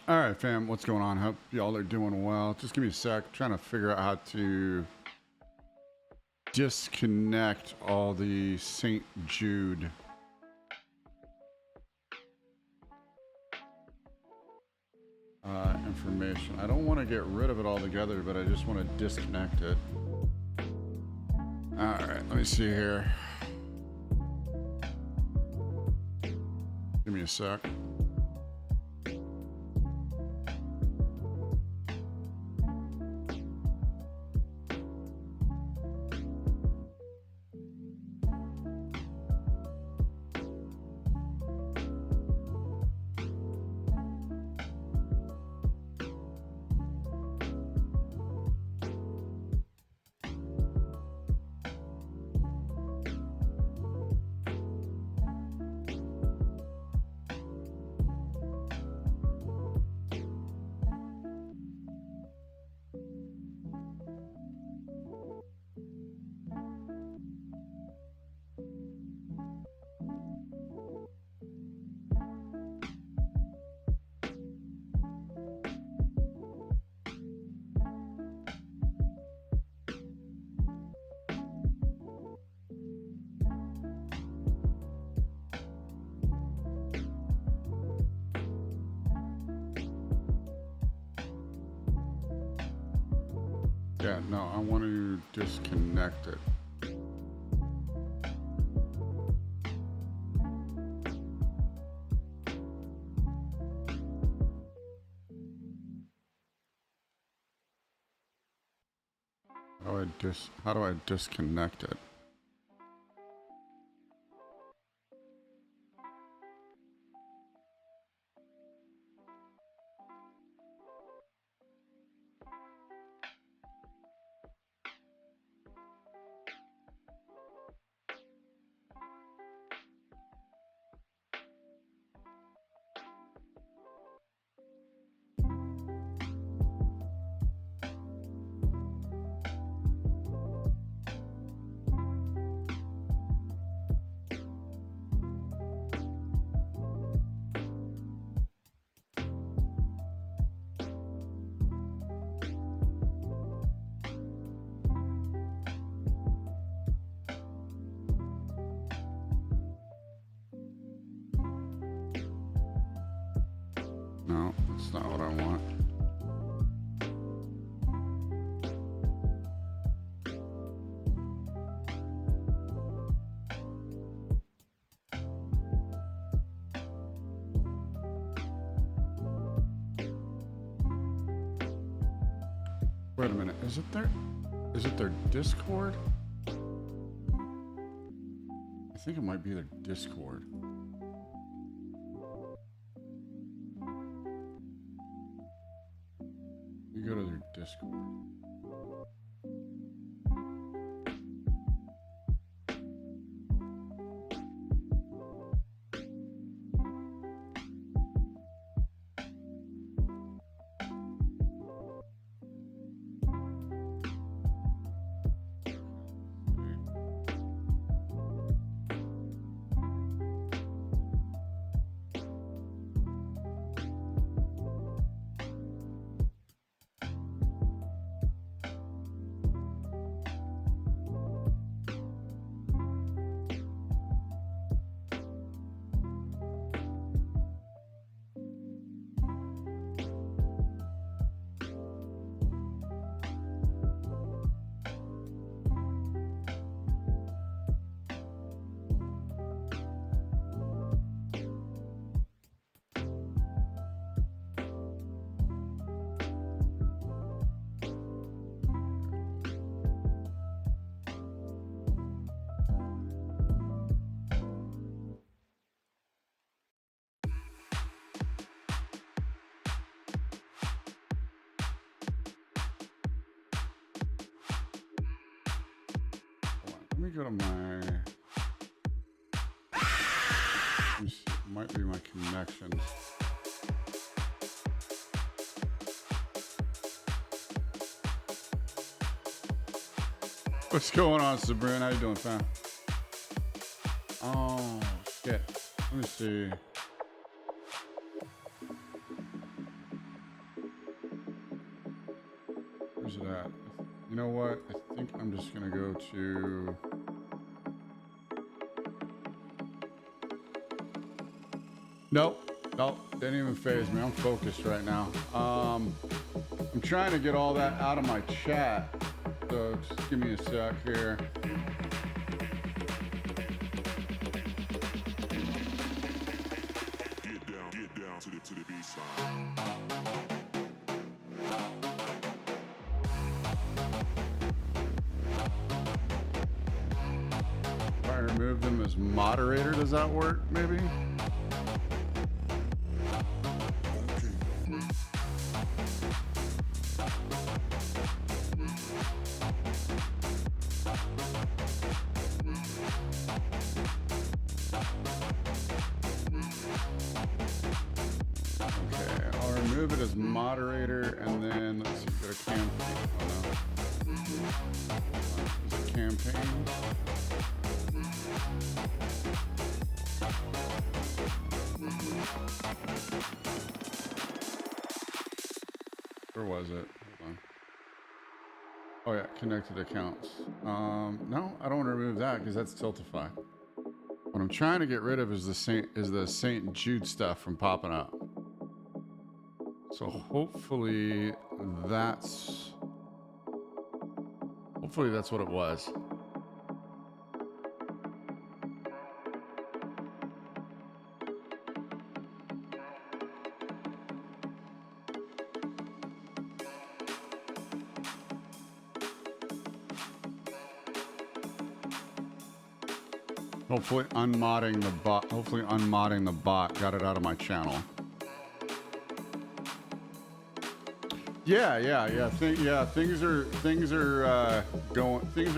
All right, fam, what's going on? Hope y'all are doing well. Just give me a sec. Trying to figure out how to disconnect all the St. Jude information. I don't want to get rid of it altogether, but I just want to disconnect it. All right, let me see here. Give me a sec. Yeah, no, I want to disconnect it. How do I disconnect it? No, that's not what I want. Wait a minute, is it their Discord? I think it might be their Discord. You go to their Discord. Let me go to my. Let me see, it might be my connections. What's going on, Sabrina? How you doing, fam? Oh shit. Let me see. Where's it at? You know what? I think I'm just gonna go to. Nope. Didn't even faze me. I'm focused right now. I'm trying to get all that out of my chat. So just give me a sec here. Get down to the B side. If I remove them as moderator, does that work? Maybe. Move it as moderator, and then let's see, go to campaign. Oh no. Is it campaign? Where was it? Hold on. Oh yeah, connected accounts. No, I don't want to remove that because that's Tiltify. What I'm trying to get rid of is the St. Jude stuff from popping up. So hopefully that's what it was. Hopefully unmodding the bot got it out of my channel. Yeah. Things are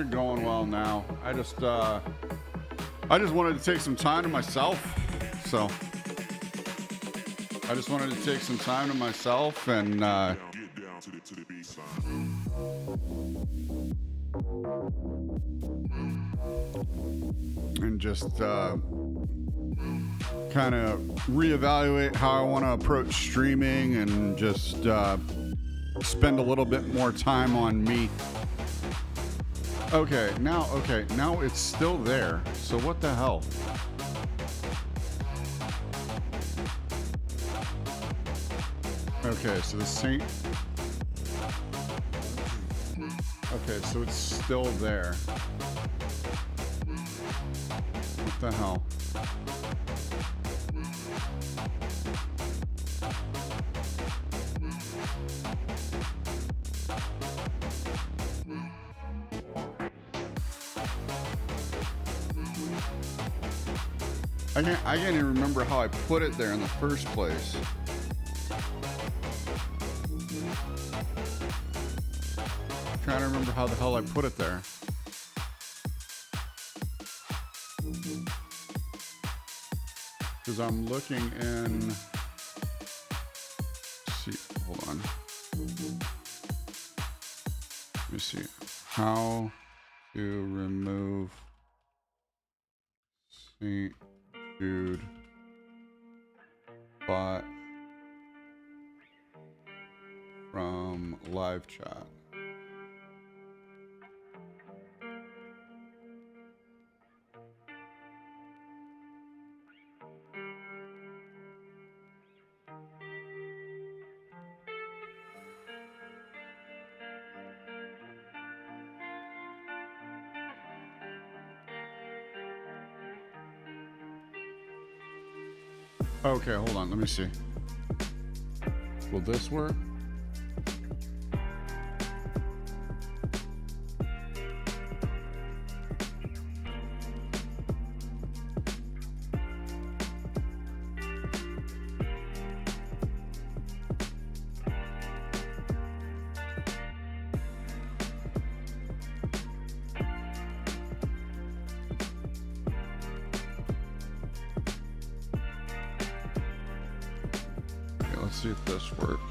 going well now. I just wanted to take some time to myself. So I just wanted to take some time to myself and Get down to the B side. and just kind of reevaluate how I want to approach streaming and just spend a little bit more time on me. Okay, now it's still there. So what the hell? Okay, so the Saint. Okay, so it's still there. What the hell? I can't even remember how I put it there in the first place. I'm trying to remember how the hell I put it there. Because I'm looking in. Let's see, hold on. Let me see. How to remove St. Jude bot from live chat. Okay, hold on. Let me see. Will this work? Let's see if this works.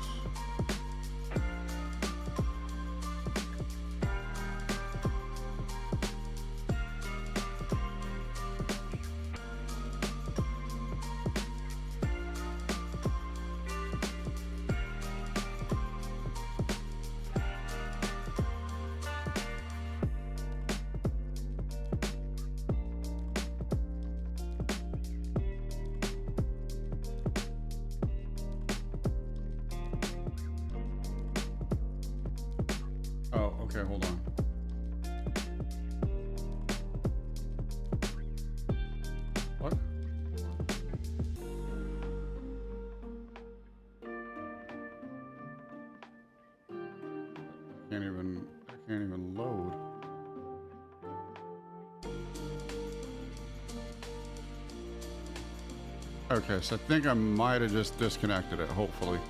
Okay, hold on. What? I can't even load. Okay, so I think I might have just disconnected it, hopefully.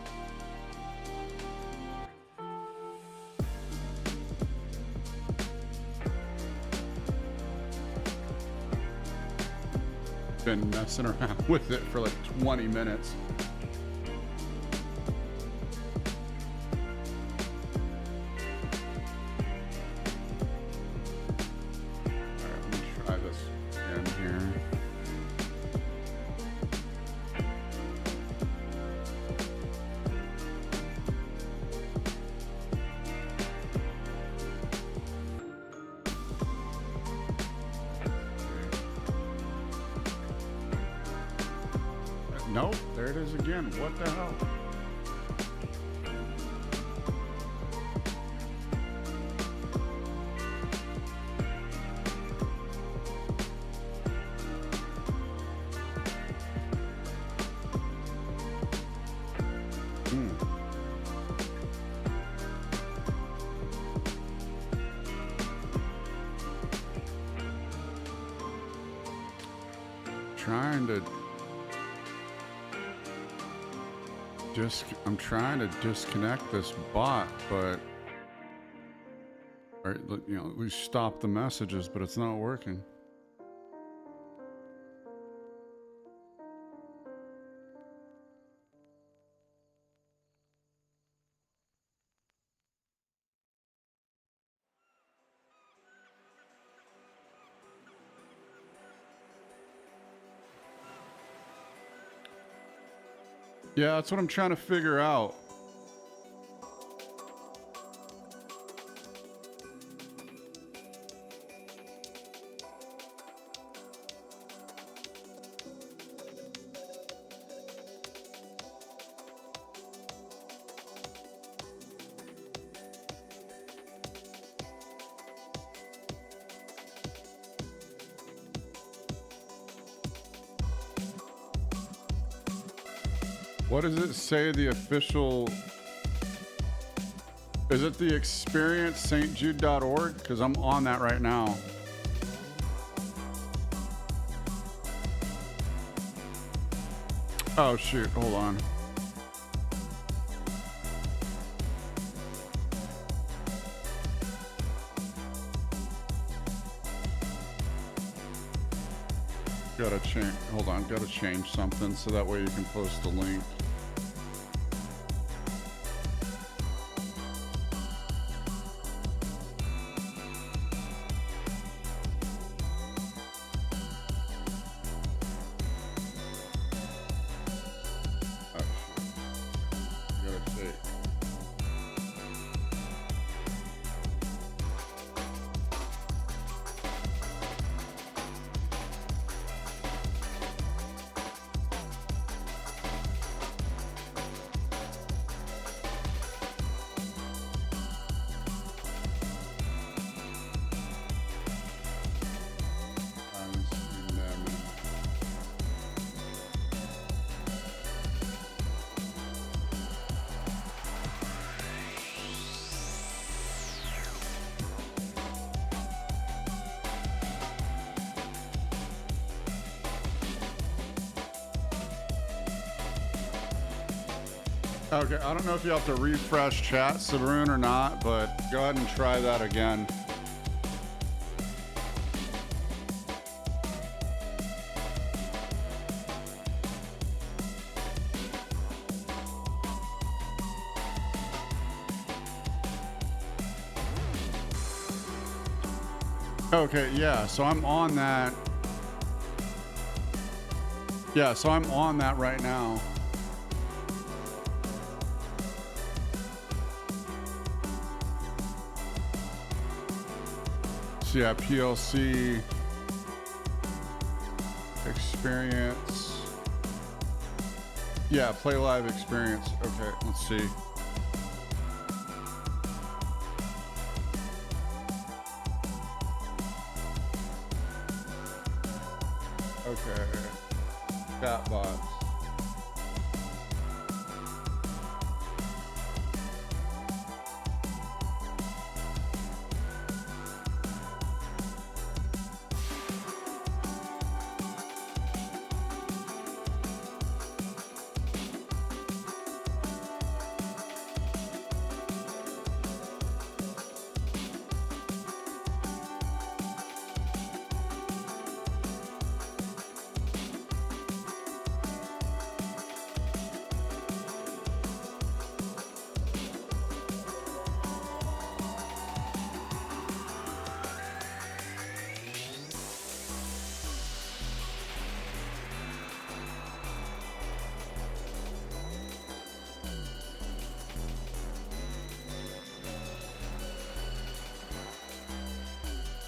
Been messing around with it for like 20 minutes. Alright, let me try this again here. Nope, there it is again. What the hell? I'm trying to disconnect this bot, but at least stop the messages, but it's not working. Yeah, that's what I'm trying to figure out. What does it say the official... Is it the experience stjude.org? Because I'm on that right now. Oh shoot, hold on. Gotta change, hold on, gotta change something so that way you can post a link. Okay, I don't know if you have to refresh chat, Sabrun, or not, but go ahead and try that again. Okay, yeah, so I'm on that. Yeah, so I'm on that right now. So yeah, PLC experience. Yeah, play live experience. Okay, let's see. bots.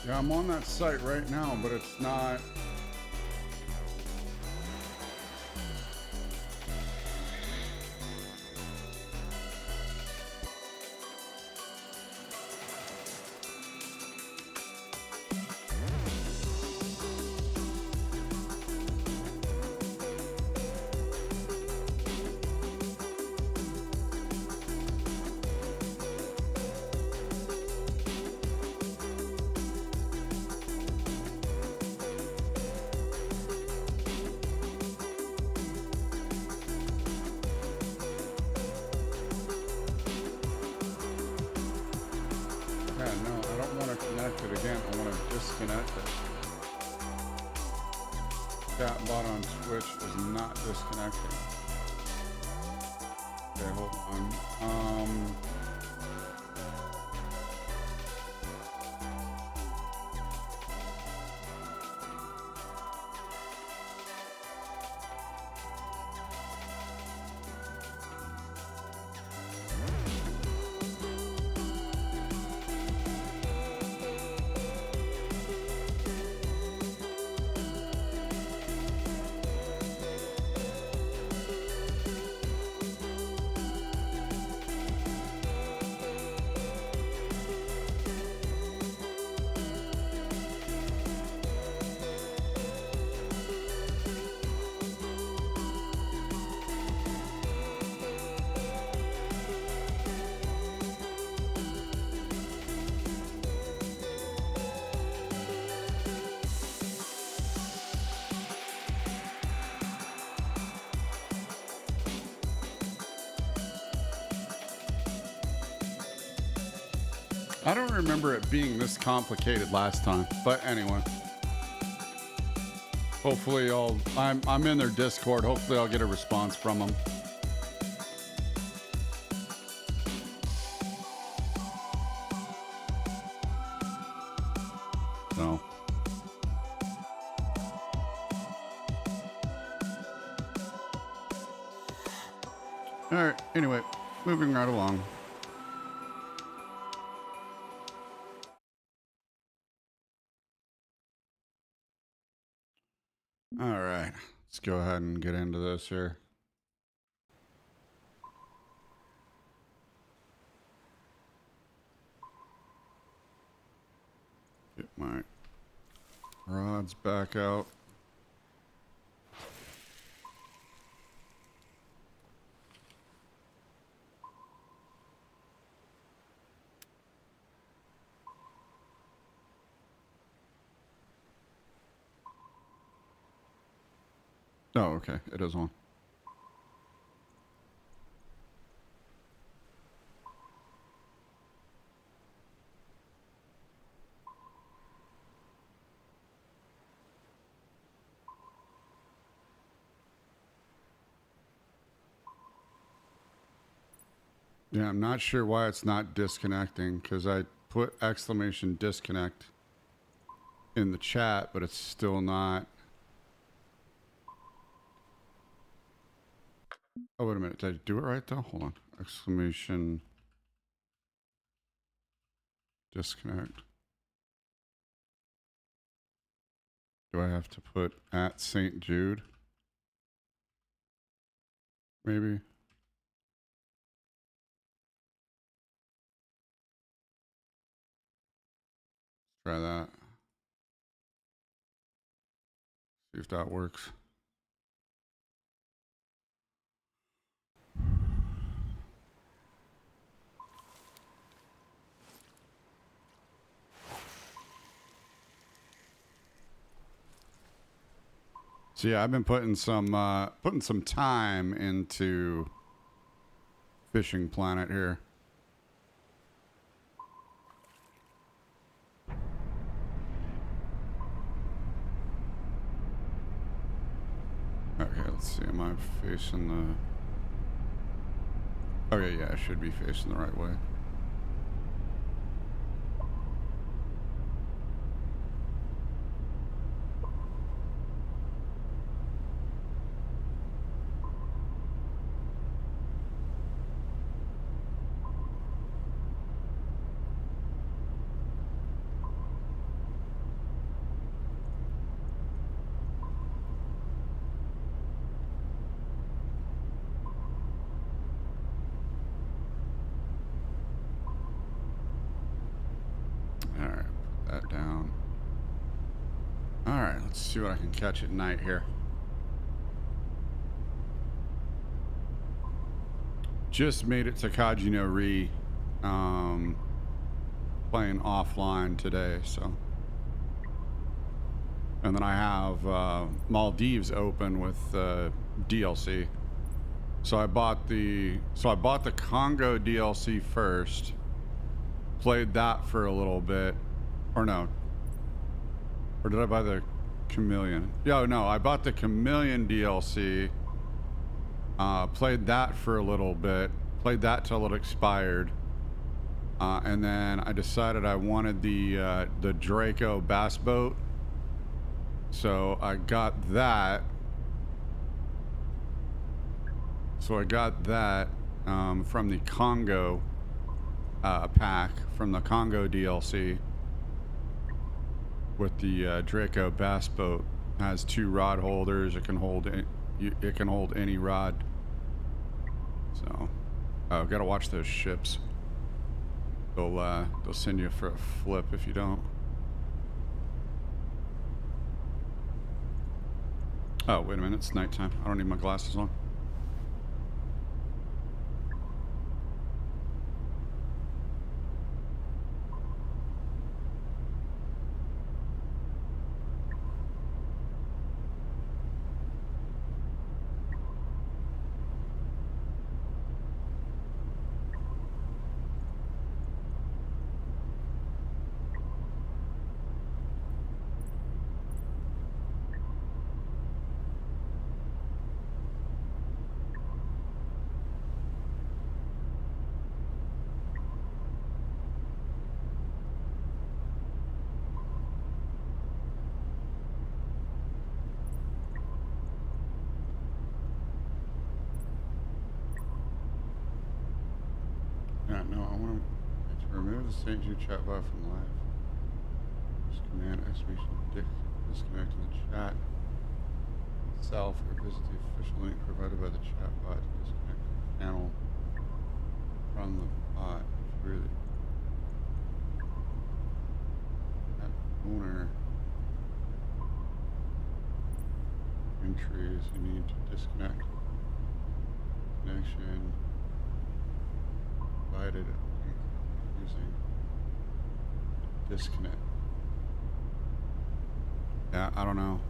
Yeah, I'm on that site right now, but it's not. Yeah, no, I don't want to connect it again. I want to disconnect it. Chat bot on Twitch is not disconnecting. Okay, hold on. I don't remember it being this complicated last time, but anyway. Hopefully I'm in their Discord. Hopefully I'll get a response from them. So. All right, anyway, moving right along. All right, let's go ahead and get into this here. Get my rods back out. Oh, okay, it is on. Yeah, I'm not sure why it's not disconnecting because I put exclamation disconnect in the chat, but it's still not. Oh, wait a minute. Did I do it right though? Hold on. Exclamation disconnect. Do I have to put at St. Jude? Maybe. Try that. See if that works. So yeah, I've been putting some time into Fishing Planet here. Okay, let's see. Am I facing the... Okay, yeah, I should be facing the right way. Alright, put that down. Alright, let's see what I can catch at night here. Just made it to Kaji no Ri. Playing offline today, so. And then I have Maldives open with DLC. So I bought the Congo DLC first. Played that for a little bit. Or no. Or did I buy the Chameleon? Yeah, no, I bought the Chameleon DLC. Played that for a little bit. Played that till it expired. And then I decided I wanted the Draco bass boat. So I got that. From the Congo pack, from the Congo DLC. With the Draco bass boat. Has 2 rod holders. It can hold any rod. So, gotta watch those ships. They'll send you for a flip if you don't. Oh, wait a minute, it's nighttime. I don't need my glasses on. Yeah, no, I want to remove the St. Jude chat bot from live. Just command exclamation disconnect in the chat itself or visit the official link provided by the chat bot to disconnect the channel from the bot. If really that owner entries, you need to disconnect connection provided using disconnect. Yeah, I don't know.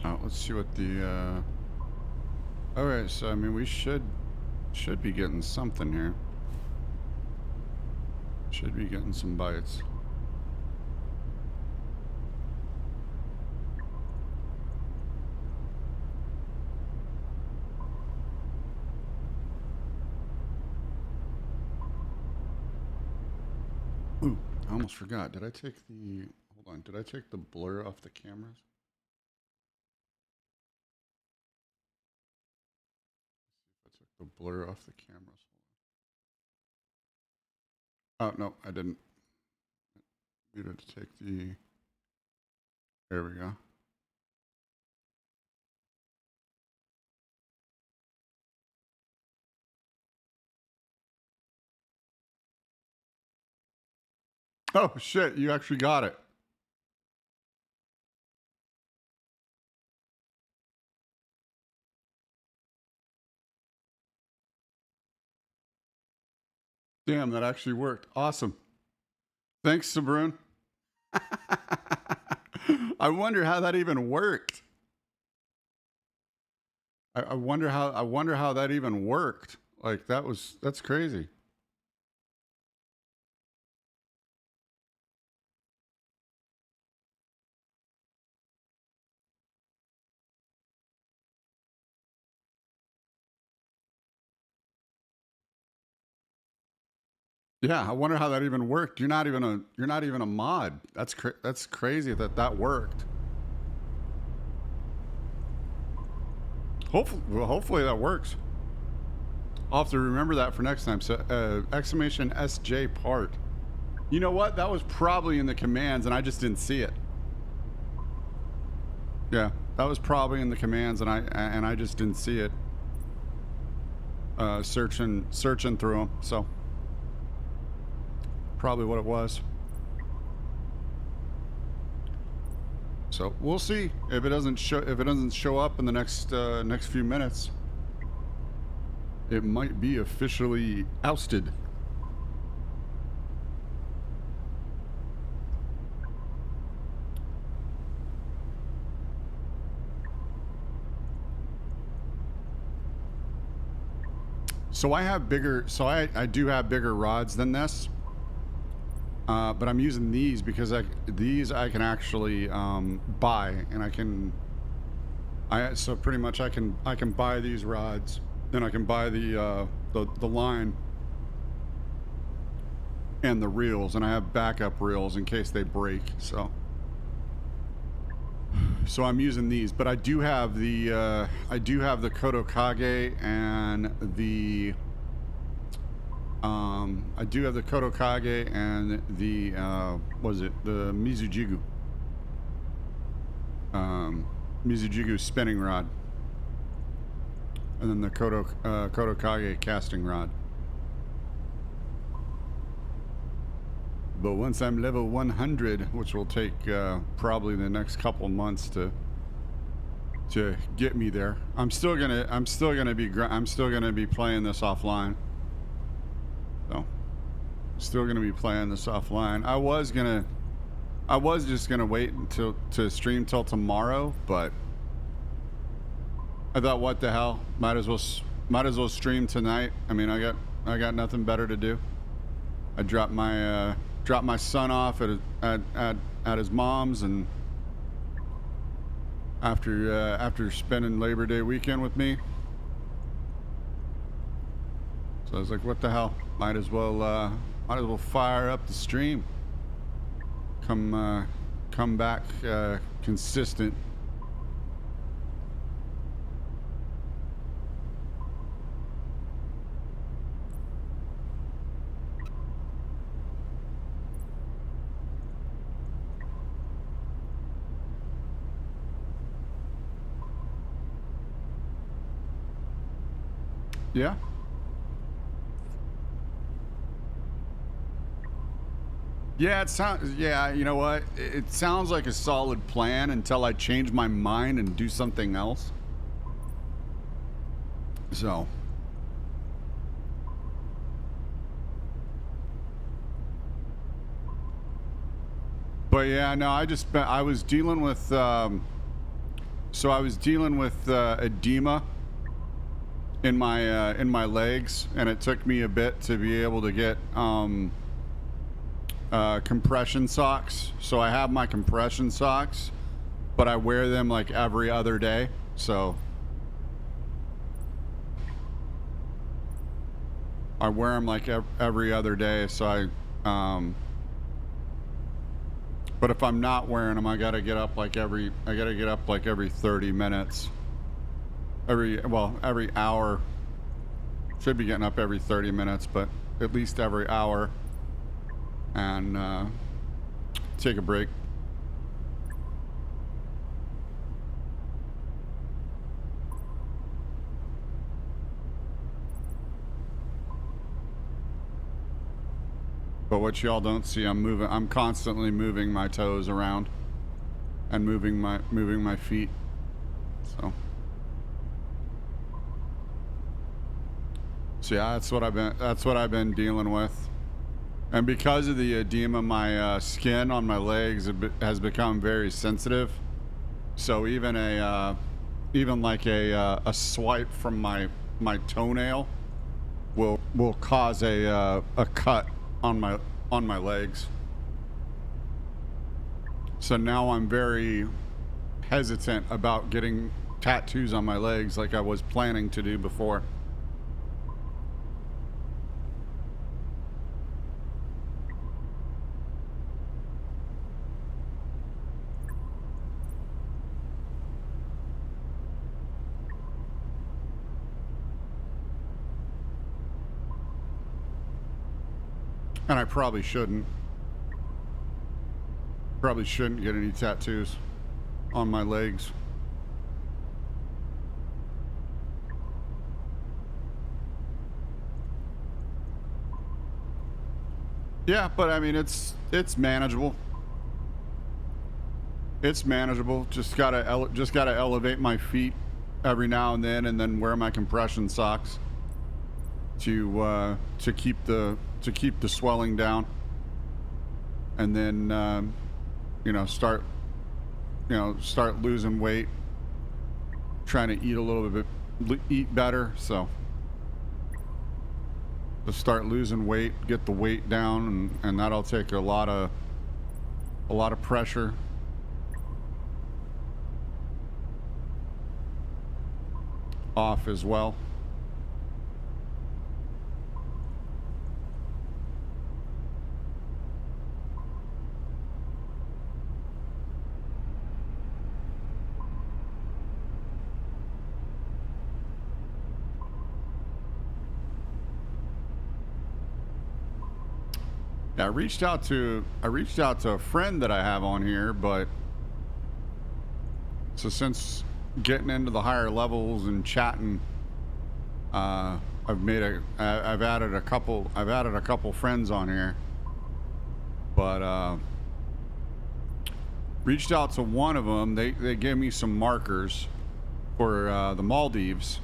Oh, let's see what the alright, so I mean we should be getting something here. Should be getting some bites. Ooh, I almost forgot. Did I take the... Hold on. Did I take the blur off the cameras? Let's see if I took the blur off the cameras. Oh, no, I didn't. Needed to take the... There we go. Oh, shit. You actually got it. Damn, that actually worked. Awesome. Thanks, Sabrun. I wonder how that even worked. I wonder how that even worked. Like that's crazy. Yeah, I wonder how that even worked. You're not even a mod. That's crazy that worked. Hopefully that works. I'll have to remember that for next time. So exclamation SJ part. You know what? That was probably in the commands and I just didn't see it. Yeah, that was probably in the commands and I just didn't see it. Searching through them. So probably what it was. So we'll see if it doesn't show up in the next few minutes. It might be officially ousted. So I have bigger. So I do have bigger rods than this. But I'm using these because these I can actually buy, and so pretty much I can buy these rods, and I can buy the line and the reels, and I have backup reels in case they break. So I'm using these, but I do have the Kodokage and the I do have the Kodokage and the the Mizujigu. Mizujigu spinning rod. And then the Kodokage casting rod. But once I'm level 100, which will take probably the next couple months to get me there, I'm still gonna be playing this offline. So, still gonna be playing this offline. I was just gonna wait until to stream till tomorrow, but I thought, what the hell? Might as well stream tonight. I mean, I got nothing better to do. I dropped my son off at his mom's, and after spending Labor Day weekend with me, so I was like, what the hell? Might as well fire up the stream. Come back consistent. Yeah. Yeah, you know what? It sounds like a solid plan until I change my mind and do something else. So. But yeah, no, I was dealing with edema in my legs, and it took me a bit to be able to get compression socks. So I have my compression socks, but I wear them like every other day. So I wear them like every other day. So but if I'm not wearing them, I gotta get up like every 30 minutes. Every hour. Should be getting up every 30 minutes, but at least every hour. And take a break. But what y'all don't see, I'm constantly moving my toes around and moving my feet. So yeah, that's what I've been dealing with. And because of the edema, my skin on my legs has become very sensitive. So even like a swipe from my toenail will cause a cut on my legs. So now I'm very hesitant about getting tattoos on my legs like I was planning to do before. And I probably shouldn't. Probably shouldn't get any tattoos on my legs. Yeah, but I mean, it's manageable. It's manageable. Just gotta elevate my feet every now and then wear my compression socks to keep the swelling down, and then start losing weight. Trying to eat a little bit, eat better. So just start losing weight, get the weight down, and that'll take a lot of pressure. Off as well. Yeah, I reached out to a friend that I have on here, but so since getting into the higher levels and chatting, I've added a couple friends on here, but reached out to one of them. They gave me some markers for the Maldives,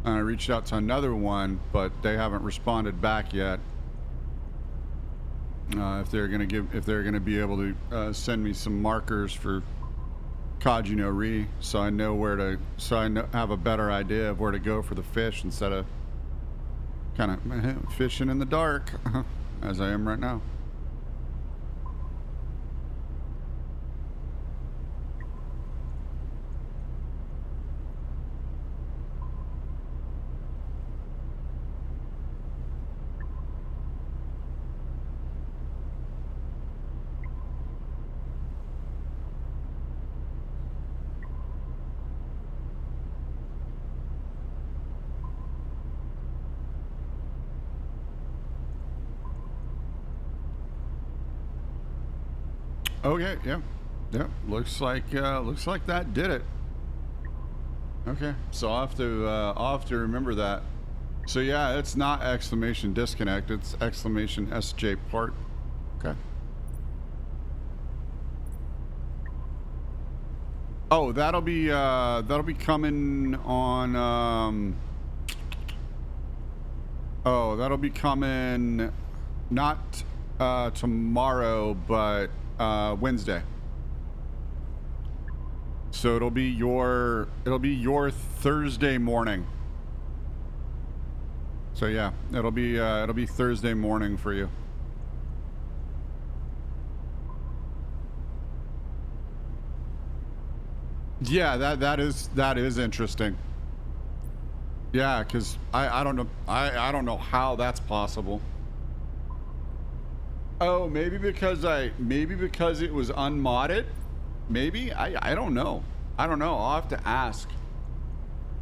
and I reached out to another one, but they haven't responded back yet. If they're gonna be able to send me some markers for Kaji no Ri, so I have a better idea of where to go for the fish instead of kind of fishing in the dark as I am right now. Okay, yeah, looks like that did it. Okay, so I'll have to remember that. So yeah, it's not exclamation disconnect, it's exclamation SJ part. Okay. Oh, that'll be coming on oh, that'll be coming not tomorrow, but Wednesday. So it'll be your Thursday morning. So yeah, it'll be Thursday morning for you. Yeah, that is interesting. Yeah, because I don't know I don't know how that's possible. Oh, maybe because it was unmodded. Maybe I don't know. I don't know. I'll have to ask.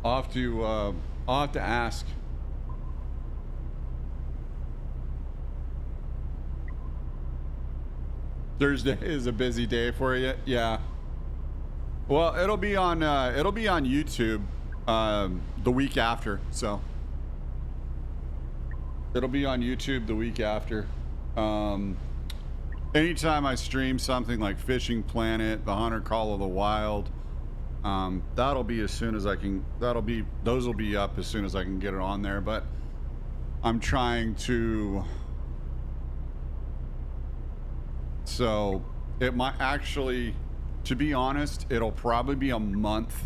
I'll have to ask. Thursday is a busy day for you. Yeah. Well, it'll be on YouTube the week after. So it'll be on YouTube the week after. Anytime I stream something like Fishing Planet, The Hunter Call of the Wild, That'll be as soon as I can. Those will be up as soon as I can get it on there. But I'm trying to. So it might actually, to be honest, it'll probably be a month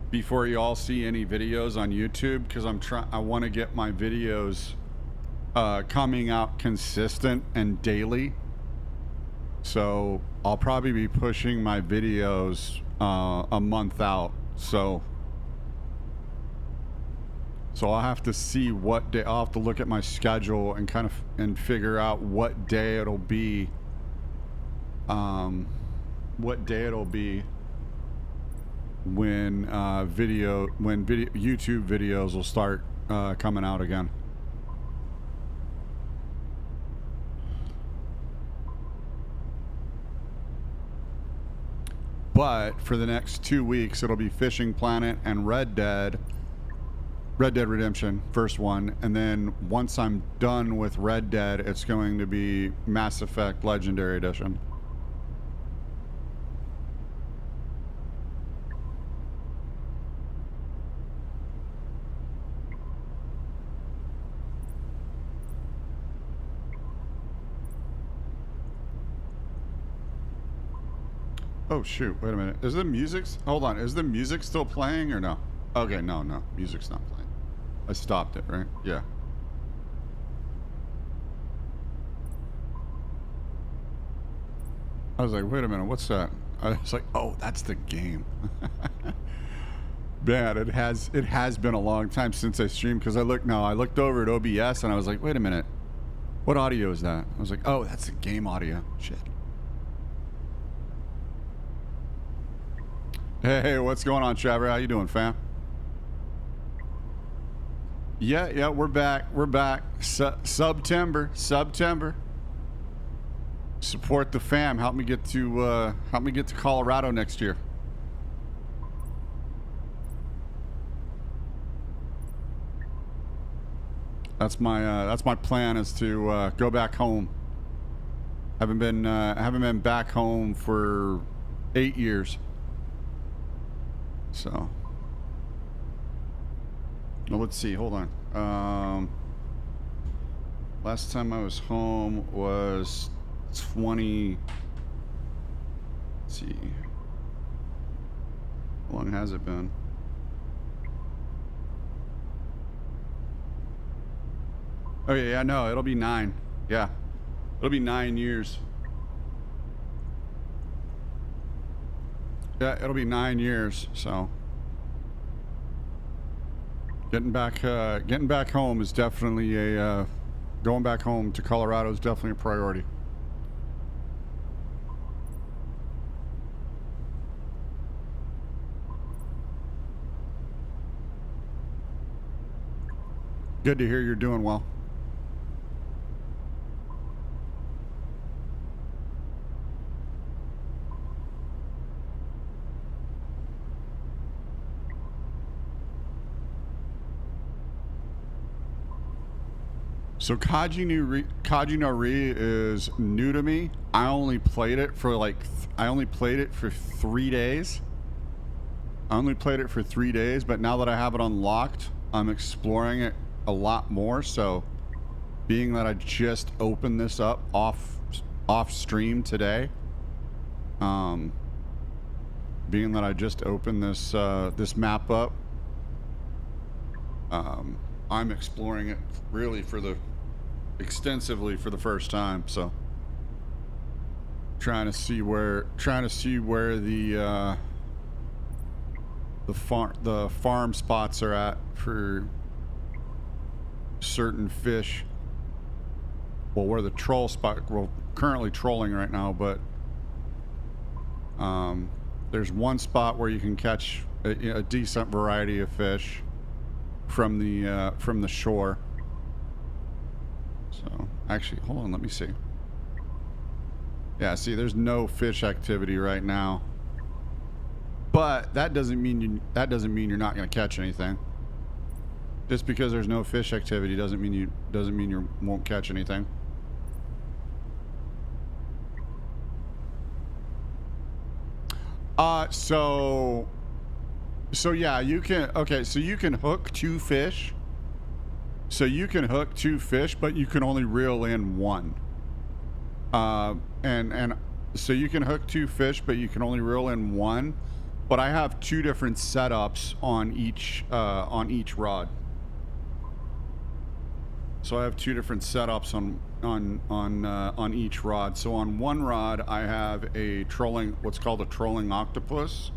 before you all see any videos on YouTube, because I want to get my videos coming out consistent and daily. So I'll probably be pushing my videos a month out. So I'll have to see what day. I'll have to look at my schedule and kind of figure out what day it'll be. What day it'll be when YouTube videos will start coming out again. But for the next 2 weeks, it'll be Fishing Planet and Red Dead Redemption, first one. And then once I'm done with Red Dead, it's going to be Mass Effect Legendary Edition. Oh shoot, wait a minute. Is the music, hold on, is the music still playing or no? Okay, no, music's not playing. I stopped it, right? Yeah. I was like, wait a minute, what's that? I was like, oh, that's the game. Man, it has been a long time since I streamed, because I looked over at OBS and I was like, wait a minute, what audio is that? I was like, oh, that's the game audio. Shit. Hey, what's going on, Trevor? How you doing, fam? Yeah, we're back. September. Support the fam. Help me get to Colorado next year. That's my plan, is to go back home. Haven't been back home for 8 years. So, well, let's see. Hold on. Last time I was home was 20. Let's see. How long has it been? Oh yeah, no, it'll be 9. Yeah, it'll be 9 years. Yeah, it'll be 9 years. So getting back home is definitely a going back home to Colorado is definitely a priority. Good to hear you're doing well. So Kaji no Ri is new to me. I only played it for 3 days. But now that I have it unlocked, I'm exploring it a lot more. So being that I just opened this up off stream today, being that I just opened this map up, I'm exploring it really extensively for the first time. So trying to see where the farm spots are at for certain fish. Well, where the troll spot, we're currently trolling right now, but there's one spot where you can catch a decent variety of fish from the shore. So actually, hold on, let me see. Yeah, see, there's no fish activity right now, but that doesn't mean you're not going to catch anything. Just because there's no fish activity doesn't mean you won't catch anything. So So yeah, you can. Okay, so you can hook 2 fish. So you can hook 2 fish, but you can only reel in 1. And so you can hook 2 fish, but you can only reel in 1. But I have 2 different setups on each rod. So I have 2 different setups on each rod. So on one rod, I have a trolling, what's called a trolling octopus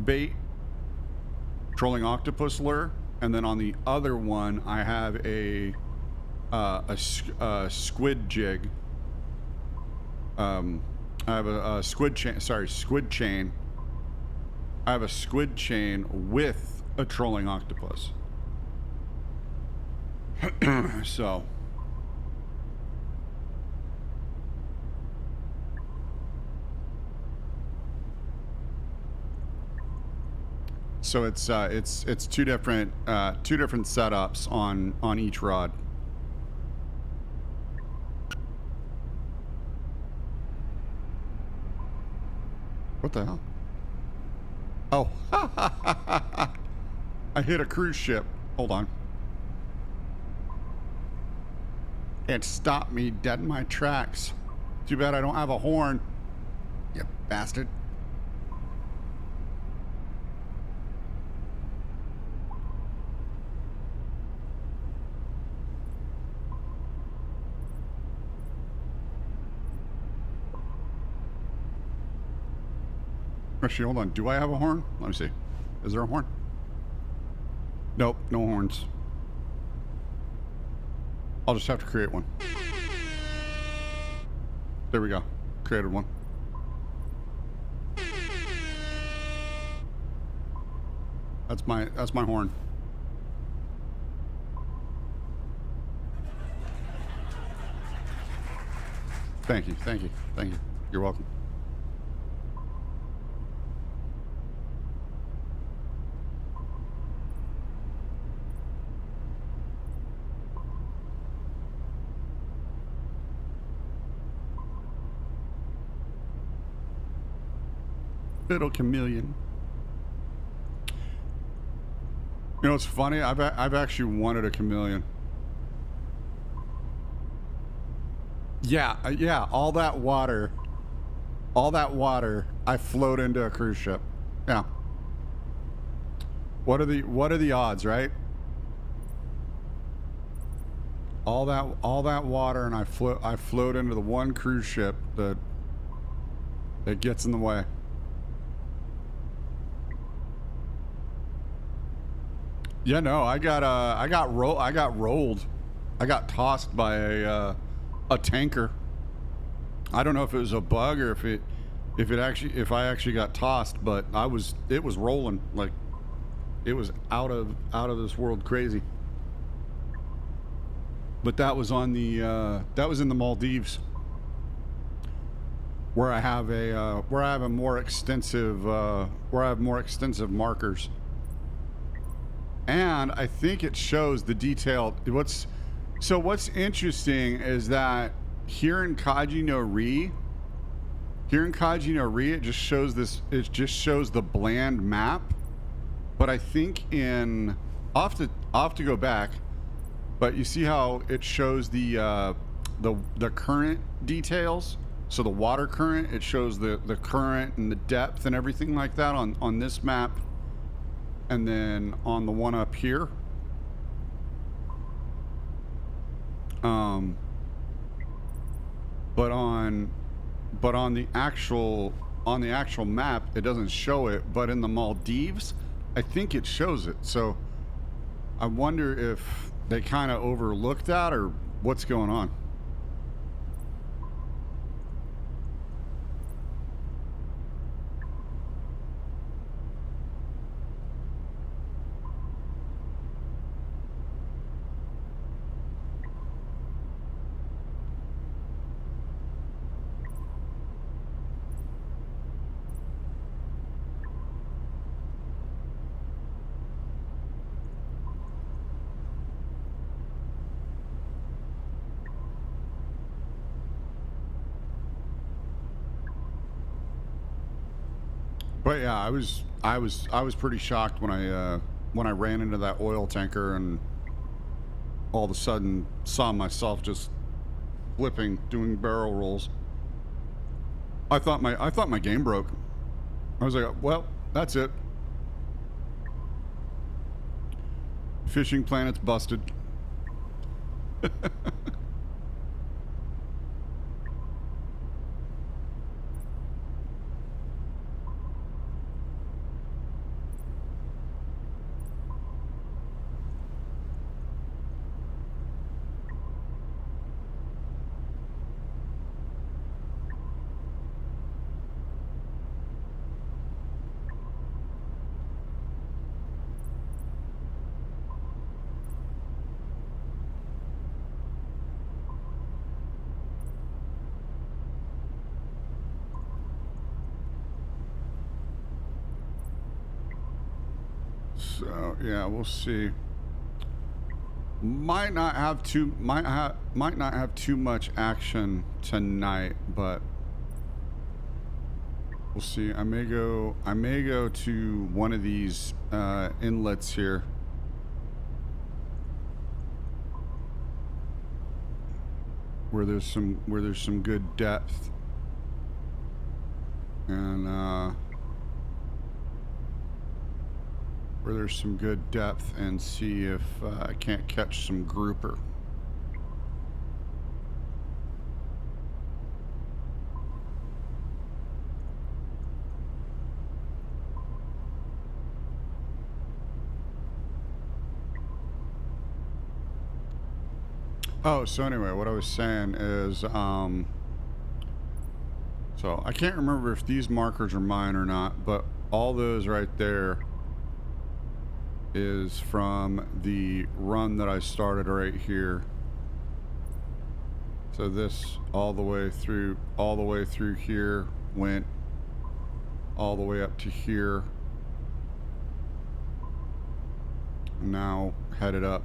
bait, trolling octopus lure, and then on the other one, I have a squid jig. I have a squid chain. Sorry, squid chain. I have a squid chain with a trolling octopus. So it's 2 different setups on each rod. What the hell? Oh, I hit a cruise ship. Hold on. It stopped me dead in my tracks. Too bad I don't have a horn. You bastard. Actually, hold on. Do I have a horn? Let me see. Is there a horn? Nope, no horns. I'll just have to create one. There we go. Created one. That's my horn. Thank you. You're welcome. Little chameleon. You know, it's funny. I've actually wanted a chameleon. Yeah. All that water. I float into a cruise ship. Yeah. What are the odds, right? All that water, and I float into the one cruise ship that gets in the way. Yeah, no, I got rolled. I got tossed by a tanker. I don't know if it was a bug or if I actually got tossed, but it was rolling, like it was out of this world crazy. But that was on the that was in the Maldives, where I have more extensive markers. And I think it shows the detail. What's interesting is that here in Kaji no Ri, it just shows the bland map. But I think I'll have to go back. But you see how it shows the current details. So the water current, it shows the current and the depth and everything like that on this map. And then on the one up here, but on the actual map, it doesn't show it. But in the Maldives, I think it shows it. So I wonder if they kind of overlooked that or what's going on. But yeah, I was pretty shocked when I ran into that oil tanker and all of a sudden saw myself just flipping, doing barrel rolls. I thought my game broke. I was like, well, that's it. Fishing planet's busted. So yeah, we'll see. Might not have too much action tonight, but we'll see. I may go to one of these inlets here. Where there's some good depth. And where there's some good depth, and see if I can't catch some grouper. Oh, so anyway, what I was saying is, so I can't remember if these markers are mine or not, but all those right there is from the run that I started right here. So this all the way through here, went all the way up to here. Now headed up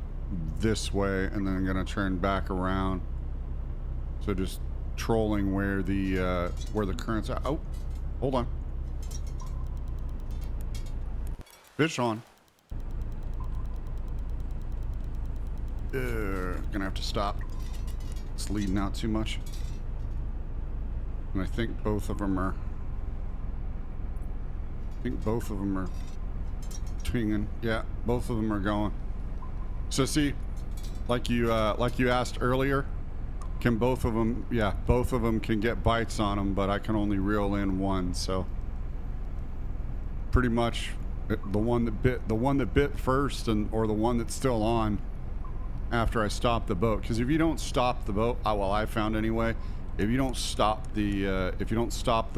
this way, and then I'm gonna turn back around. So just trolling where the currents are. Oh, hold on. Fish on. Gonna have to stop. It's leading out too much. And I think both of them are twinging. Yeah, both of them are going. So see, like you asked earlier, can both of them? Yeah, both of them can get bites on them, but I can only reel in one. So pretty much, the one that bit first, or the one that's still on after I stop the boat. Because if you don't stop the boat, well, I found anyway, if you don't stop the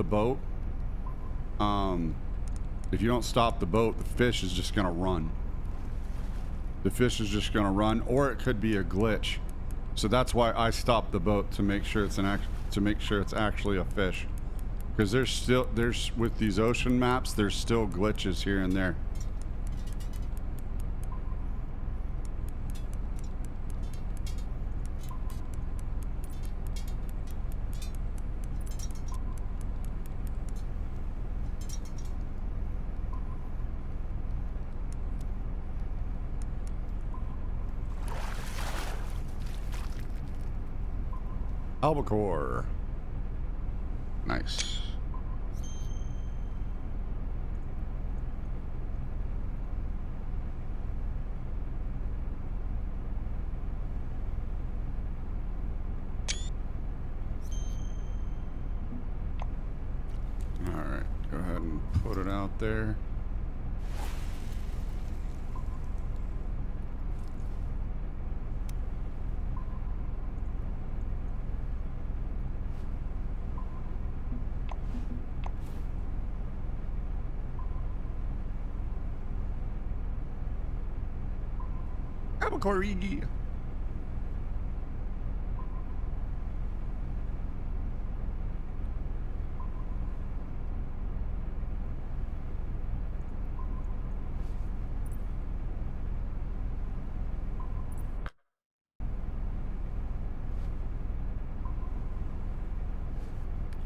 boat, the fish is just gonna run. The fish is just gonna run, or it could be a glitch. So that's why I stopped the boat, to make sure it's actually a fish. Because there's with these ocean maps, there's still glitches here and there. Albacore. Nice. All right, go ahead and put it out there. Albacore.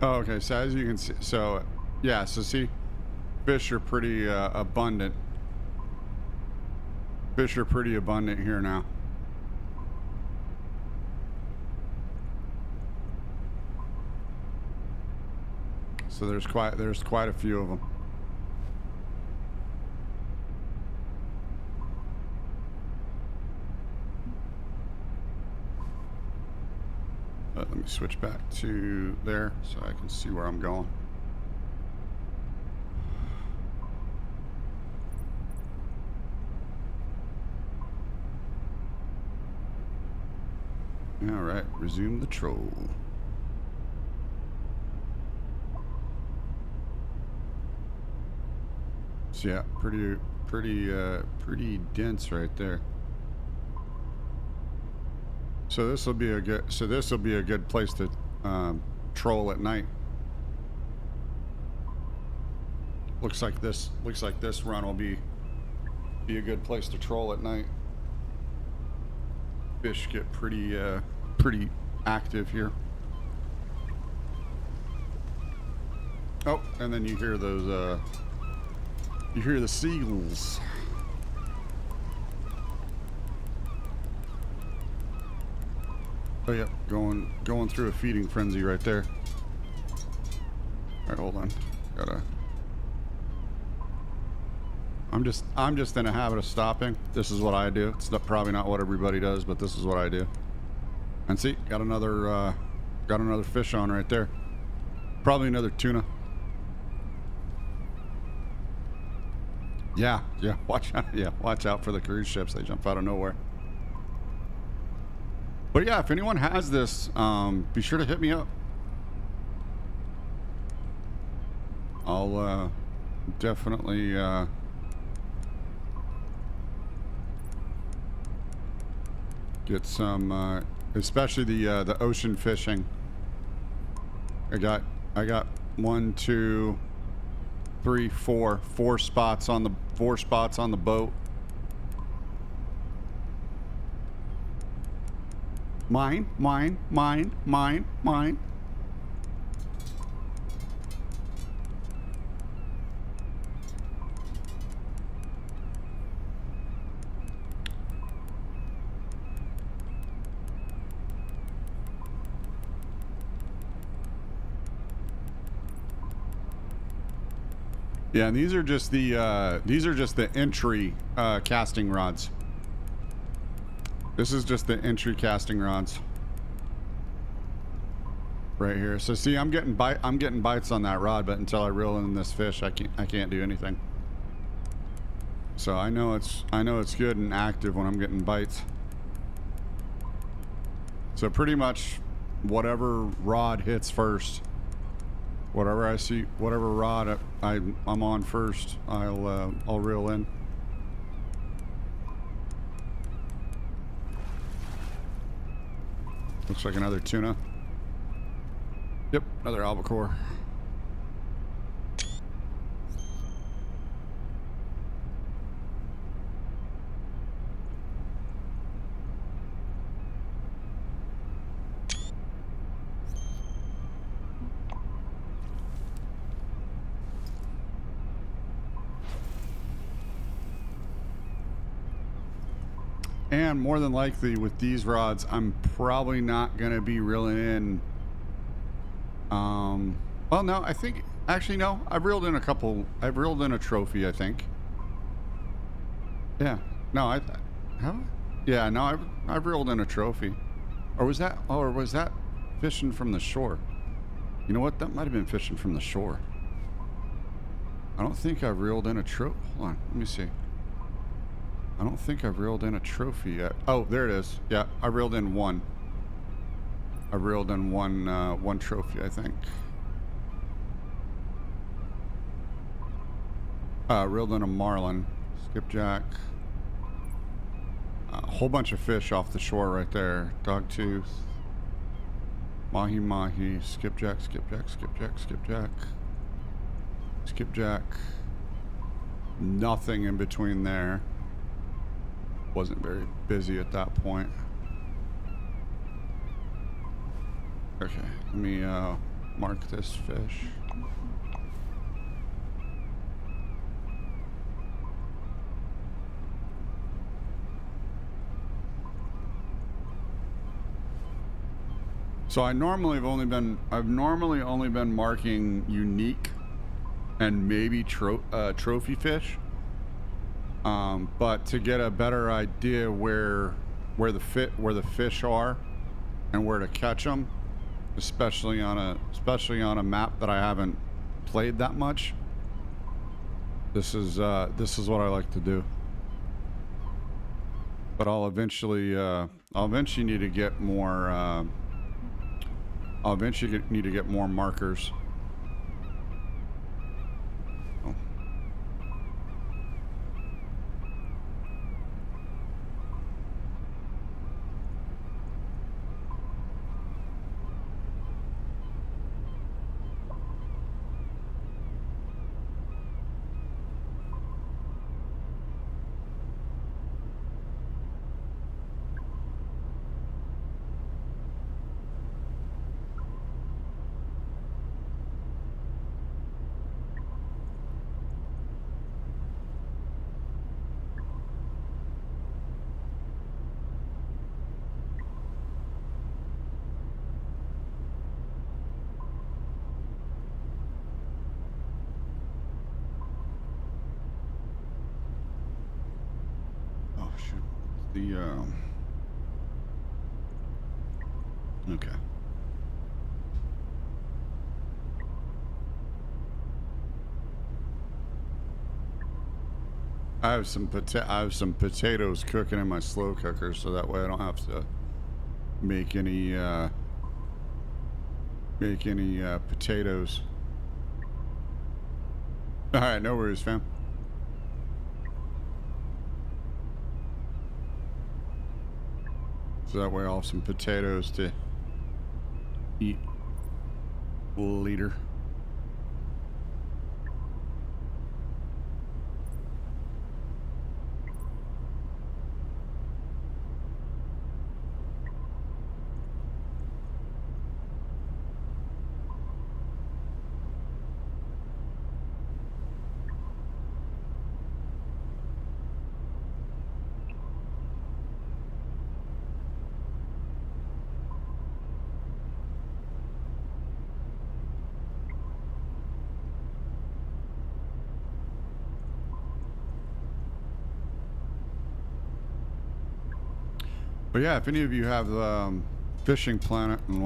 Oh, okay. So as you can see, so yeah. So see, Fish are pretty abundant. Fish are pretty abundant here now. So there's quite a few of them. Let me switch back to there so I can see where I'm going. All right, resume the troll. So yeah, pretty dense right there. So this will be a good place to troll at night. Looks like this run will be a good place to troll at night. Fish get pretty active here. Oh, and then you hear those you hear the seagulls. Oh yeah, going through a feeding frenzy right there. All right, hold on. I'm just in a habit of stopping. This is what I do. It's probably not what everybody does, but this is what I do. And see, got another fish on right there. Probably another tuna. Yeah, watch out. Yeah, watch out for the cruise ships. They jump out of nowhere. But yeah, if anyone has this, be sure to hit me up. I'll definitely get some, especially the ocean fishing. I got 1, 2, 3, 4 spots on the boat. Mine. Yeah, and these are just the entry casting rods. This is just the entry casting rods right here. So see, I'm getting bites on that rod, but until I reel in this fish, I can't do anything. So I know it's good and active when I'm getting bites. So pretty much whatever rod hits first, whatever I see, whatever rod I'm on first, I'll reel in. Looks like another tuna. Yep, another albacore. And more than likely with these rods, I'm probably not going to be reeling in. Well, no, I think, actually, no, I've reeled in a trophy, I think. Yeah, no, I've reeled in a trophy. Or was that fishing from the shore? You know what? That might have been fishing from the shore. I don't think I've reeled in a trophy. Hold on, let me see. I don't think I've reeled in a trophy yet. Oh, there it is. Yeah, I reeled in one. I reeled in one trophy, I think. Reeled in a marlin, skipjack. A whole bunch of fish off the shore right there. Dogtooth, mahi, skipjack, skipjack. Nothing in between there. Wasn't very busy at that point. Okay, let me mark this fish. So I've normally only been marking unique and maybe trophy fish. But to get a better idea where the fish are and where to catch them, especially on a map that I haven't played that much, this is what I like to do. But I'll eventually need to get more. I'll eventually need to get more markers. Okay. I have some potatoes cooking in my slow cooker, so that way I don't have to make any potatoes. All right, no worries, fam. So that way I'll have some potatoes to eat later. But yeah, if any of you have Fishing Planet and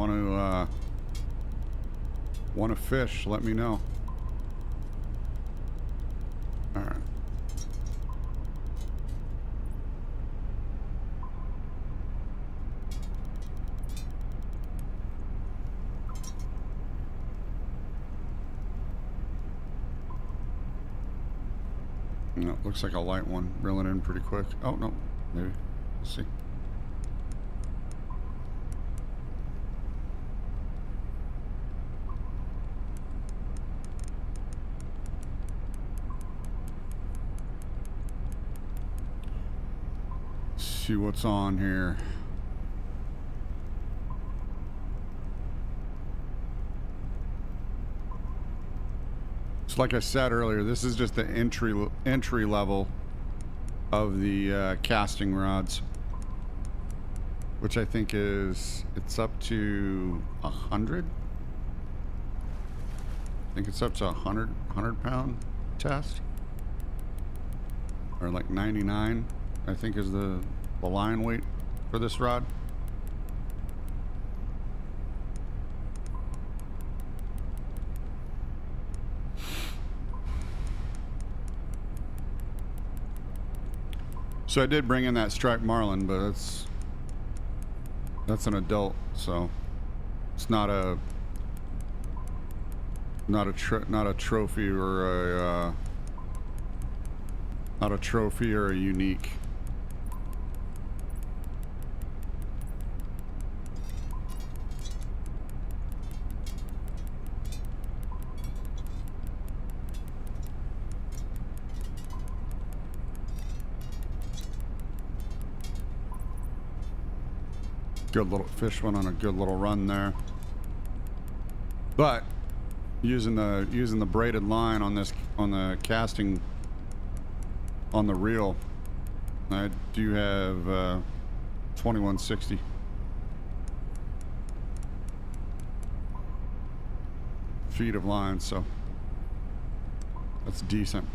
want to fish, let me know. All right. No, looks like a light one, reeling in pretty quick. Oh no, maybe. Let's see. See what's on here. So like I said earlier, this is just the entry level of the casting rods, which I think it's up to 100. I think it's up to 100 pound test, or like 99. I think is the line weight for this rod. So I did bring in that striped marlin, but that's an adult, so it's not a trophy or not a trophy or a unique. Good little fish went on a good little run there. But using the braided line on the casting on the reel, I do have 2160. feet of line, so that's decent.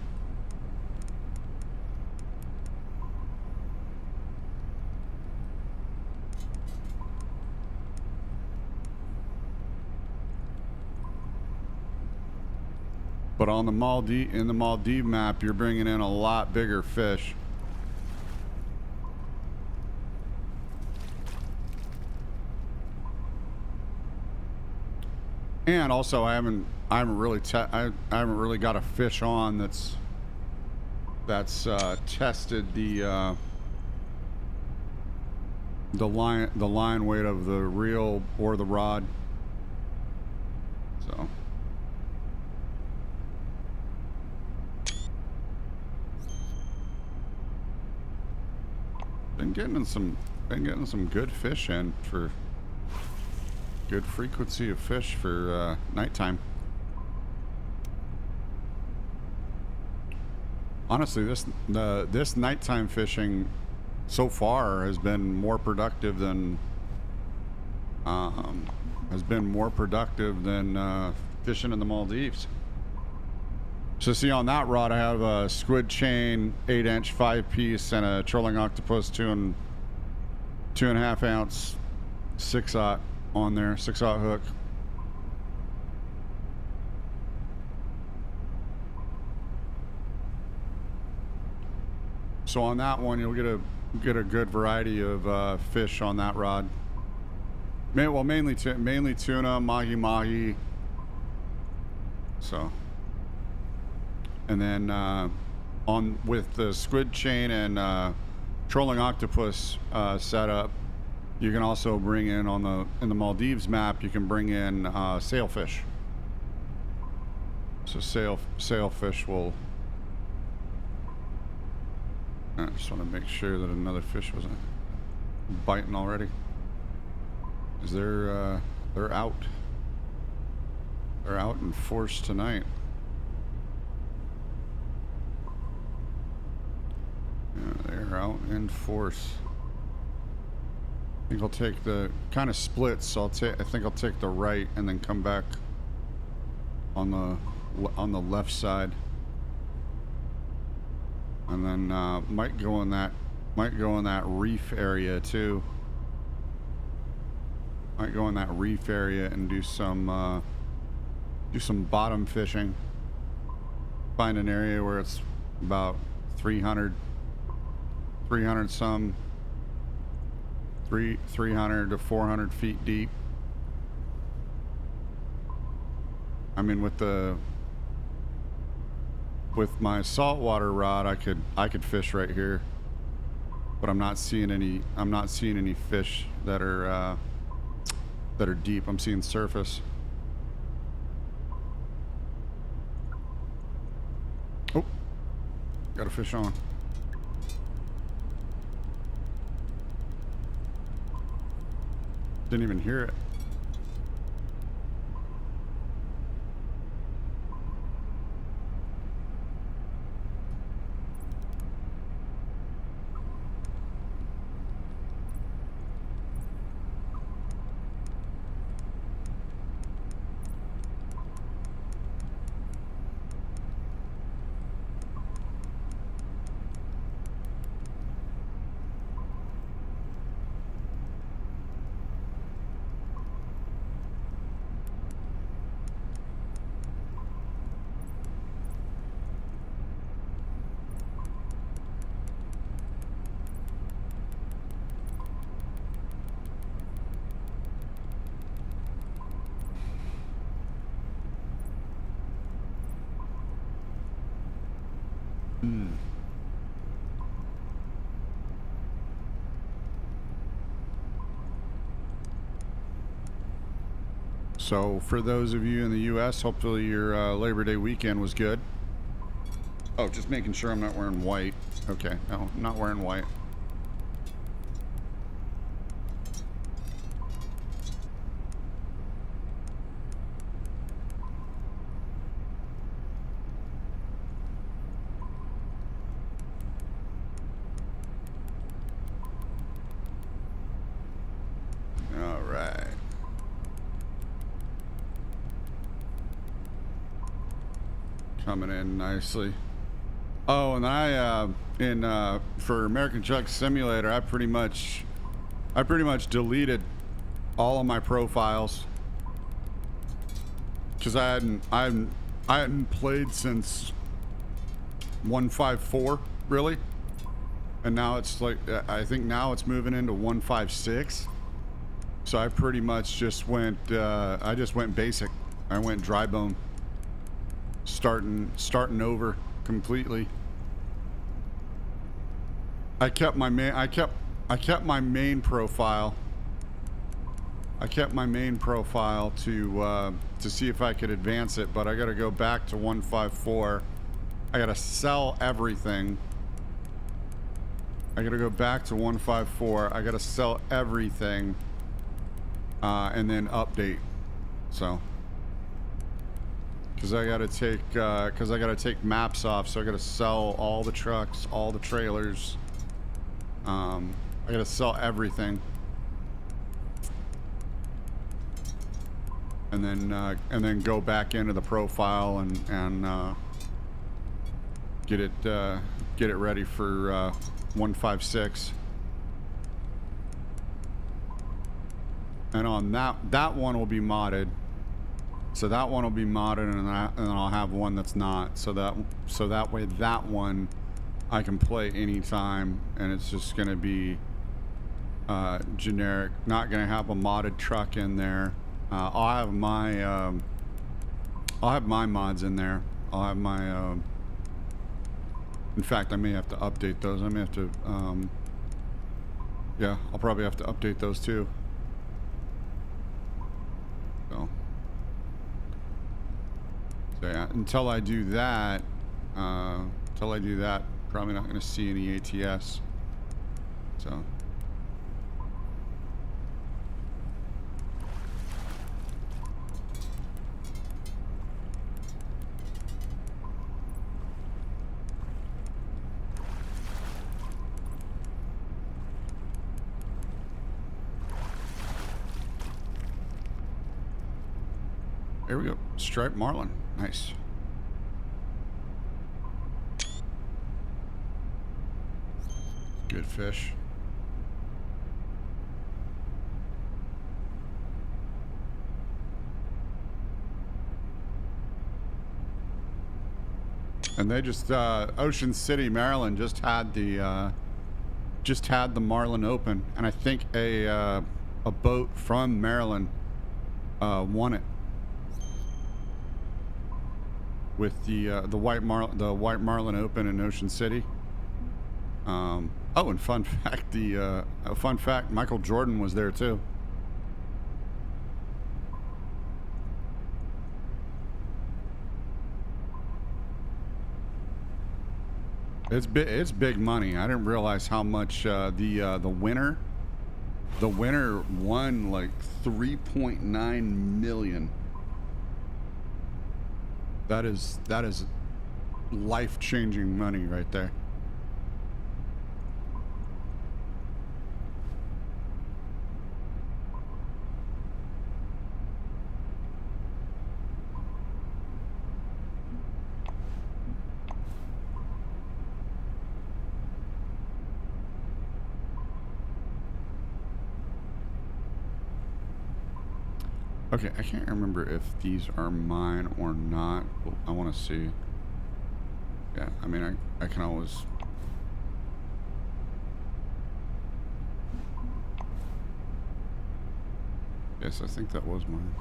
But on the Maldive map, you're bringing in a lot bigger fish. And also, I haven't really got a fish on that's tested the line weight of the reel or the rod. So. Been getting some good fish in for good frequency of fish for nighttime. Honestly, this nighttime fishing so far has been more productive than fishing in the Maldives. So see, on that rod I have a squid chain 8-inch 5-piece and a trolling octopus 2.5 ounce 6/0 on there, 6/0 hook. So on that one you'll get a good variety of fish on that rod. Mainly tuna, mahi. So. And then on with the squid chain and trolling octopus setup, you can also bring in in the Maldives map. You can bring in sailfish. So sailfish will. I just want to make sure that another fish wasn't biting already. Is they're out. They're out in force tonight. Yeah, they're out in force. I think I'll take the kind of splits. So I think I'll take the right and then come back on the left side, and then might go in that reef area too. Might go in that reef area and do some bottom fishing. Find an area where it's about 300 to 400 feet deep. I mean, with my saltwater rod, I could fish right here, but I'm not seeing any fish that are deep. I'm seeing surface. Oh, got a fish on. Didn't even hear it. So for those of you in the U.S., hopefully your Labor Day weekend was good. Oh, just making sure I'm not wearing white. Okay, no, I'm not wearing white. All right. Coming in nicely. Oh, and I for American Truck Simulator, I pretty much deleted all of my profiles because I hadn't played since 154 really, and now it's like I think now it's moving into 156. So I pretty much just went basic. I went dry bone, starting over completely. I kept my main profile. I kept my main profile to see if I could advance it, but I got to go back to 154. I got to sell everything. I got to go back to 154. I got to sell everything, and then update. So, because I got to take maps off, so I got to sell all the trucks, all the trailers. I got to sell everything. And then go back into the profile and get it ready for 156. And on that one will be modded. So that one will be modded, and I'll have one that's not. So that way that one I can play anytime, and it's just gonna be generic. Not gonna have a modded truck in there. I'll have my mods in there. I'll have my in fact, I may have to update those. I may have to yeah, I'll probably have to update those too. So yeah, until I do that, probably not going to see any ATS. So there we go. Striped marlin. Nice. Good fish. And they just Ocean City, Maryland just had the Marlin Open, and I think a boat from Maryland won it with the White Marlin Open in Ocean City. Oh, and fun fact, Michael Jordan was there too. It's big money. I didn't realize how much the winner won, like 3.9 million. That is life-changing money right there. Okay, I can't remember if these are mine or not. I want to see. Yeah, I mean, I can always... Yes, I think that was mine.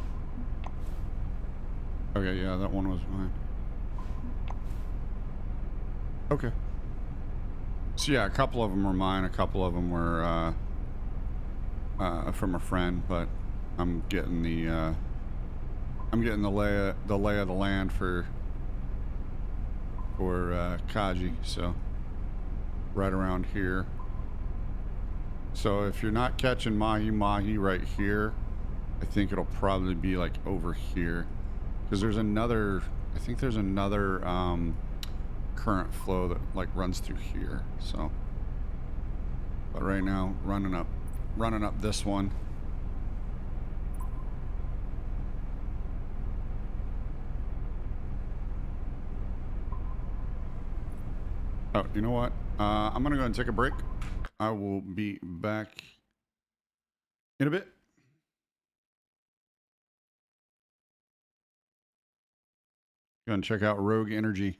Okay, yeah, that one was mine. Okay. So yeah, a couple of them were mine. A couple of them were from a friend, but I'm getting the lay of the land for Kaji, so right around here. So if you're not catching mahi right here, I think it'll probably be like over here, because there's another, I think there's another current flow that like runs through here. So, but right now running up this one. Oh, you know what? I'm gonna go ahead and take a break. I will be back in a bit. Go and check out Rogue Energy.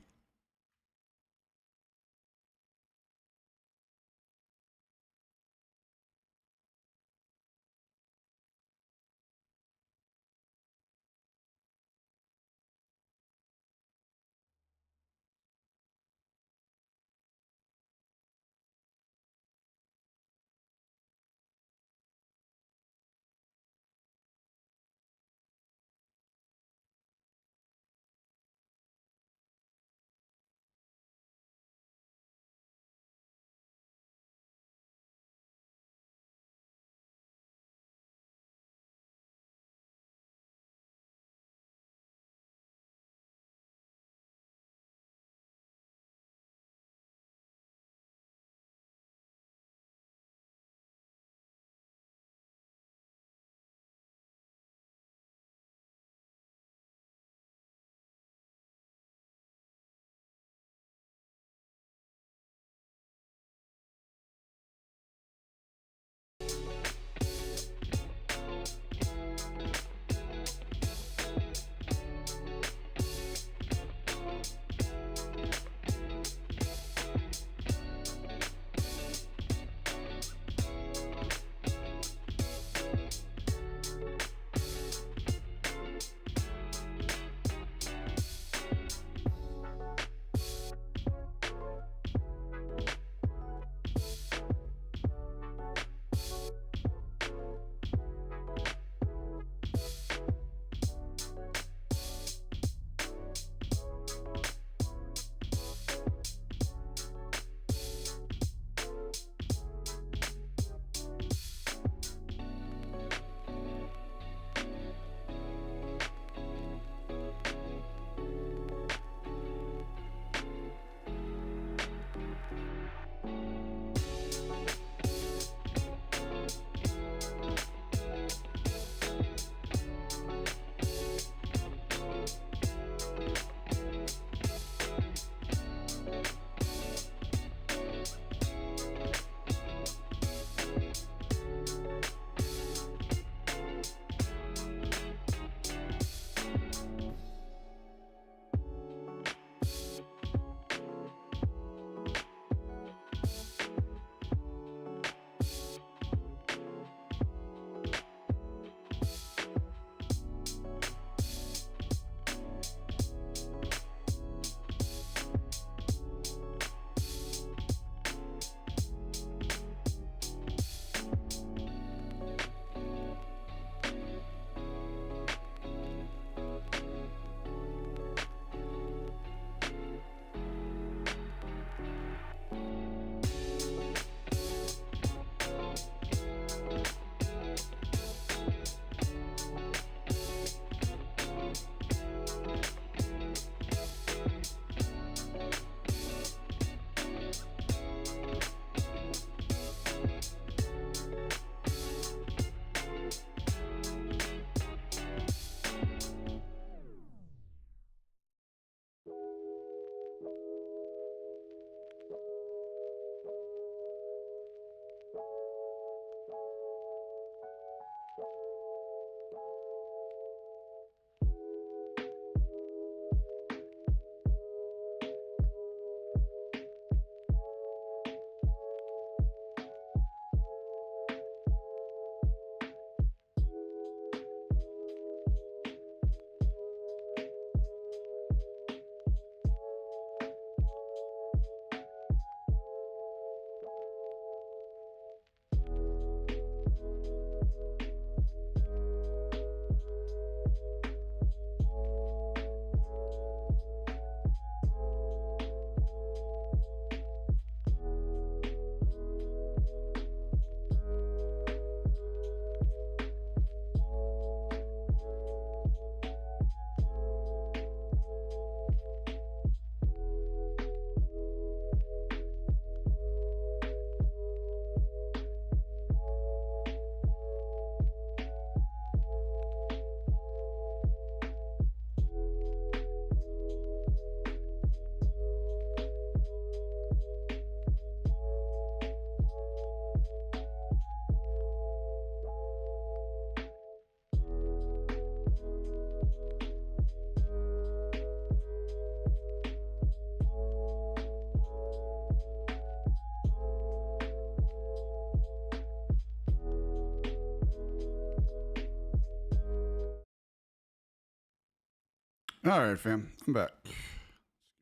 All right, fam. I'm back.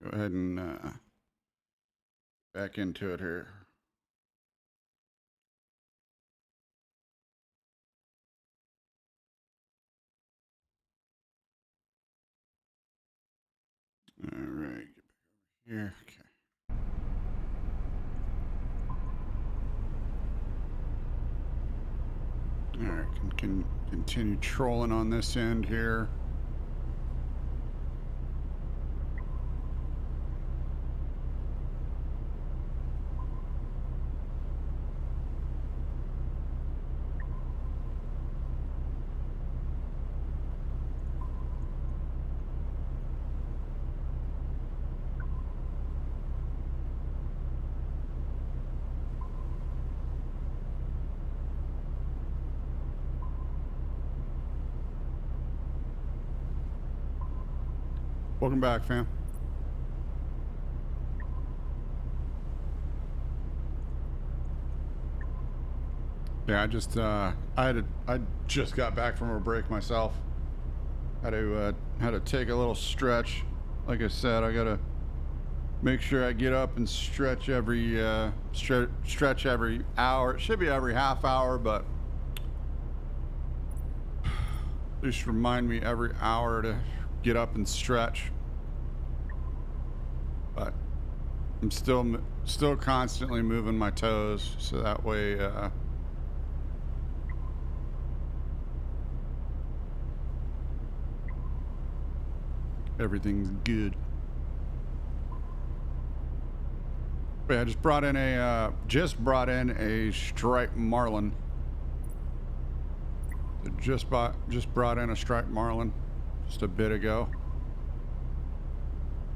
Go ahead and back into it here. All right. Get back over here. Okay. All right. Can continue trolling on this end here. Welcome back, fam. Yeah, I just got back from a break myself. Had to take a little stretch. Like I said, I gotta make sure I get up and stretch every stretch every hour. It should be every half hour, but at least remind me every hour to get up and stretch. But I'm still constantly moving my toes, so that way everything's good. But yeah, I just brought in a striped marlin. Just brought in a striped marlin just a bit ago.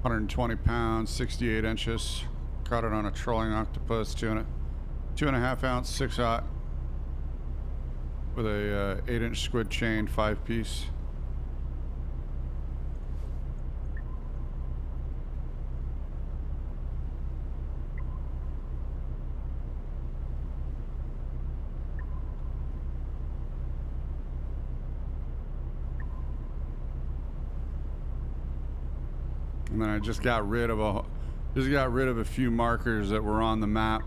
120 pounds, 68 inches. Caught it on a trolling octopus, 2.5 ounce, 6/0 with a 8-inch squid chain, 5-piece. And then I just got rid of a few markers that were on the map.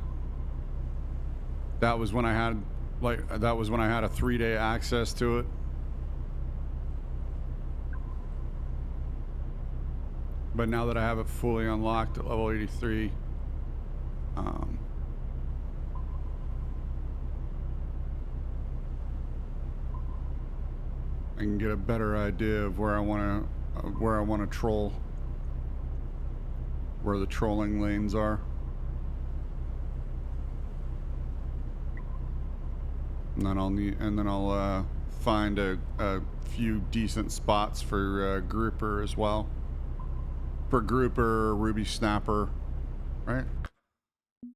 That was when I had a 3-day access to it. But now that I have it fully unlocked at level 83, I can get a better idea of where I want to troll, where the trolling lanes are. And then I'll find a few decent spots for grouper as well. For grouper, ruby snapper, right?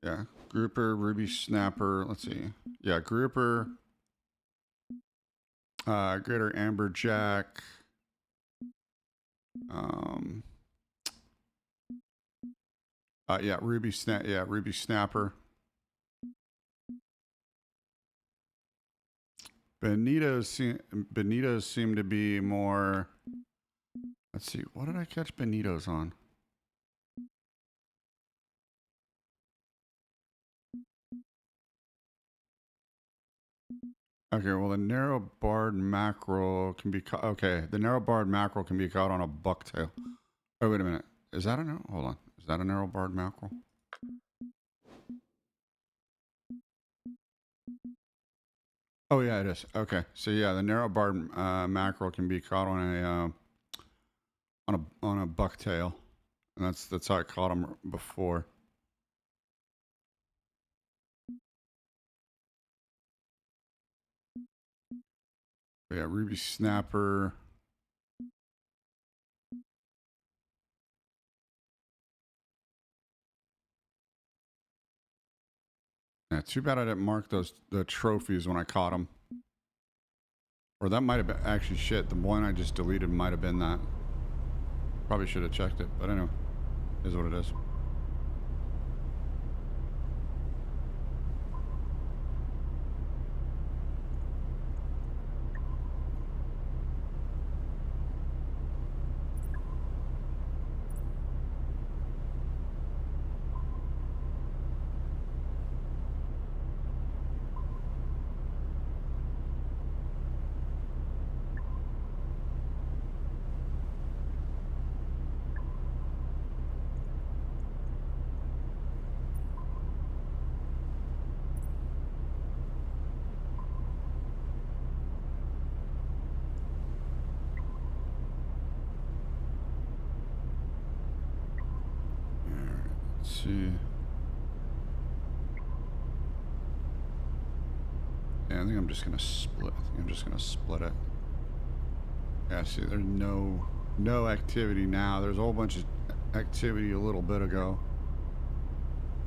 Yeah, grouper, ruby snapper. Let's see. Yeah, grouper, greater amberjack. Yeah, ruby snapper. Bonitos seem to be more. Let's see. What did I catch bonitos on? Okay, well, the narrow barred mackerel can be caught. Okay, the narrow barred mackerel can be caught on a bucktail. Oh, wait a minute. Is that a narrow? Hold on. Is that a narrow barred mackerel? Oh, yeah, it is. Okay, so yeah, the narrow barred mackerel can be caught on a bucktail, and that's how I caught them before. But yeah, ruby snapper. Yeah, too bad I didn't mark the trophies when I caught them. Or that might have been actually shit. The one I just deleted might have been that. Probably should have checked it, but anyway, is what it is. Let's see. Yeah, I think I'm just gonna split. It. Yeah, see, there's no activity now. There's a whole bunch of activity a little bit ago.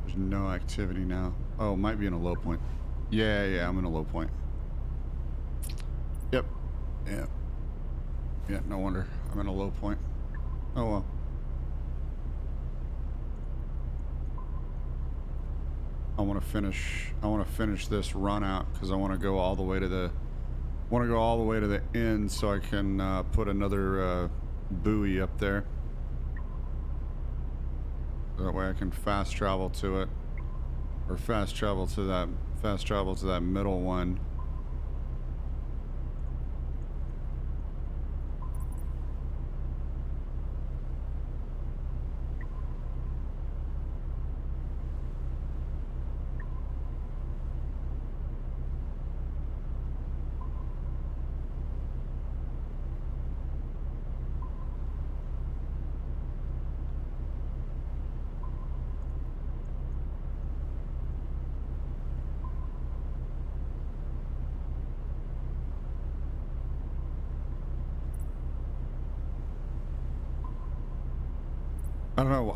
There's no activity now. Oh, it might be in a low point. Yeah, I'm in a low point. Yep. Yeah, no wonder. I'm in a low point. Oh well. I want to finish this run out because I want to go all the way to the end so I can put another buoy up there. That way I can fast travel to it, or fast travel to that middle one.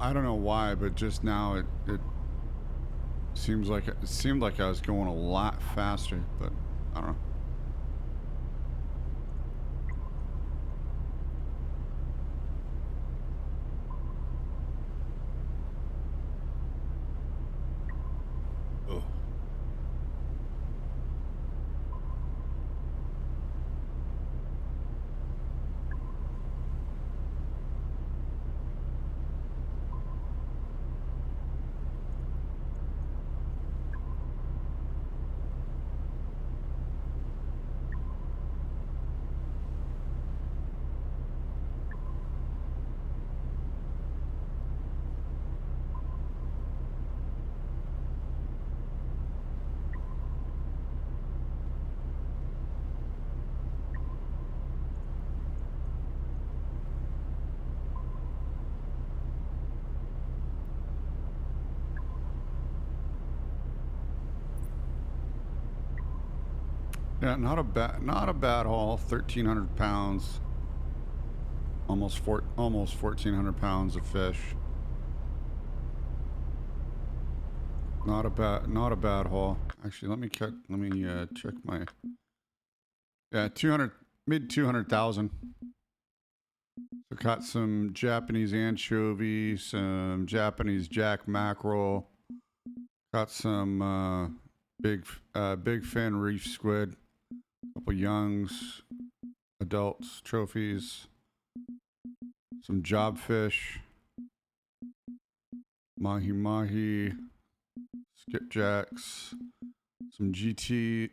I don't know why, but just now it seemed like I was going a lot faster, but I don't know. Ugh. Yeah, not a bad haul. 1,300 pounds, almost 1,400 pounds of fish. Not a bad haul. Actually, let me check my. Yeah, 200 mid 200,000. So caught some Japanese anchovy, some Japanese jack mackerel. Got some big fin reef squid. Couple youngs, adults, trophies. Some job fish. Mahi, skipjacks, some GT,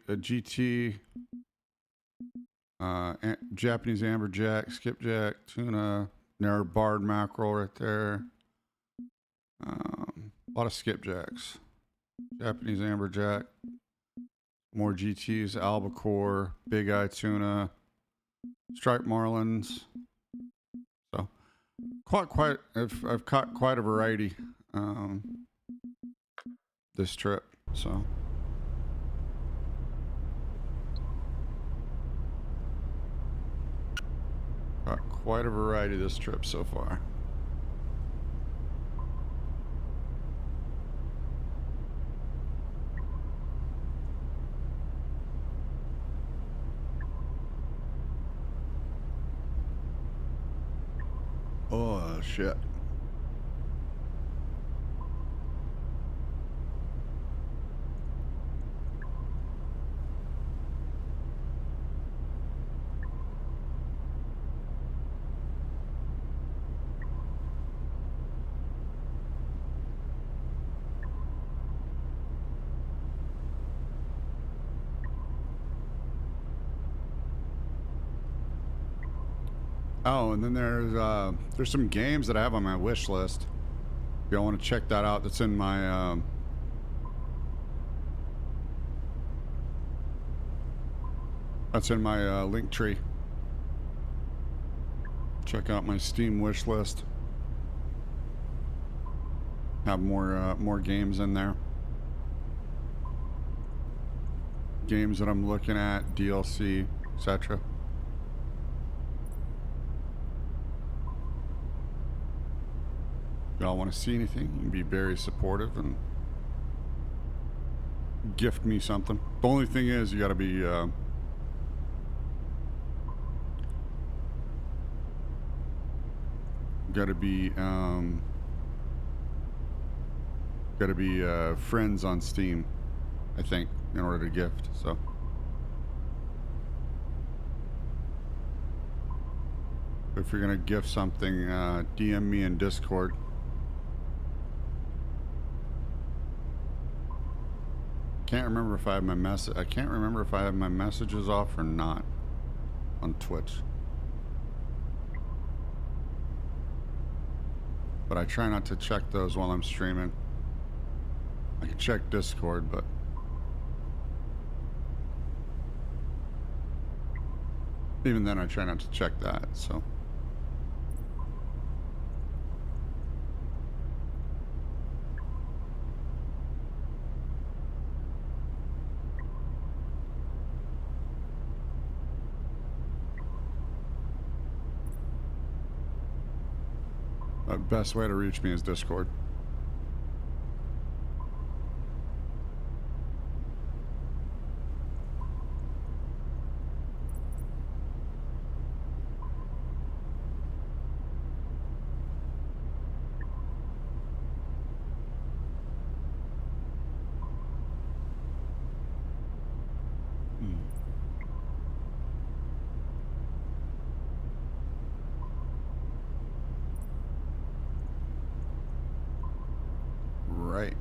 Japanese amberjack, skipjack, tuna, narrow barred mackerel right there. A lot of skipjacks, Japanese amberjack, more GTs, albacore, big eye tuna, striped marlins. So I've caught quite a variety this trip. So. Got quite a variety this trip so far. Oh, shit. Oh, and then there's some games that I have on my wish list. If y'all want to check that out, that's in my link tree. Check out my Steam wish list. have more games in there. Games that I'm looking at, DLC, etc. Y'all want to see anything, you can be very supportive and gift me something. The only thing is, you got to be friends on Steam, I think, in order to gift. So if you're gonna gift something, DM me in Discord. Can't remember if I have my I can't remember if I have my messages off or not on Twitch. But I try not to check those while I'm streaming. I can check Discord, but even then I try not to check that, so. The best way to reach me is Discord. Right.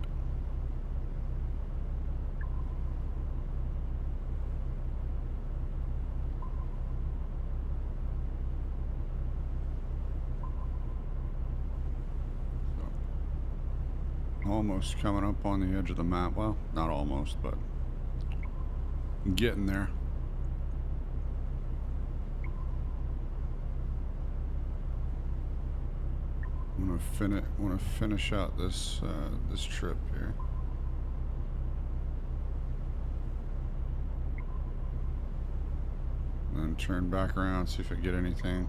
So, almost coming up on the edge of the map. Well, not almost, but I'm getting there. I'm gonna finish out this this trip here. Then turn back around, see if I get anything.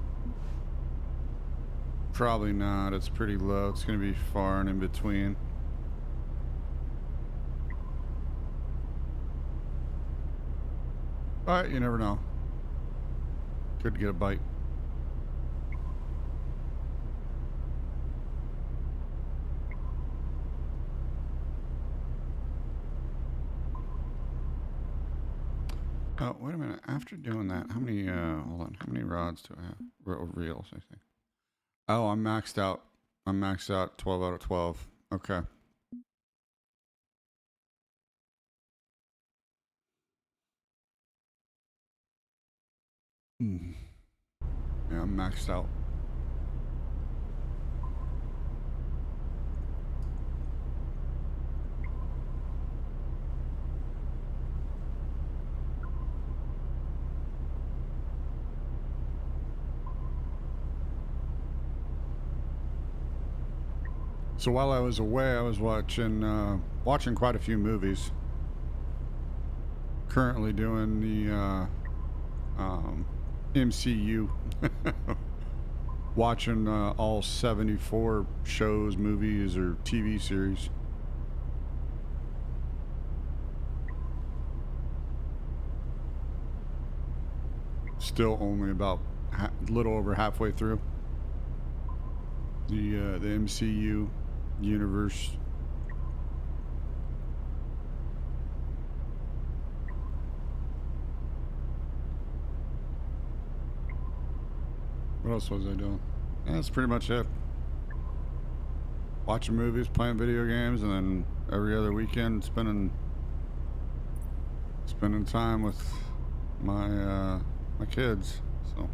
Probably not. It's pretty low. It's gonna be far and in between. But you never know. Could get a bite. Oh, wait a minute. After doing that, how many, hold on. How many rods do I have? Reels, I think. Oh, I'm maxed out. I'm maxed out 12 out of 12. Okay. Yeah, I'm maxed out. So while I was away, I was watching quite a few movies. Currently doing the MCU. Watching all 74 shows, movies, or TV series. Still only about a little over halfway through the MCU universe. What else was I doing? Yeah, that's pretty much it. Watching movies, playing video games, and then every other weekend spending time with my my kids. So.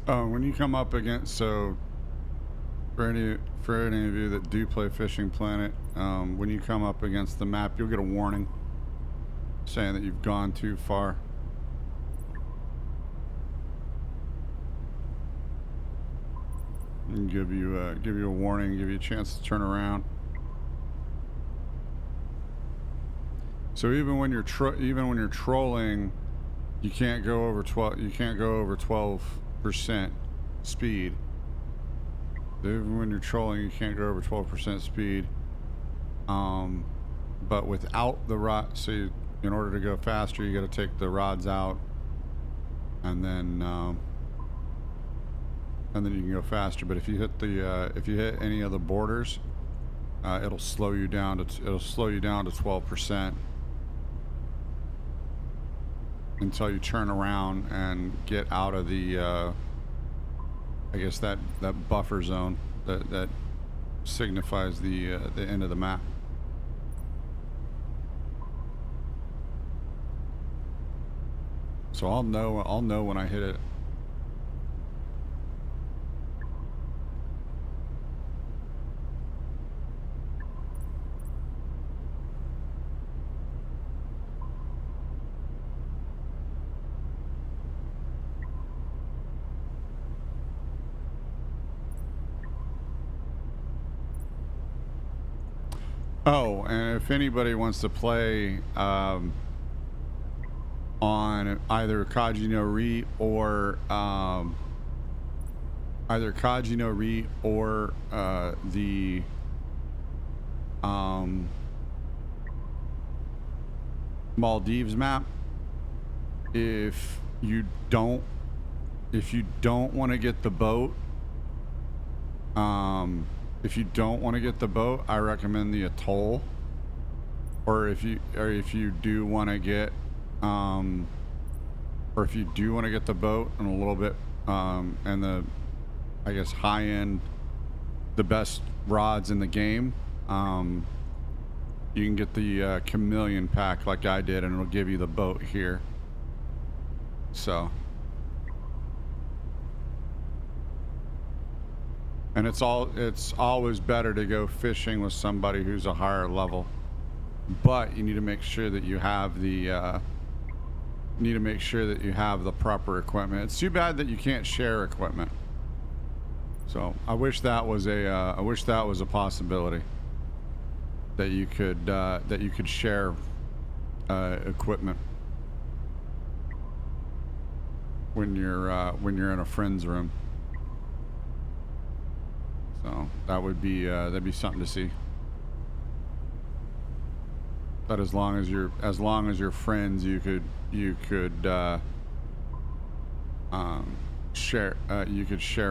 When you come up against, so for any of you that do play Fishing Planet, when you come up against the map, you'll get a warning saying that you've gone too far. And give you a warning, give you a chance to turn around. So even when you're trolling, you can't go over 12% speed. Even when you're trolling, you can't go over 12% speed. But without the rod, so in order to go faster, you got to take the rods out, and then you can go faster. But if you hit any of the borders, it'll slow you down to 12% until you turn around and get out of the I guess that buffer zone that signifies the end of the map. So I'll know when I hit it. Oh, and if anybody wants to play on either Kaji no Ri or the Maldives map, if you don't want to get the boat, I recommend the atoll. Or if you do want to get the boat and a little bit and the, I guess, high end, the best rods in the game, you can get the chameleon pack like I did, and it'll give you the boat here. So, and it's always better to go fishing with somebody who's a higher level, but you need to make sure that you have the proper equipment. It's too bad that you can't share equipment. So I wish that was a possibility, that you could share equipment when you're in a friend's room. So that'd be something to see. But as long as you're friends, you could share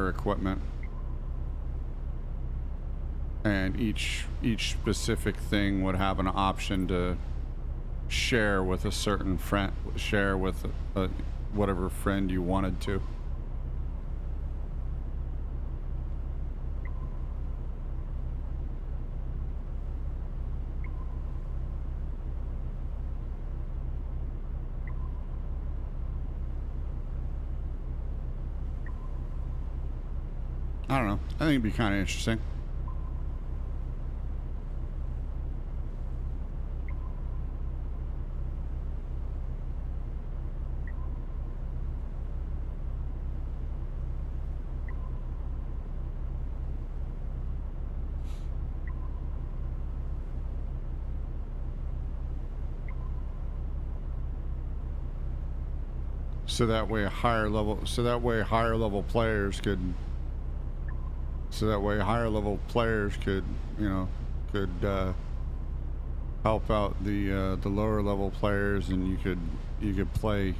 equipment, and each specific thing would have an option to share with a certain friend, share with whatever friend you wanted to. I don't know. I think it'd be kind of interesting. So that way higher level players could help out the lower level players, and you could play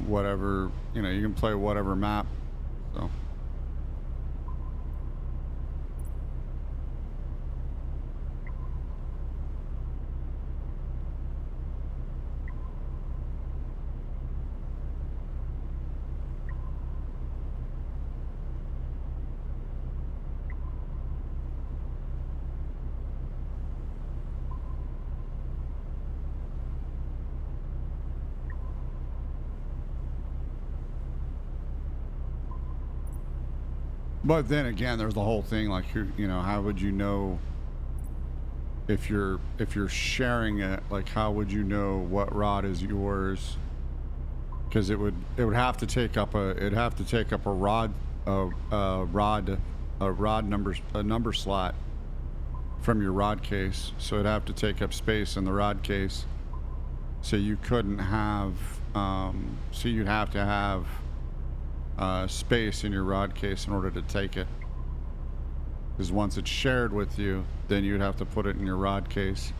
whatever, you can play whatever map. So But then again, there's the whole thing like, you know, how would you know if you're sharing it? Like, how would you know what rod is yours? Because it would have to take up a rod number slot from your rod case, so it'd have to take up space in the rod case. So you couldn't have so you'd have to have space in your rod case in order to take it. Because once it's shared with you, then you'd have to put it in your rod case.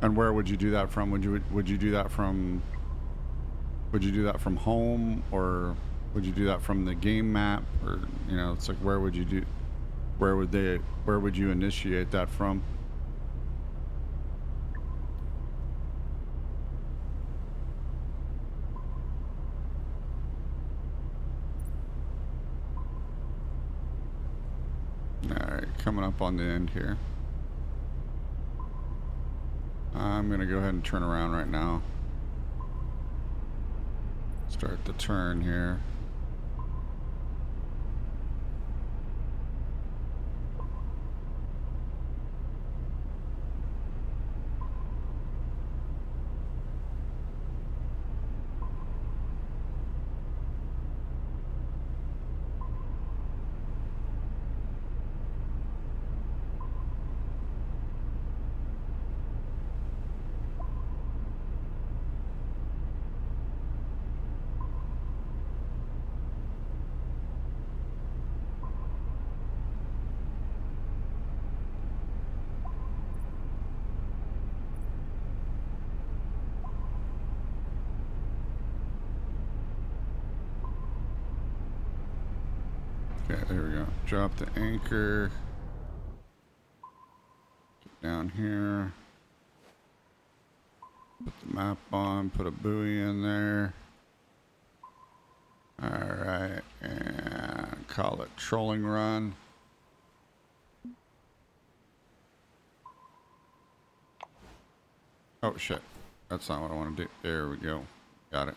And where would you do that from? Would you do that from home, or would you do that from the game map? Or, you know, it's like, where would you initiate that from? Alright, coming up on the end here. I'm going to go ahead and turn around right now. Start the turn here. Okay, there we go. Drop the anchor. Get down here. Put the map on, put a buoy in there. Alright, and call it trolling run. Oh shit, that's not what I want to do. There we go. Got it.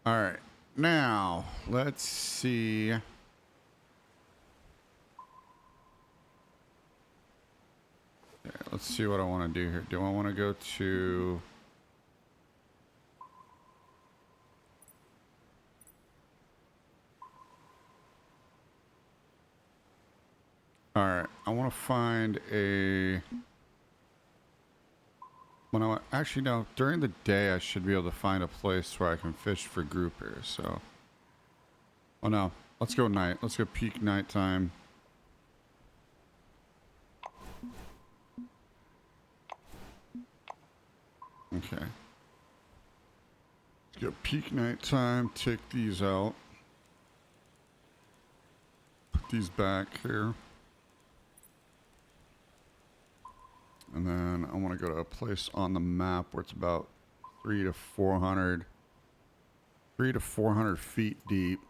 Alright, now let's see. Yeah, let's see what I want to do here. Do I want to go to... Alright, I want to find a... Actually, no. During the day, I should be able to find a place where I can fish for groupers, so... Oh no, let's go night. Let's go peak nighttime. Okay. Let's go peak nighttime, take these out. Put these back here. And then I want to go to a place on the map where it's about 300 to 400 feet deep.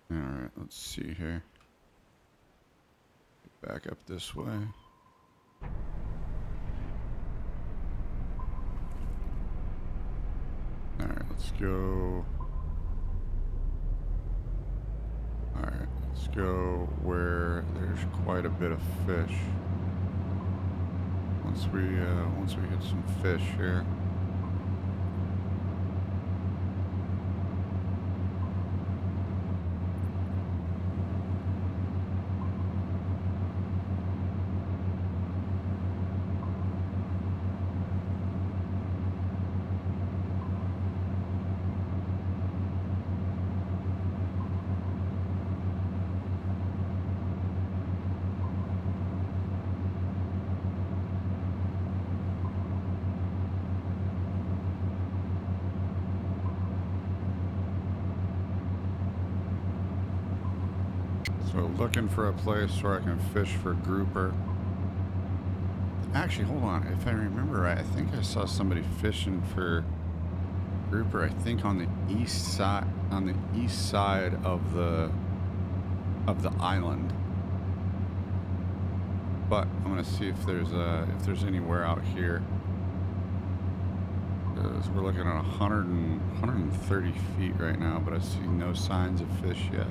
Alright, let's see here. Back up this way. Alright, let's go. Alright, let's go where there's quite a bit of fish. Once we get some fish here. So looking for a place where I can fish for grouper. Actually, hold on. If I remember right, I think I saw somebody fishing for grouper, I think, on the east side of the island. But I'm gonna see if there's anywhere out here. Because we're looking at 130 feet right now, but I see no signs of fish yet.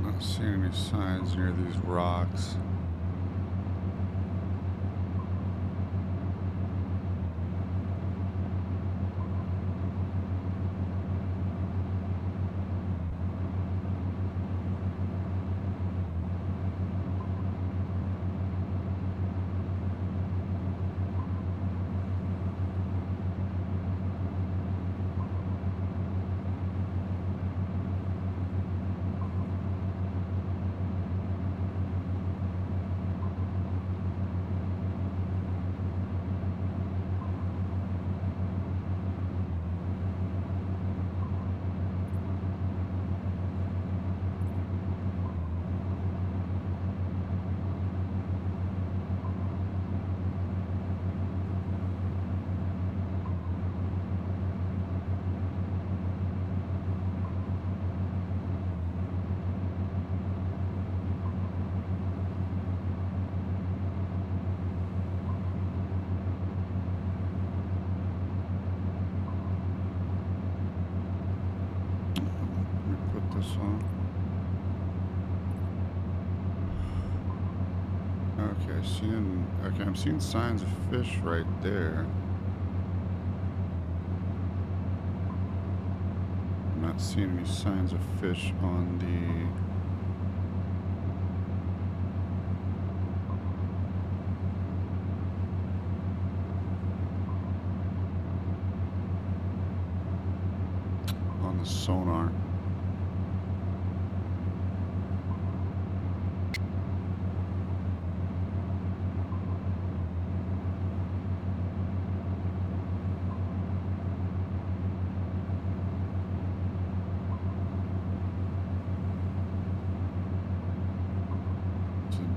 Not seeing any signs near these rocks. Okay, I'm seeing signs of fish right there. I'm not seeing any signs of fish on the sonar.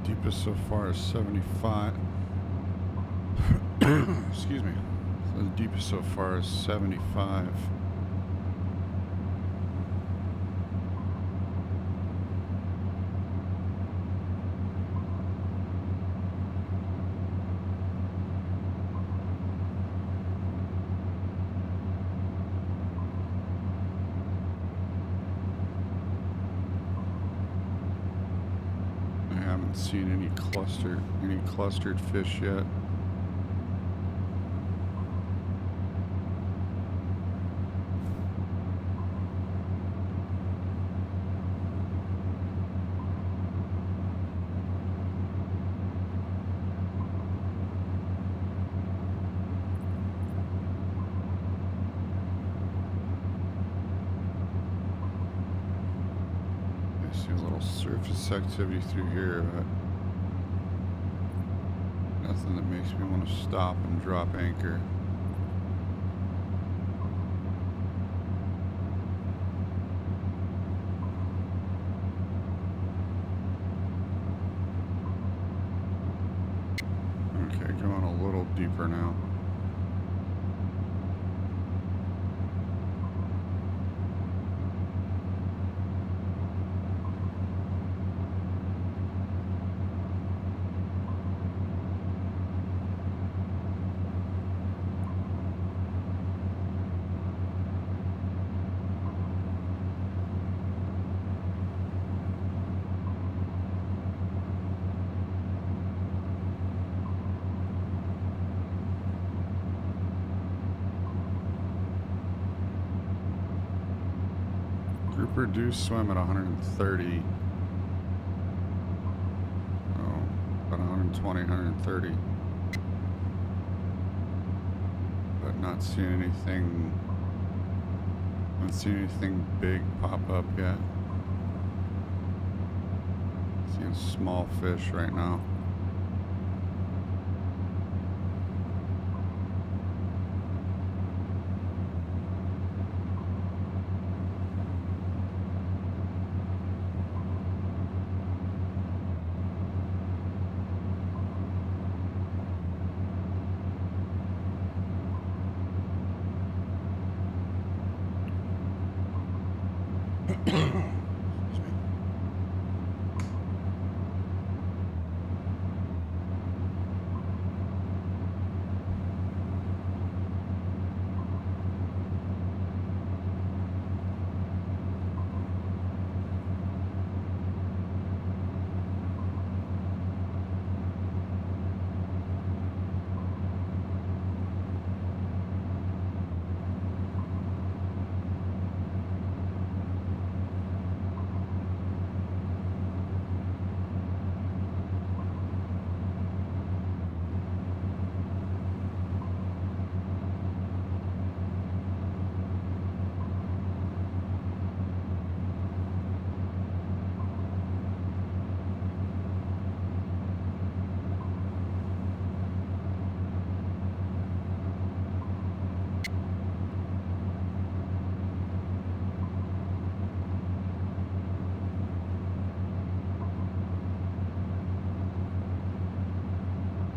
Deepest so far is 75. Excuse me. So the deepest so far is 75. Seen any clustered fish yet. I see a little surface activity through here, but nothing that makes me want to stop and drop anchor. Okay, going a little deeper now. Grouper do swim at 130. Oh, about 120, 130. But not seeing anything. Not seeing anything big pop up yet. Seeing small fish right now.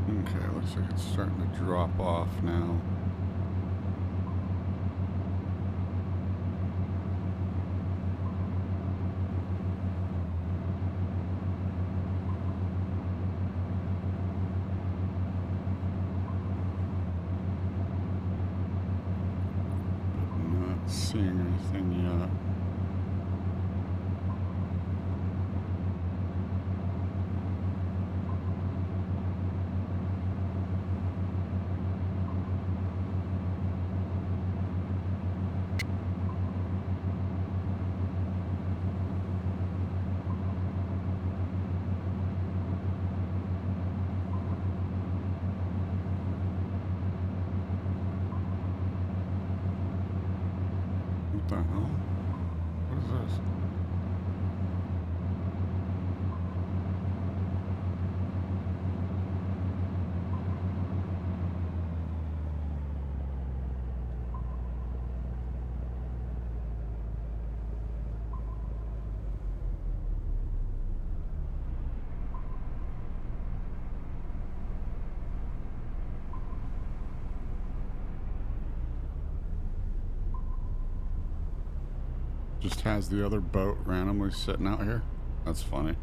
Okay, looks like it's starting to drop off now. Not seeing anything yet. What the hell? What is this? Just has the other boat randomly sitting out here? That's funny.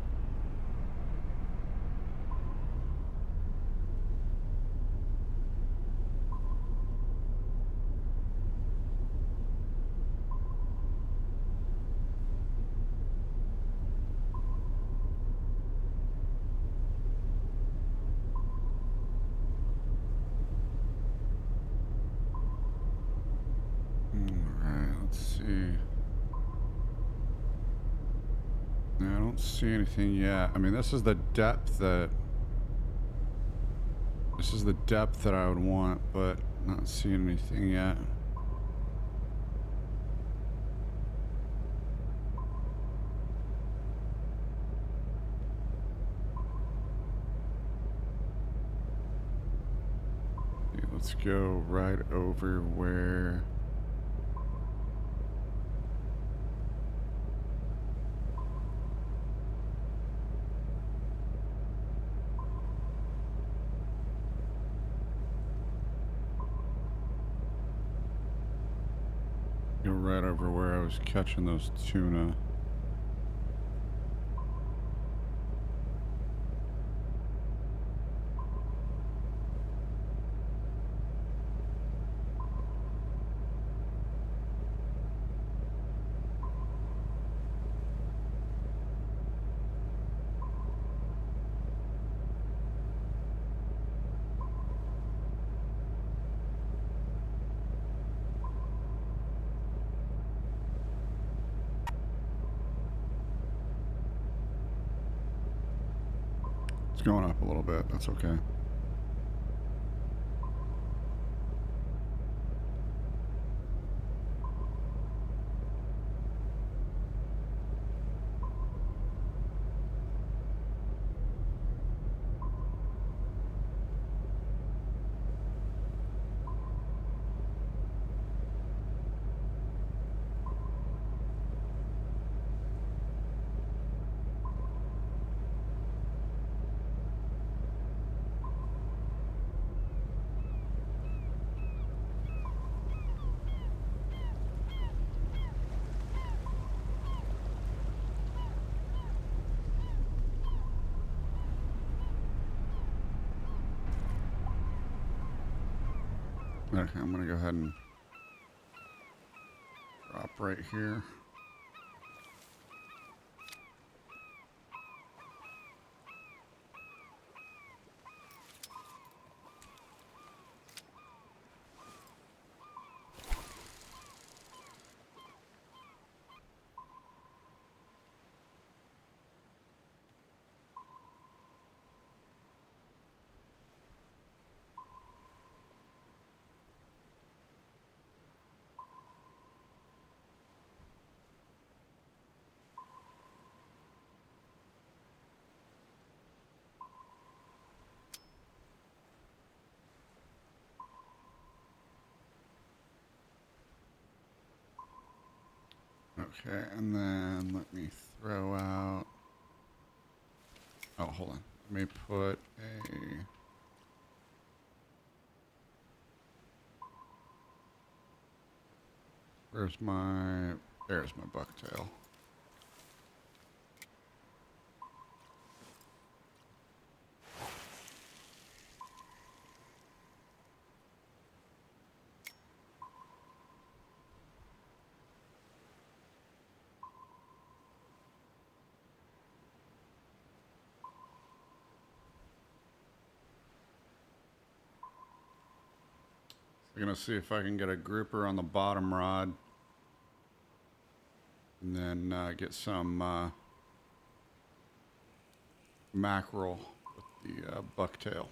Alright, let's see. I don't see anything yet. I mean, this is the depth that... This is the depth that I would want, but not seeing anything yet. Okay, let's go right over where... Go right over where I was catching those tuna. going up a little bit. That's okay. Okay, I'm gonna go ahead and drop right here. Okay, and then let me throw out... Oh, hold on. Let me put a... Where's my... There's my bucktail. I'm gonna see if I can get a grouper on the bottom rod. And then get some mackerel with the bucktail.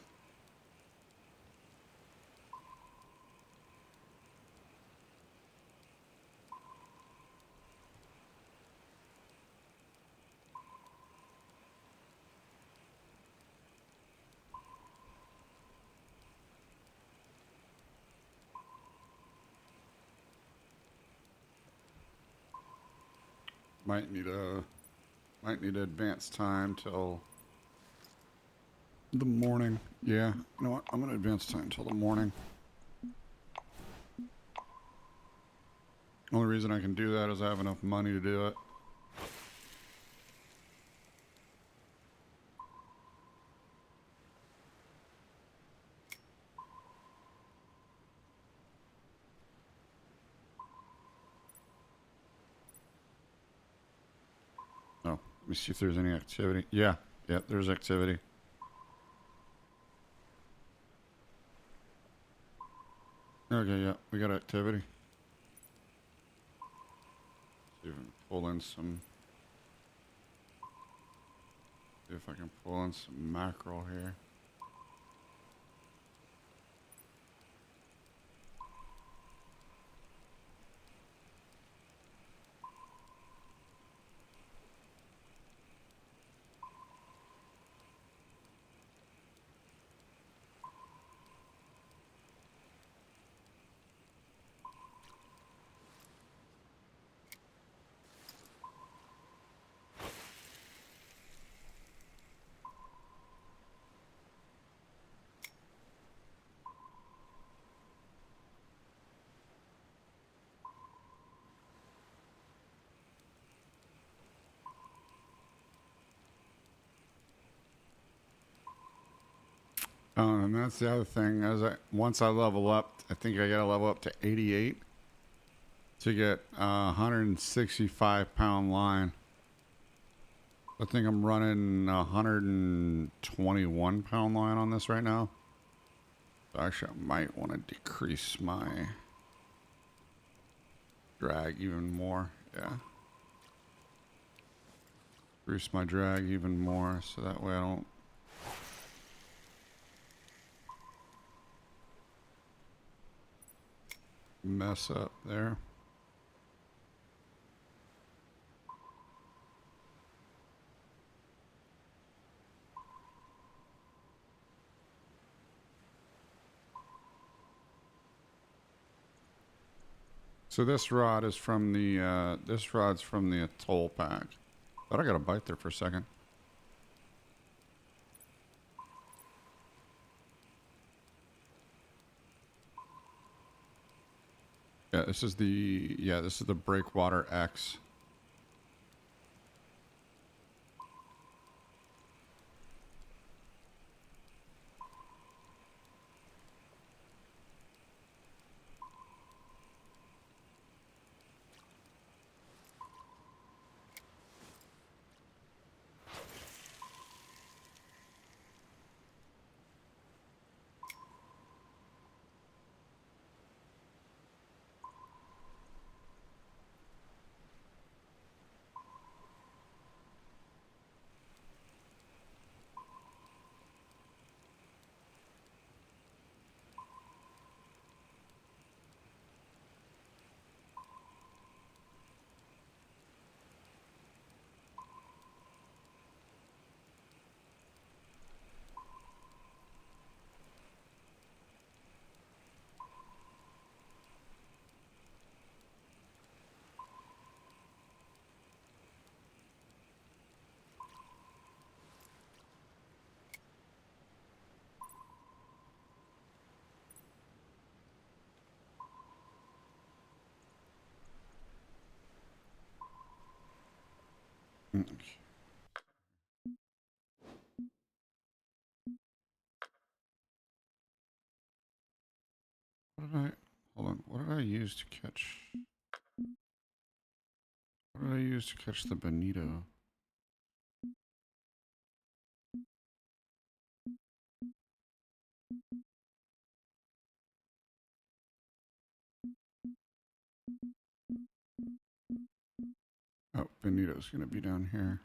Might need to advance time till the morning. Yeah, you know what? I'm gonna advance time till the morning. Only reason I can do that is I have enough money to do it. Oh, let me see if there's any activity. Yeah, there's activity. Okay, yeah, we got activity. See if I can pull in some... See if I can pull in some mackerel here. And that's the other thing. Once I level up, I think I gotta level up to 88 to get a 165-pound line. I think I'm running a 121-pound line on this right now. So actually, I might want to decrease my drag even more. Yeah. Decrease my drag even more, so that way I don't mess up there. So this rod is from the, this rod's from the atoll pack. Thought I got a bite there for a second. Yeah, this is the Breakwater X. Mm. What did I, hold on, what did I use to catch? What did I use to catch the bonito? Oh, bonito's gonna be down here.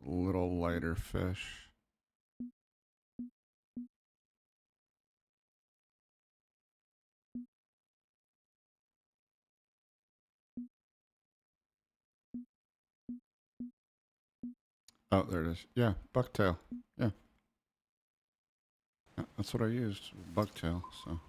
A little lighter fish. Oh, there it is. Yeah, bucktail. Yeah, yeah, that's what I used. Bucktail. So.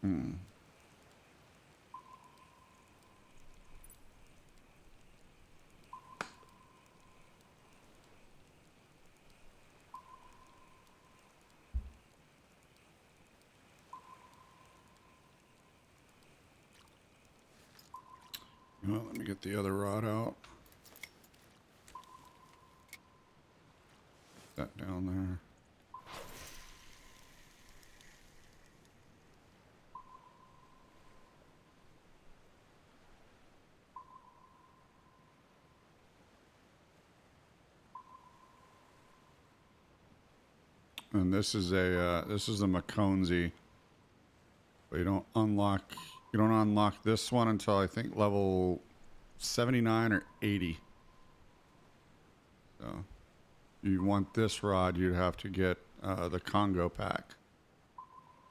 Hmm. Well, let me get the other rod out. That down there. And this is a McConsey. But you don't unlock this one until I think level 79 or 80. So you want this rod, you'd have to get the Congo pack,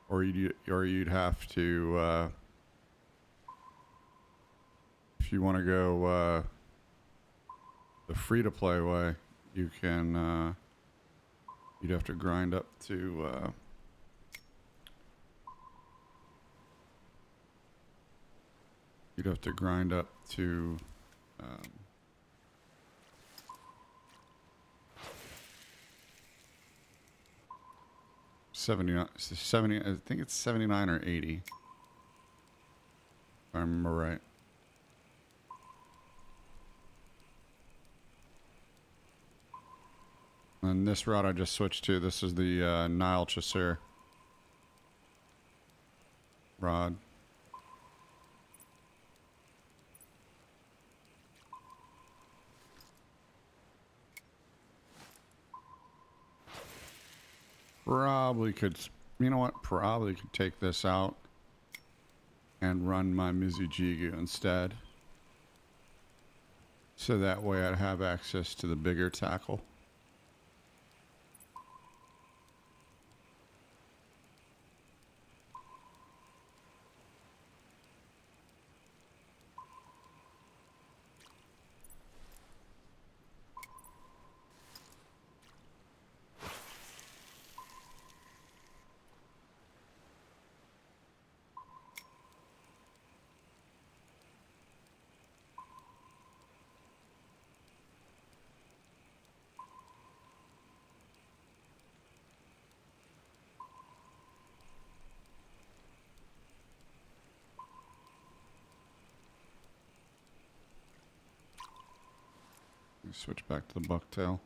or you'd have to if you want to go the free to play way, you can you'd have to grind up to you'd have to grind up to um, 70, I think it's 79 or 80. If I remember right. And this route I just switched to, this is the Nile Chasseur. rod. Probably could, you know what? Probably could take this out and run my Mizujigu instead. So that way I'd have access to the bigger tackle. Switch back to the bucktail.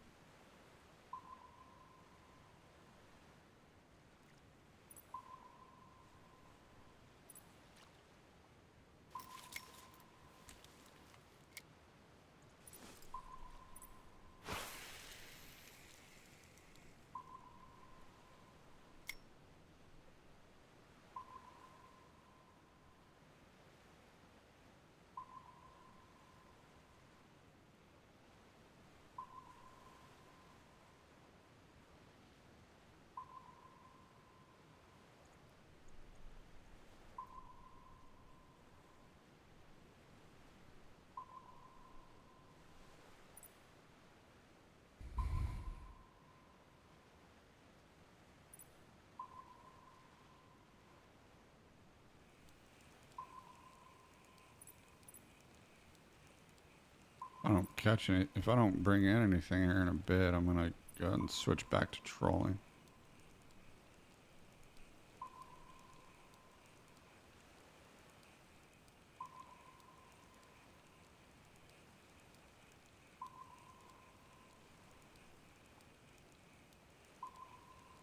I don't catch any. If I don't bring in anything here in a bit, I'm gonna go ahead and switch back to trolling.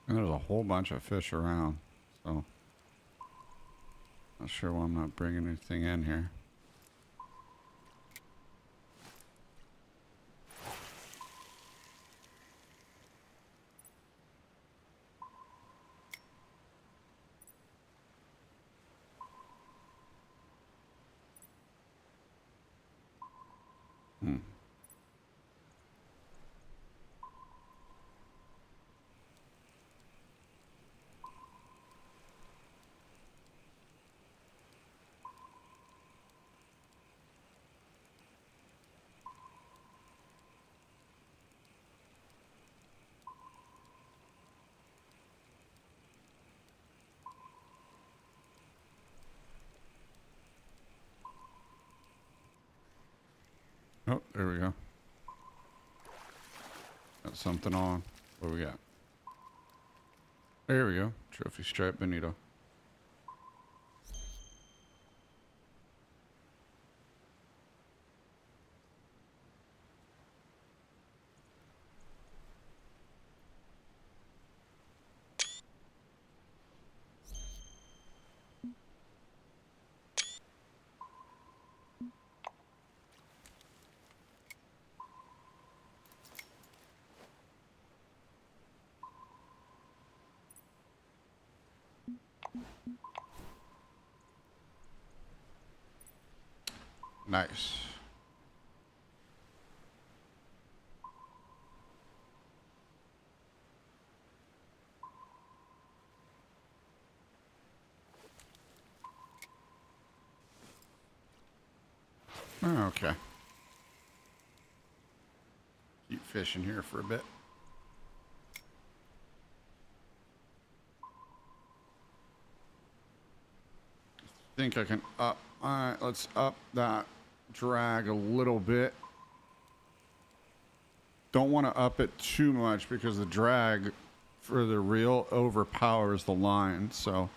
And there's a whole bunch of fish around, so not sure why I'm not bringing anything in here. Hmm. Oh, there we go. Got something on. What do we got? There we go. Trophy stripe bonito. Nice. Okay. Keep fishing here for a bit. Think I can up. All right, let's up that drag a little bit. Don't want to up it too much because the drag for the reel overpowers the line. So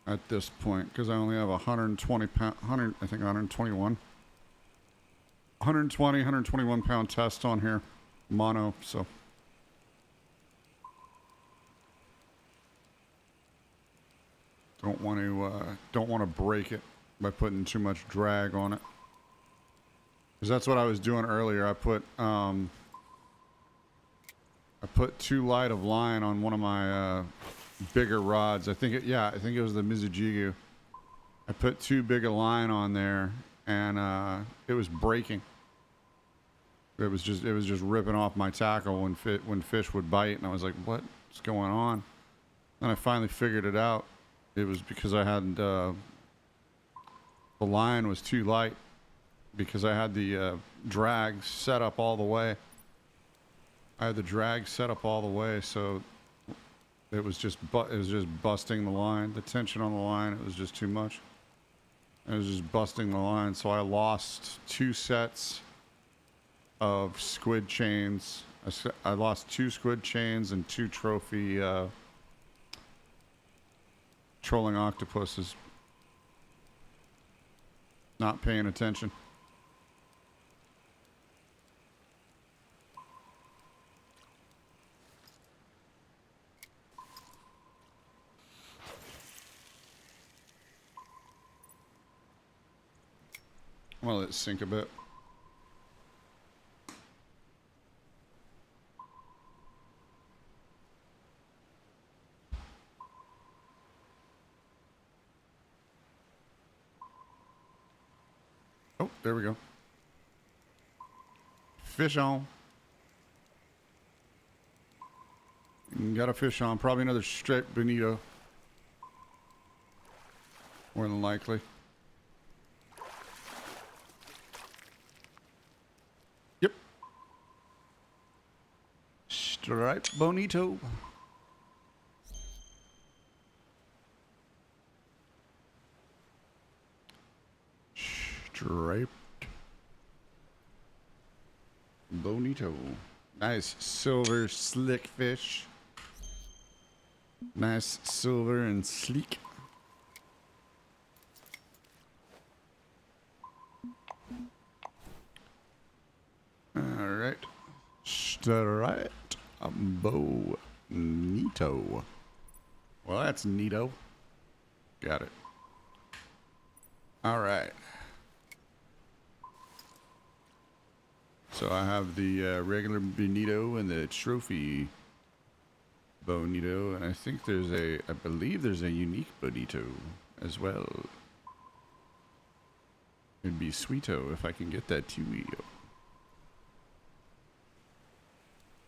at this point, because I only have 120 pound, 100, I think 121, 120, 121 pound test on here, mono. So Don't want to break it by putting too much drag on it. Because that's what I was doing earlier. I put too light of line on one of my bigger rods. I think it was the Mizujigu. I put too big a line on there, and it was breaking. It was just ripping off my tackle when fish would bite, and I was like, "What's going on?" And I finally figured it out. It was because I had the line was too light because I had the drag set up all the way. I had the drag set up all the way, so it was just busting the line. The tension on the line, it was just too much. It was just busting the line, so I lost 2 sets of squid chains. I lost 2 squid chains and 2 trophy trolling octopuses. Not paying attention. I'm gonna let it sink a bit. Oh, there we go. Fish on. Got a fish on. Probably another straight bonito. More than likely. Yep. Striped bonito. Striped bonito. Nice silver slick fish. Nice silver and sleek. Alright. Striped bonito. Well, that's neato. Got it. Alright. So I have the regular bonito and the trophy bonito, and I think I believe there's a unique bonito as well. It'd be sweeto if I can get that too.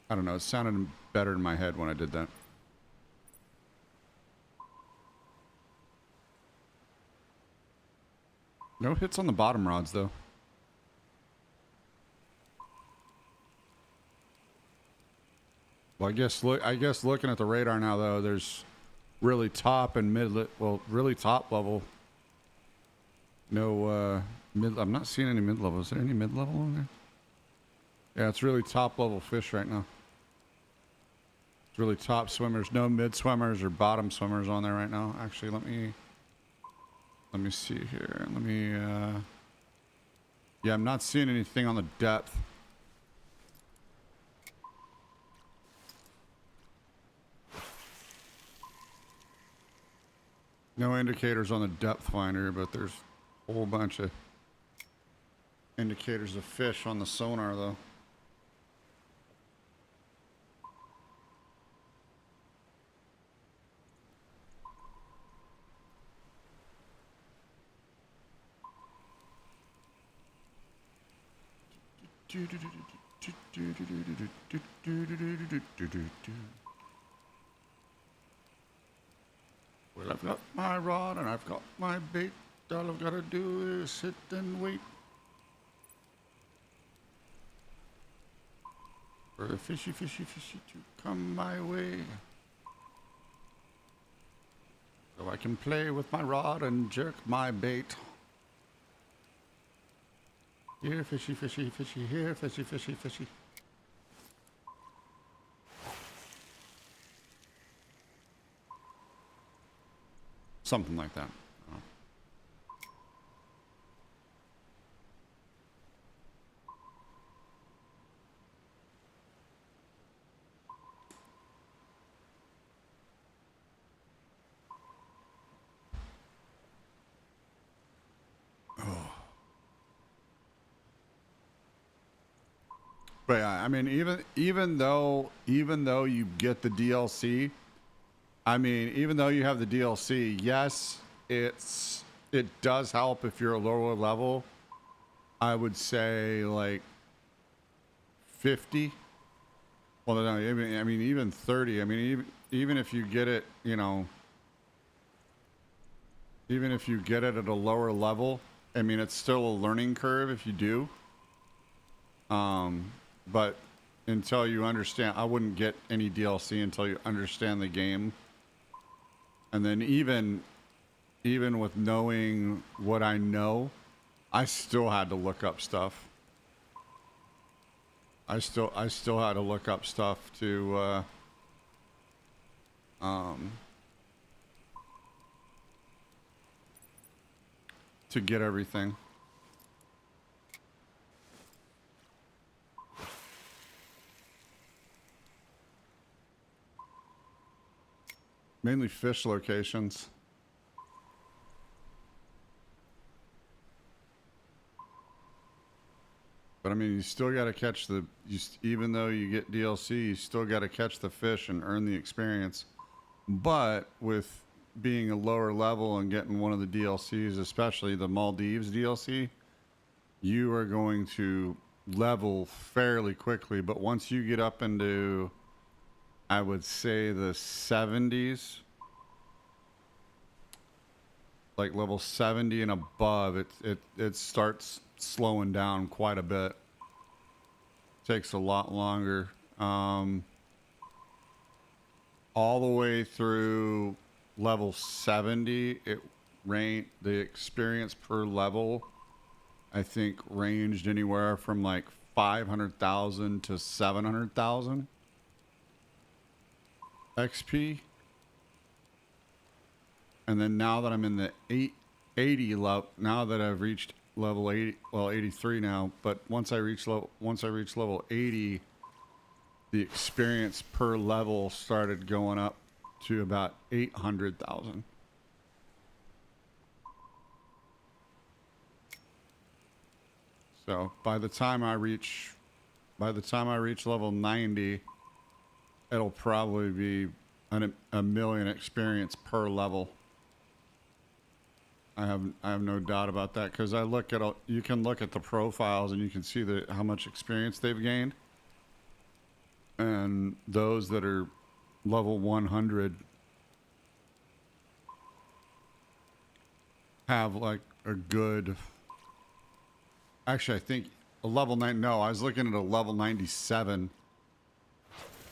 I don't know, it sounded better in my head when I did that. No hits on the bottom rods though. Well, I guess looking at the radar now though, there's really top and really top level. No mid. I'm not seeing any mid level. Is there any mid level on there? Yeah, it's really top level fish right now. It's really top swimmers. No mid swimmers or bottom swimmers on there right now. Actually, let me see here. Yeah, I'm not seeing anything on the depth. No indicators on the depth finder, but there's a whole bunch of indicators of fish on the sonar though. Well, I've got my rod and I've got my bait. All I've got to do is sit and wait for the fishy to come my way. So I can play with my rod and jerk my bait. Here, fishy, here, fishy. Something like that. But yeah, I mean, even though you get the DLC, I mean, even though you have the DLC, yes, it does help if you're a lower level. I would say like 50. Well, no, I mean even 30. I mean, even if you get it, you know, even if you get it at a lower level, I mean, it's still a learning curve if you do. But until you understand, I wouldn't get any DLC until you understand the game. And then even with knowing what I know, I still had to look up stuff. I still had to look up stuff to get everything. Mainly fish locations. But I mean, you still got to catch even though you get DLC, you still got to catch the fish and earn the experience. But with being a lower level and getting one of the DLCs, especially the Maldives DLC, you are going to level fairly quickly. But once you get up into, I would say, the 70s, like level 70 and above, it starts slowing down quite a bit. Takes a lot longer. All the way through level 70, the experience per level, I think, ranged anywhere from like 500,000 to 700,000 XP. And then now that I'm in the 80 level, now that I've reached level 80, well 83 now, but once I reach level 80, the experience per level started going up to about 800,000. So by the time I reach level 90, it'll probably be a million experience per level. I have no doubt about that, because you can look at the profiles and you can see how much experience they've gained, and those that are level 100 have like a good. Actually, I think a level 9. No, I was looking at a level 97,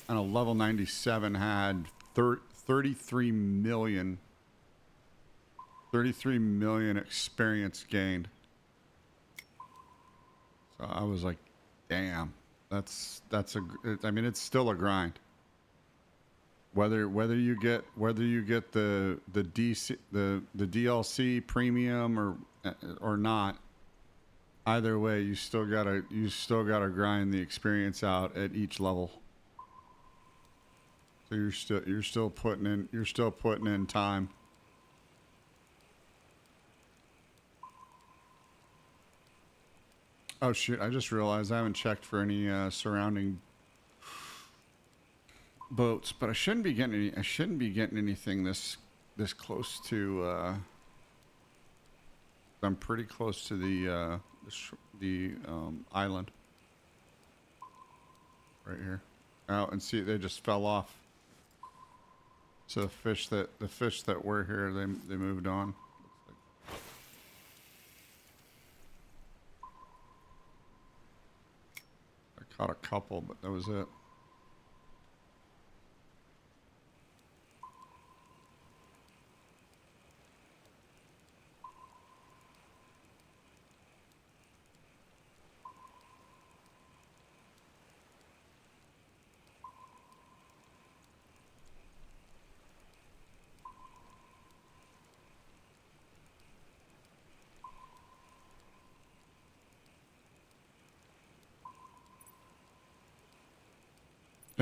and a level 97 had 33 million 33 million experience gained. So I was like, damn, I mean, it's still a grind. Whether you get the DLC premium or not, either way, you still gotta grind the experience out at each level. So you're still putting in time. Oh shit! I just realized I haven't checked for any surrounding boats, but I shouldn't be getting any. I shouldn't be getting anything this close to. I'm pretty close to the island right here. Oh, and see, they just fell off. So the fish that were here, they moved on. I caught a couple, but that was it.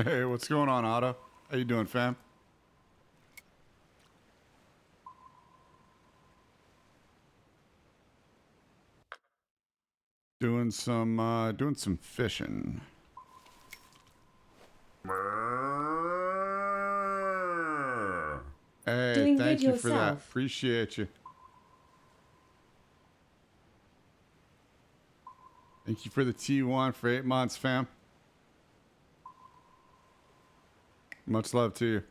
Hey, what's going on, Otto? How you doing, fam? Doing some fishing. Thank you for that. yourself. Appreciate you. Thank you for the T1 for 8 months, fam. Much love to you.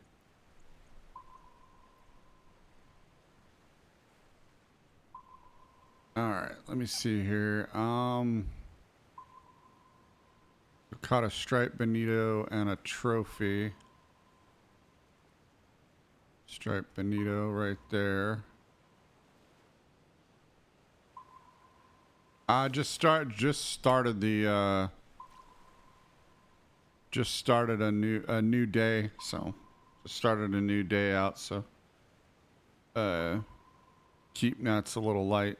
All right, let me see here. Caught a striped bonito and a trophy. Striped bonito right there. I just started a new day, so just started a new day out, so keep nets a little light.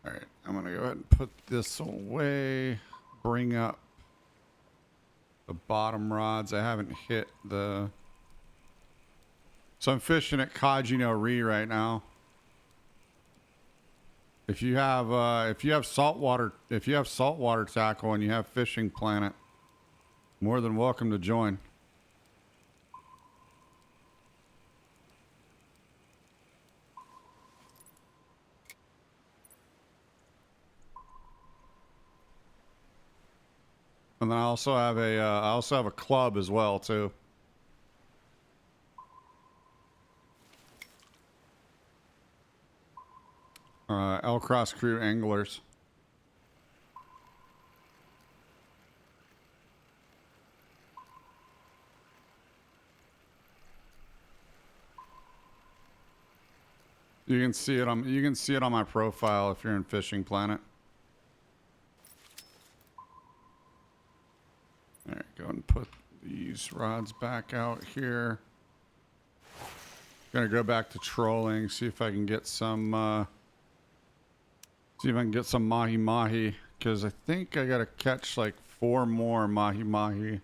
All right, I'm gonna go ahead and put this away, bring up the bottom rods. I haven't hit the, so I'm fishing at Kaji no Ri right now. If you have saltwater tackle and you have Fishing Planet, more than welcome to join. And then I also have a club as well too. L Cross Crew Anglers. You can see it on my profile if you're in Fishing Planet. All right, go ahead and put these rods back out here. Gonna go back to trolling, see if I can get some mahi mahi, because I think I gotta catch like 4 more mahi mahi.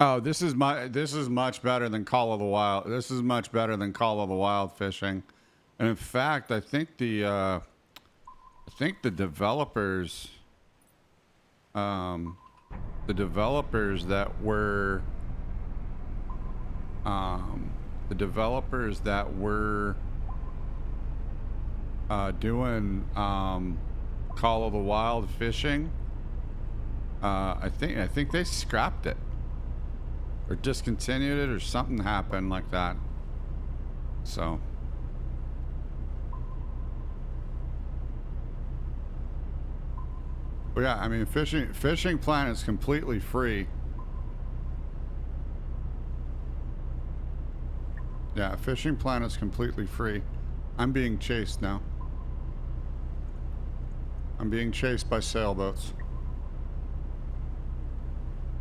Oh, this is much better than Call of the Wild. This is much better than Call of the Wild fishing. And in fact, I think the developers that were doing Call of the Wild fishing, I think they scrapped it or discontinued it or something happened like that. So but yeah, I mean, Fishing Planet is completely free. Yeah, Fishing Planet is completely free. I'm being chased now. I'm being chased by sailboats.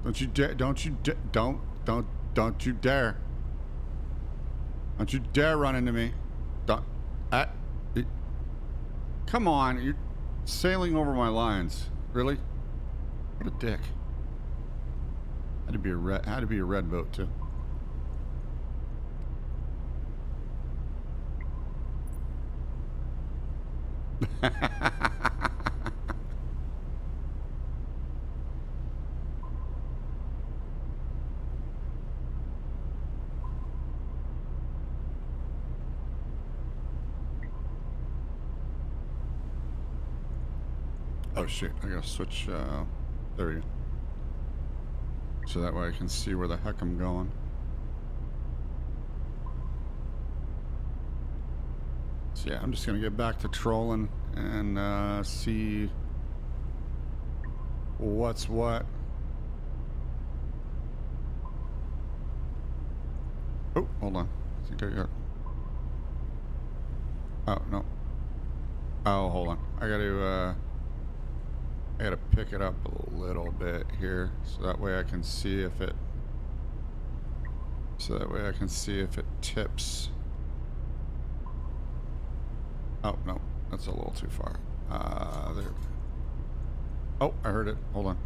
Don't you dare! Don't you dare! Don't you dare! Don't you dare run into me! Don't! Come on! You're sailing over my lines. Really? What a dick. Had to be a red boat too. Oh shit, I gotta switch, there we go. So that way I can see where the heck I'm going. So yeah, I'm just gonna get back to trolling and see what's what. Oh, hold on. I think I got... Oh, no. Oh, hold on. I gotta pick it up a little bit here, so that way I can see if it... tips. Oh, no. That's a little too far. There. Oh, I heard it. Hold on.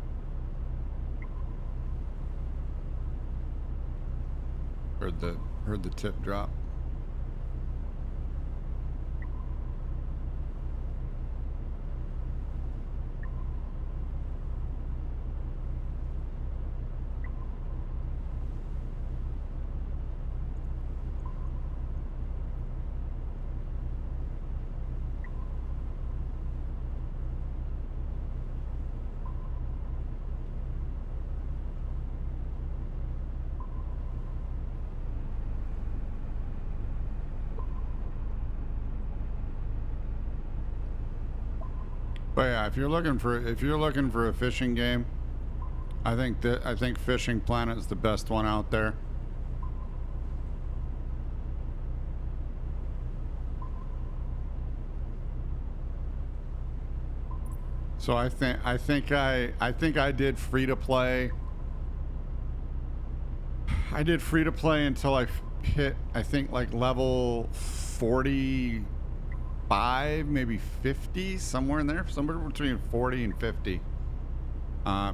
Heard the tip drop. But yeah, if you're looking for a fishing game, I think Fishing Planet is the best one out there. So I think I did free to play. I did free to play until I hit, I think, like level 45, maybe 50, somewhere in there, somewhere between 40 and 50.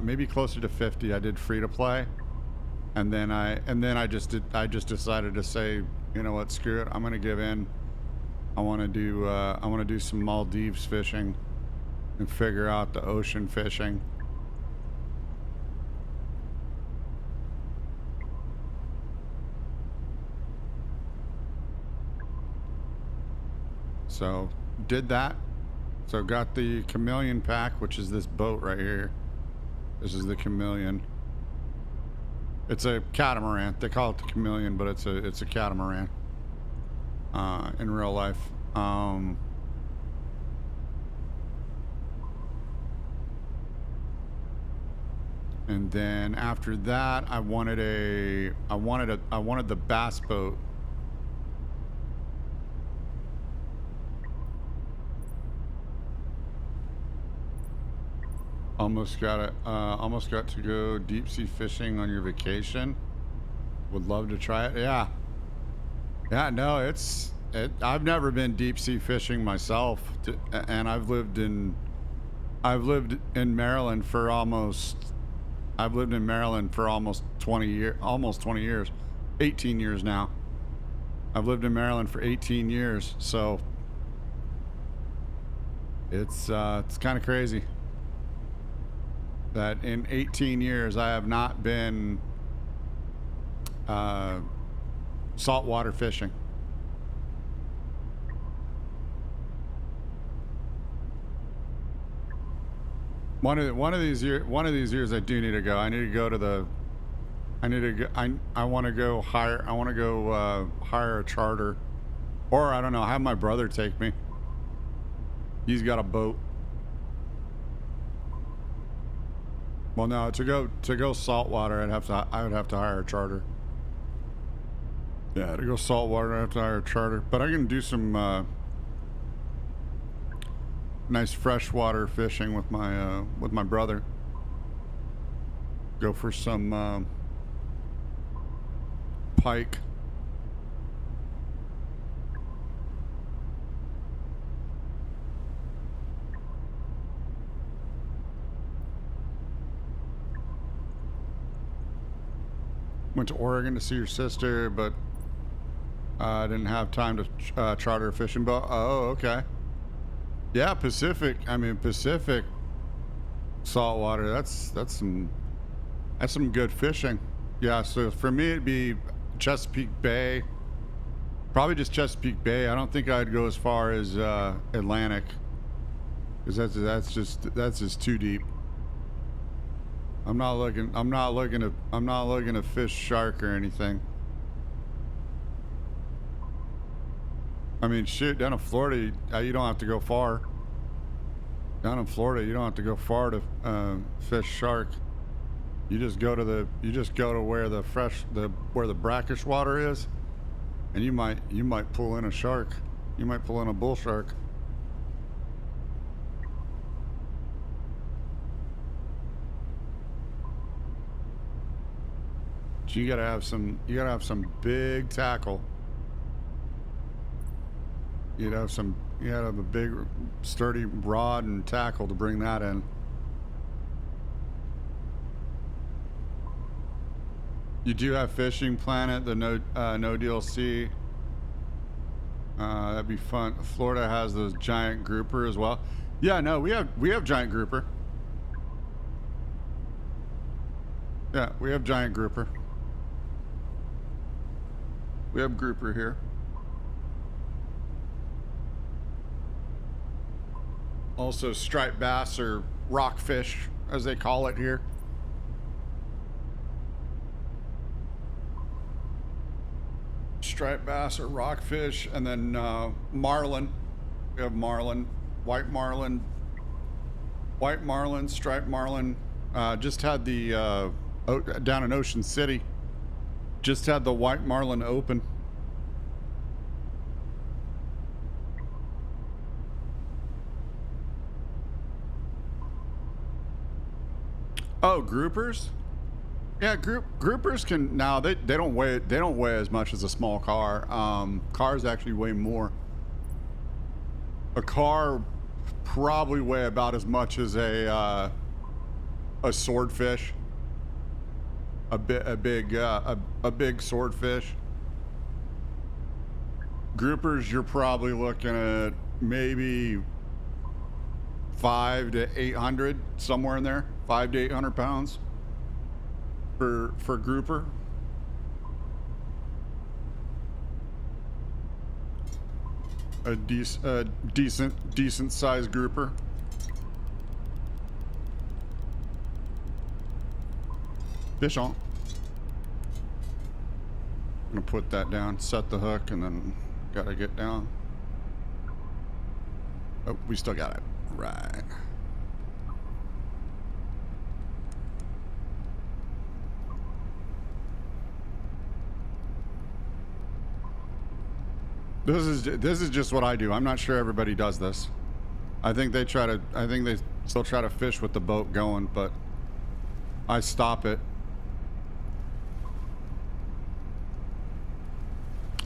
Maybe closer to 50. I did free to play, and then I just decided to say, you know what, screw it, I'm gonna give in. I want to do some Maldives fishing and figure out the ocean fishing. So did that. So got the Chameleon pack, which is this boat right here. This is the Chameleon. It's a catamaran. They call it the Chameleon, but it's a catamaran in real life. And then after that, I wanted the bass boat. Almost got to go deep sea fishing on your vacation. Would love to try it. Yeah. No, I've never been deep sea fishing myself, and I've lived in Maryland for almost 20 years, 18 years now. I've lived in Maryland for 18 years, so it's kind of crazy that in 18 years I have not been saltwater fishing. One of these years I do need to go. I need to go to the. I want to go hire a charter, or I don't know. Have my brother take me. He's got a boat. Well, no, to go saltwater, I would have to hire a charter. Yeah, to go saltwater, I have to hire a charter. But I can do some nice freshwater fishing with my brother. Go for some pike. Went to Oregon to see your sister, but I didn't have time to charter a fishing boat. Oh, okay. Yeah, Pacific saltwater. That's some good fishing. Yeah, so for me it'd be Chesapeake Bay. Probably just Chesapeake Bay. I don't think I'd go as far as Atlantic, because that's just too deep. I'm not looking to fish shark or anything. I mean, shit, down in Florida, you don't have to go far. Down in Florida, you don't have to go far to fish shark. You just go to where the brackish water is, and you might pull in a shark. You might pull in a bull shark. You gotta have some big tackle. You gotta have a big, sturdy rod and tackle to bring that in. You do have Fishing Planet, the no DLC. That'd be fun. Florida has those giant grouper as well. Yeah, no, we have giant grouper. Yeah, we have giant grouper. We have grouper here. Also striped bass, or rockfish as they call it here. Striped bass or rockfish, and then marlin. We have marlin, white marlin, White marlin, striped marlin. Just had the down in Ocean City. Just had the white marlin open. Oh, groupers? Yeah, groupers can now they don't weigh as much as a small car. Cars actually weigh more. A car probably weigh about as much as a swordfish. A big swordfish. Groupers, you're probably looking at maybe 5 to 800, somewhere in there. 5 to 800 pounds for grouper. A decent sized grouper. Fish on. I'm gonna put that down, set the hook, and then gotta get down. Oh, we still got it. Right. This is just what I do. I'm not sure everybody does this. I think they still try to fish with the boat going, but I stop it.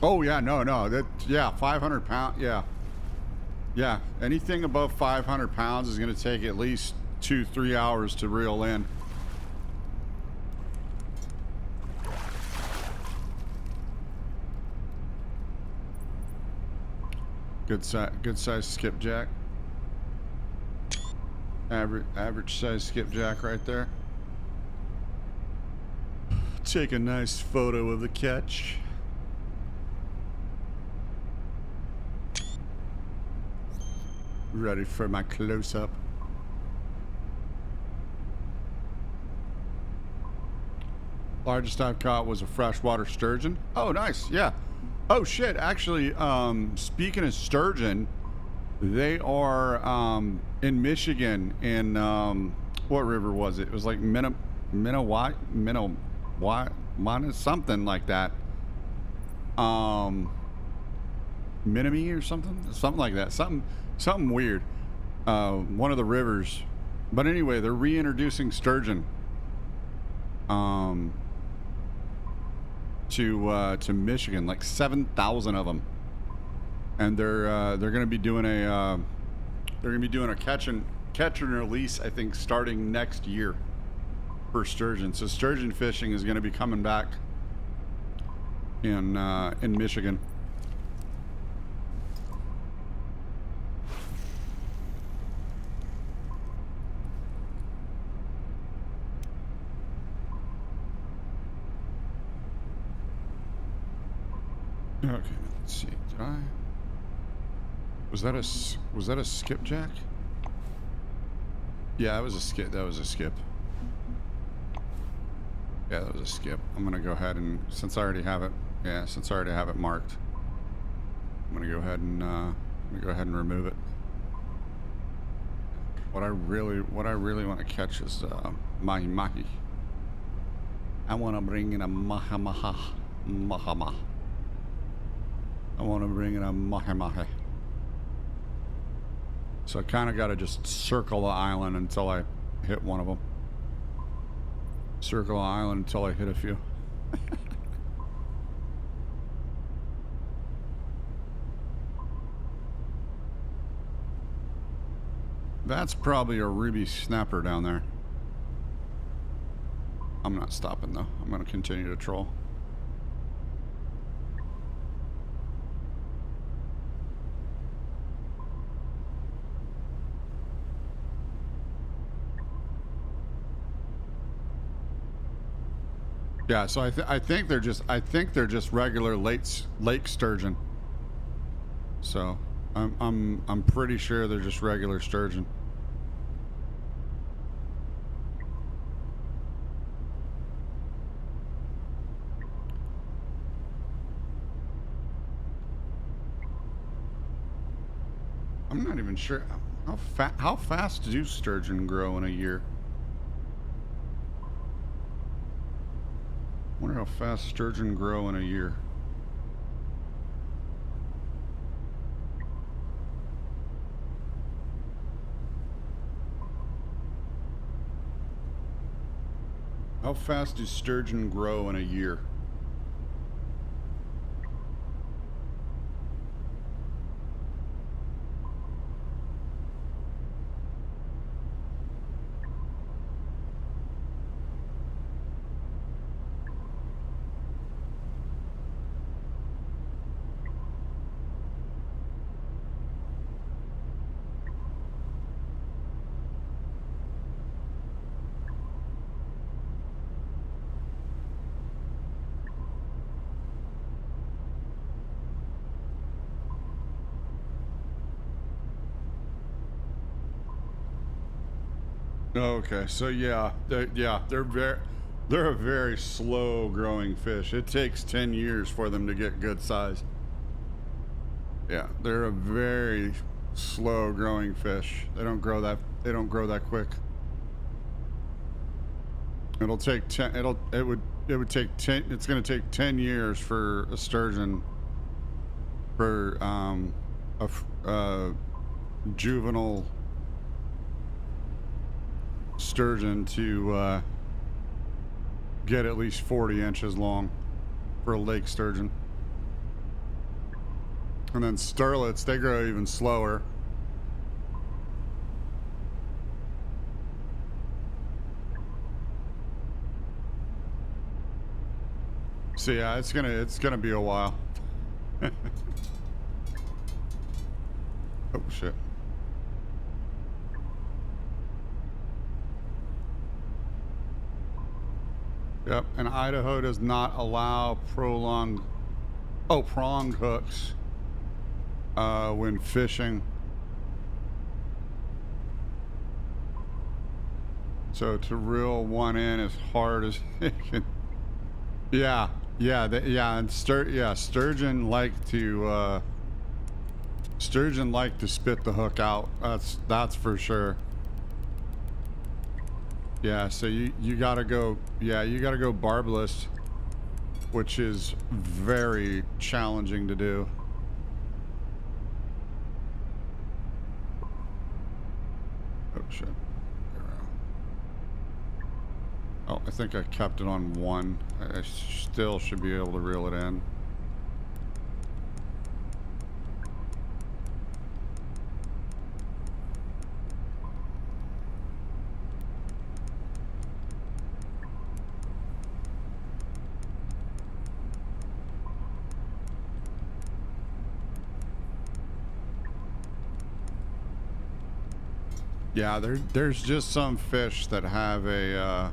Oh yeah, no, yeah, 500 pounds, yeah. Anything above 500 pounds is going to take at least 2-3 hours to reel in. Good size skipjack. Average size skipjack right there. Take a nice photo of the catch. Ready for my close-up. Largest I've caught was a freshwater sturgeon. Oh, nice. Yeah. Oh shit, actually, speaking of sturgeon, they are in Michigan in what river was it? It was like Minnewatt, something like that. Minami or something like that. Something weird. One of the rivers. But anyway, they're reintroducing sturgeon. To Michigan, like 7,000 of them, and they're going to be doing a catch and release, I think, starting next year for sturgeon. So sturgeon fishing is going to be coming back in Michigan. Okay, let's see. Did I? Was that a skipjack? Yeah, that was a skip. That was a skip. Yeah, that was a skip. I'm gonna go ahead and since I already have it marked, I'm gonna go ahead and remove it. What I really want to catch is mahi mahi. I want to bring in a maha. I want to bring in a mahi. So I kind of got to just circle the island until I hit one of them. Circle the island until I hit a few. That's probably a ruby snapper down there. I'm not stopping though. I'm going to continue to troll. Yeah, so I think they're just regular lake sturgeon. So I'm pretty sure they're just regular sturgeon. I'm not even sure How fast do sturgeon grow in a year? Wonder how fast sturgeon grow in a year. How fast do sturgeon grow in a year? Okay, so yeah, they're a very slow growing fish. It takes 10 years for them to get good size. Yeah, they're a very slow growing fish. They don't grow that quick. It'll take 10 it would take 10 it's going to take 10 years for a sturgeon for a juvenile sturgeon to get at least 40 inches long for a lake sturgeon. And then sterlets, they grow even slower. So yeah, it's gonna be a while. Oh shit. Yep, and Idaho does not allow pronged hooks when fishing. So to reel one in as hard as it can. Yeah, and sturgeon like to spit the hook out. That's for sure. Yeah, so you gotta go barbless, which is very challenging to do. Oh shit. Oh, I think I kept it on one. I still should be able to reel it in. Yeah, there's just some fish that have a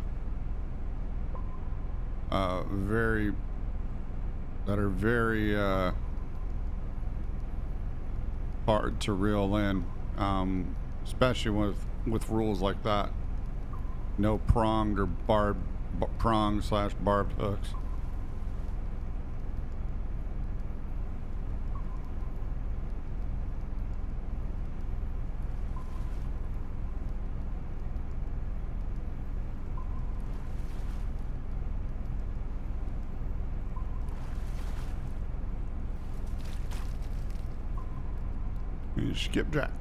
very hard to reel in, especially with rules like that. No pronged or prong/barbed hooks. Skipjack.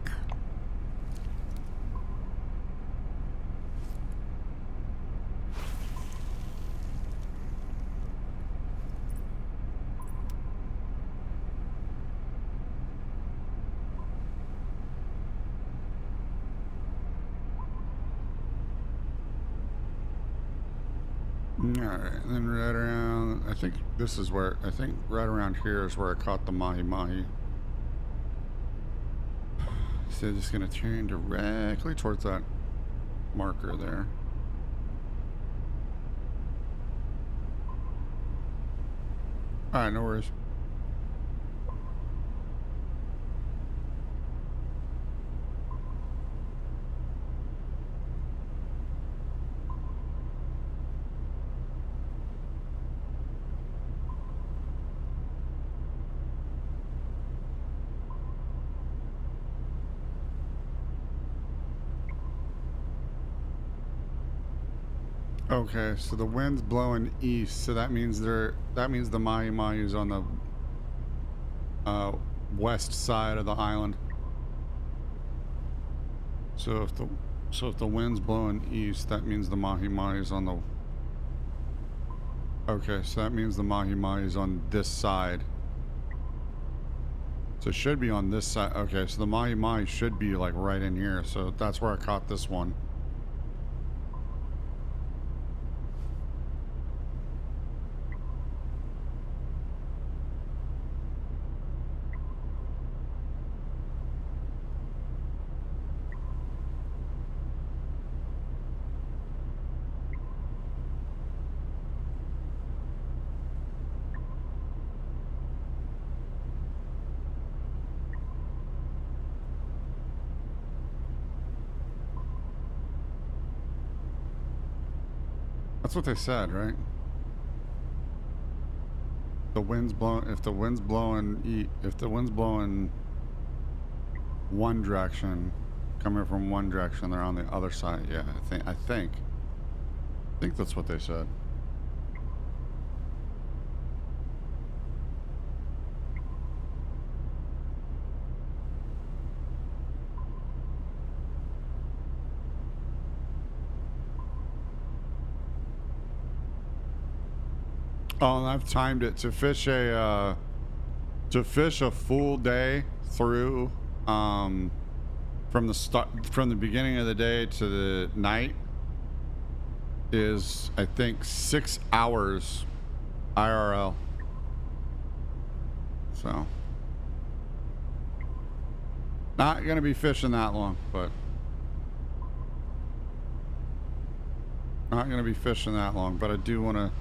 Alright, and then right around, I think right around here is where I caught the mahi-mahi. So just gonna turn directly towards that marker there. Alright, no worries. Okay, so the wind's blowing east, so that means the mahi mahi is on the west side of the island. So if the wind's blowing east, that means the mahi mahi is on the. Okay, so that means the mahi mahi is on this side. So it should be on this side. Okay, so the mahi mahi should be like right in here. So that's where I caught this one. That's what they said, right? The wind's blowing. If the wind's blowing one direction, coming from one direction, they're on the other side. Yeah, I think that's what they said. Oh, and I've timed it to fish a full day through from the beginning of the day to the night is, I think, 6 hours IRL. So not gonna be fishing that long, but I do want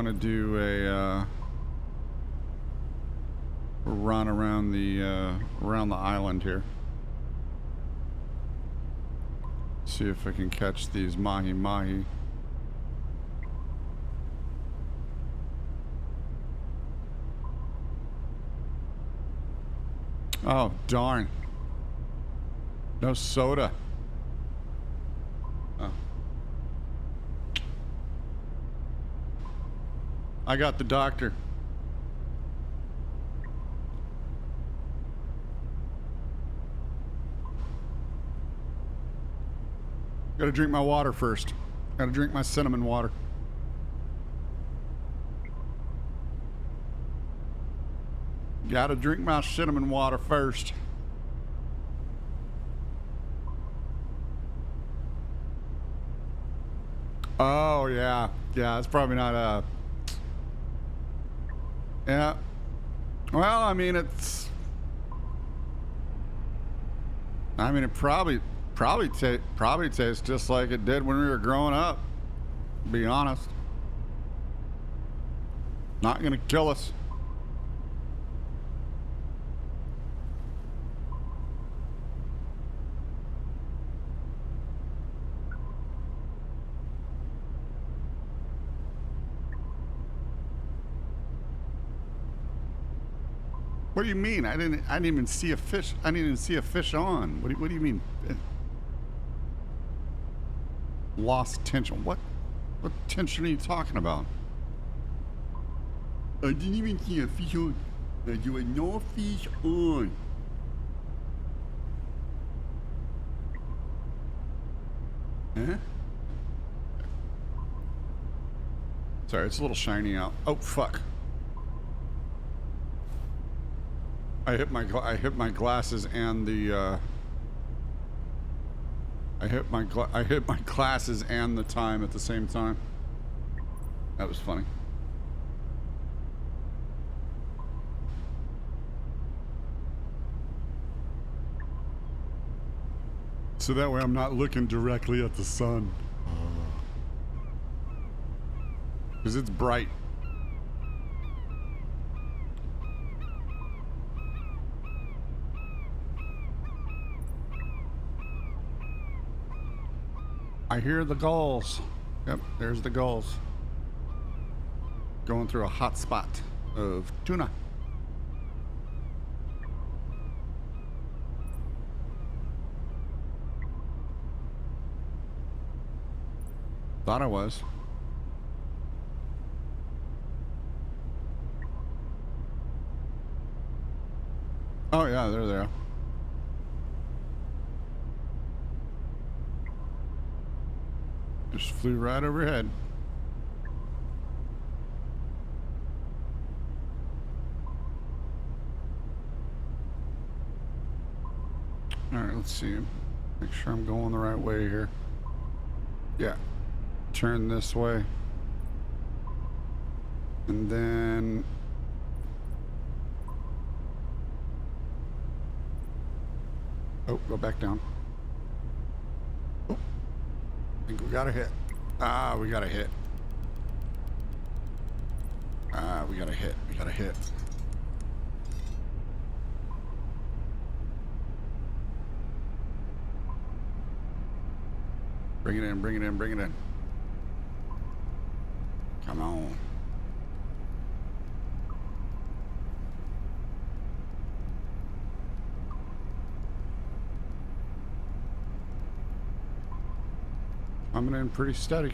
to do a run around the island here. See if I can catch these mahi mahi. Oh, darn. No soda. Oh. I got the doctor. Gotta drink my water first. Gotta drink my cinnamon water. Gotta drink my cinnamon water first. Oh, yeah. Yeah, it's probably not a... Yeah. Well, I mean, it probably tastes just like it did when we were growing up. To be honest. Not gonna kill us. What do you mean? I didn't even see a fish. I didn't even see a fish on. What do you mean? Lost tension. What tension are you talking about? I didn't even see a fish on. There was no fish on. Huh? Sorry, it's a little shiny out. Oh, fuck. I hit my glasses and the I hit my glasses and the time at the same time. That was funny. So that way I'm not looking directly at the sun. Because it's bright. I hear the gulls. Yep, there's the gulls. Going through a hot spot of tuna. Thought I was. Oh yeah, they're there. Just flew right overhead. All right, let's see. Make sure I'm going the right way here. Yeah. Turn this way. And then... Oh, go back down. Oh, I think we got a hit. Ah, we got a hit. Ah, we got a hit. We got a hit. Bring it in, bring it in, bring it in. Come on. Coming in pretty steady.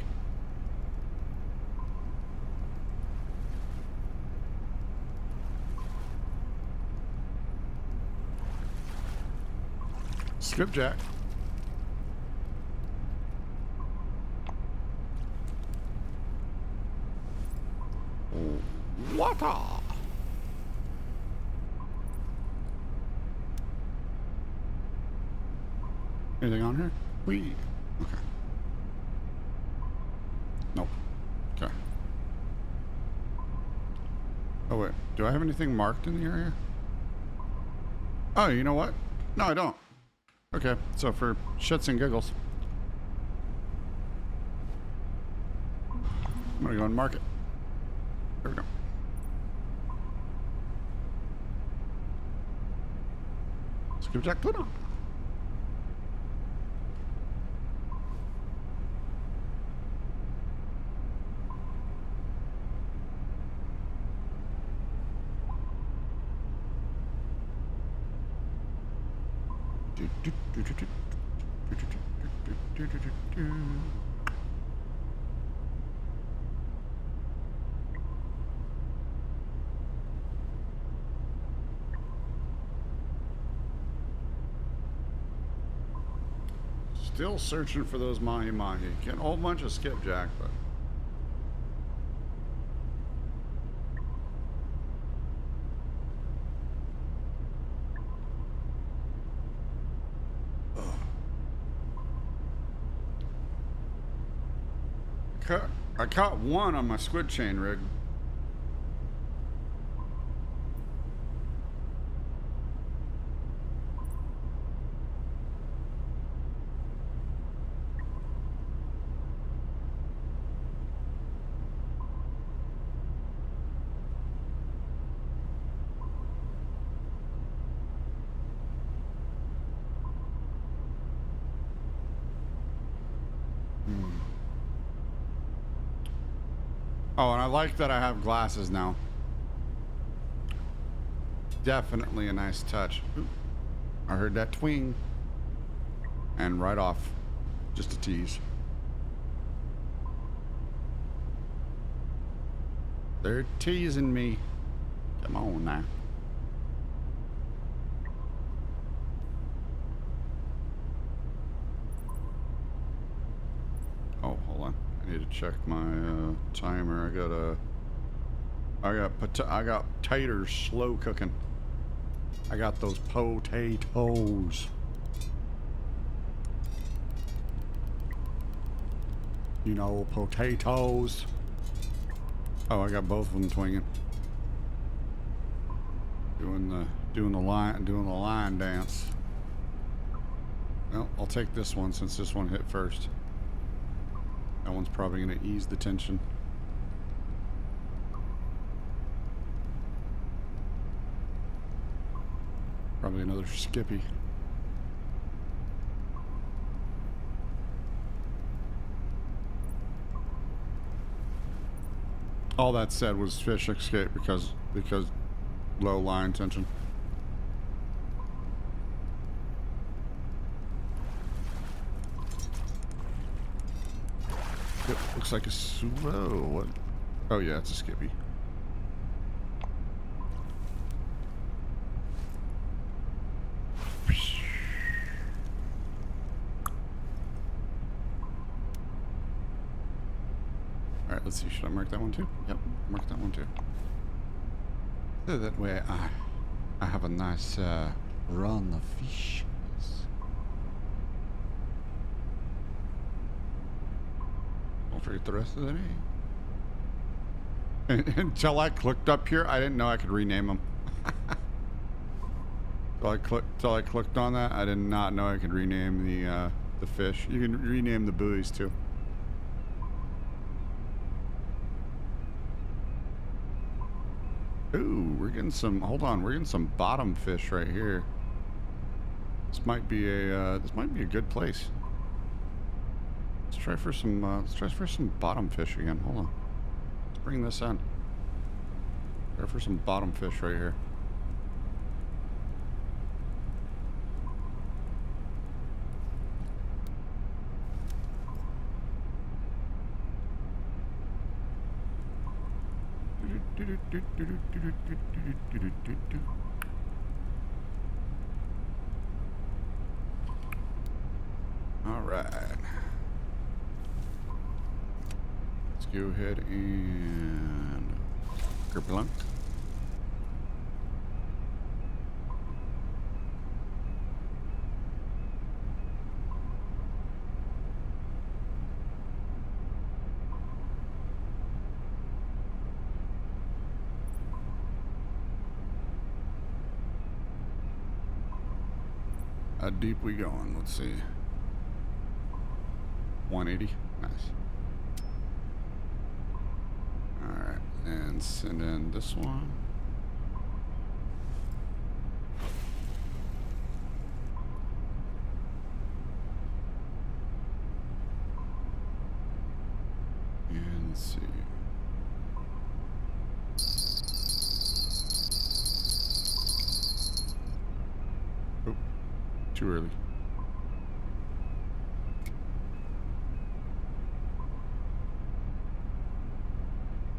Skipjack. Water. Anything on here? Wee. Okay. Nope. Okay. Oh wait, do I have anything marked in the area? Oh, you know what? No, I don't. Okay, so for shits and giggles, I'm gonna go and mark it. There we go. Skipjack, put on. Still searching for those mahi-mahi. Getting a whole bunch of skipjack, but... I caught one on my squid chain rig. Oh, and I like that I have glasses now. Definitely a nice touch. Ooh, I heard that twing. And right off. Just a tease. They're teasing me. Come on now. Oh, hold on. I need to check my timer. I got taters slow cooking. I got those potatoes. You know, potatoes. Oh, I got both of them twinging. Doing the line dance. Well, I'll take this one since this one hit first. That one's probably going to ease the tension. Probably another skippy. All that said was fish escape because low line tension. Yep. Looks like a whoa, what? Oh yeah, it's a skippy. All right, let's see. Should I mark that one too? Yep, mark that one too. So that way I have a nice run of fish. Don't forget the rest of the day. Until I clicked up here, I didn't know I could rename them. Till I clicked on that, I did not know I could rename the fish. You can rename the buoys too. Ooh, we're getting some. Hold on, we're getting some bottom fish right here. This might be a good place. Let's try for some bottom fish again. Hold on. Let's bring this in. Try for some bottom fish right here. All right. Let's go ahead and kerplunk. How deep we going? Let's see. 180. Nice. Alright, and send in this one. And let's see. Oh, too early.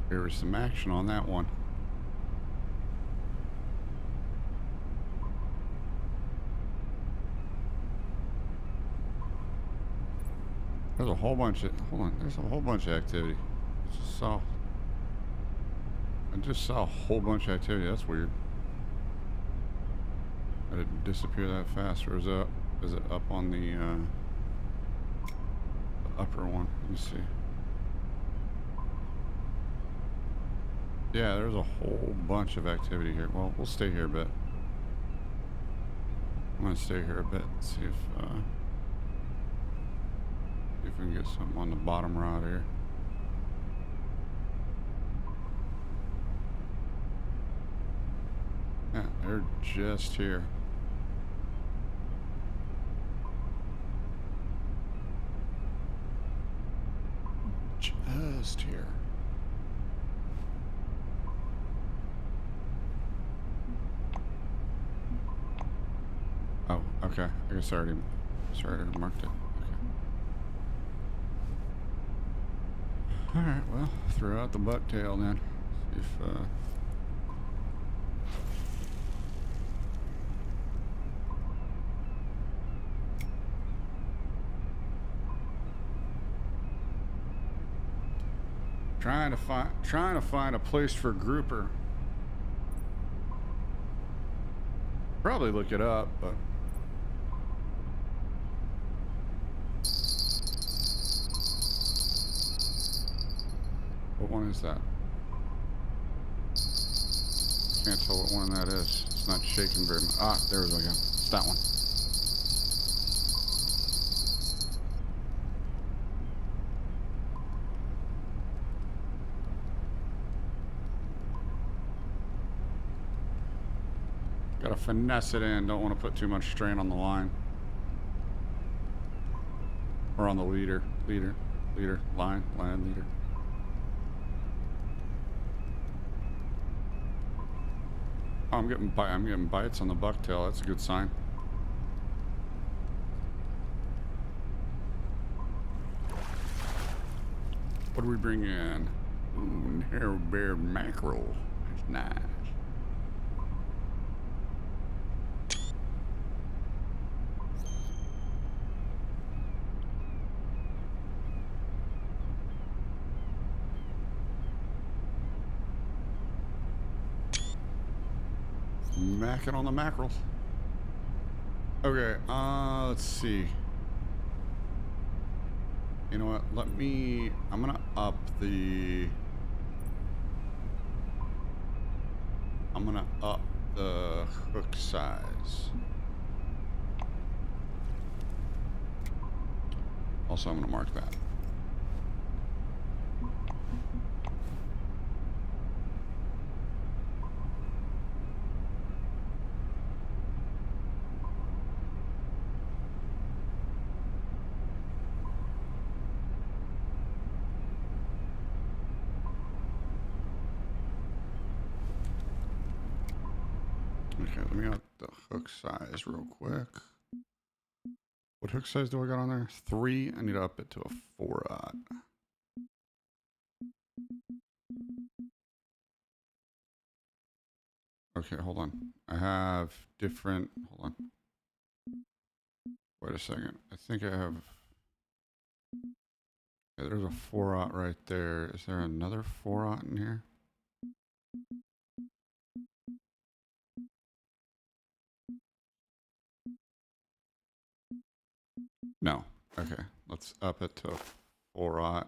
There was some action on that one. There's a whole bunch of, hold on, there's a whole bunch of activity. I just saw a whole bunch of activity. That's weird. I didn't disappear that fast. Or is it up on the upper one? Let me see. Yeah, there's a whole bunch of activity here. Well, we'll stay here a bit. I'm gonna stay here a bit and see if we can get something on the bottom rod here. Yeah, they're just here. Just here. Oh, okay. I guess I already marked it. Okay. Alright, well, throw out the bucktail then. See if, trying to find a place for grouper. Probably look it up, but what one is that? Can't tell what one that is. It's not shaking very much. Ah, there we go. It's that one. Gotta finesse it in. Don't want to put too much strain on the line. Or on the leader. Line, leader. Oh, I'm getting bites on the bucktail. That's a good sign. What do we bring in? Ooh, narrow-beared mackerel. That's nice. Macking on the mackerels. Okay, let's see. You know what? I'm gonna up the hook size. Also, I'm gonna mark that. Okay, let me up the hook size real quick. What hook size do I got on there? 3. I need to up it to a 4-aught. Okay, hold on. I have different. Hold on. Wait a second. I think I have. Yeah, there's a 4-aught right there. Is there another 4-aught in here? No. Okay, let's up it to a 4-aught.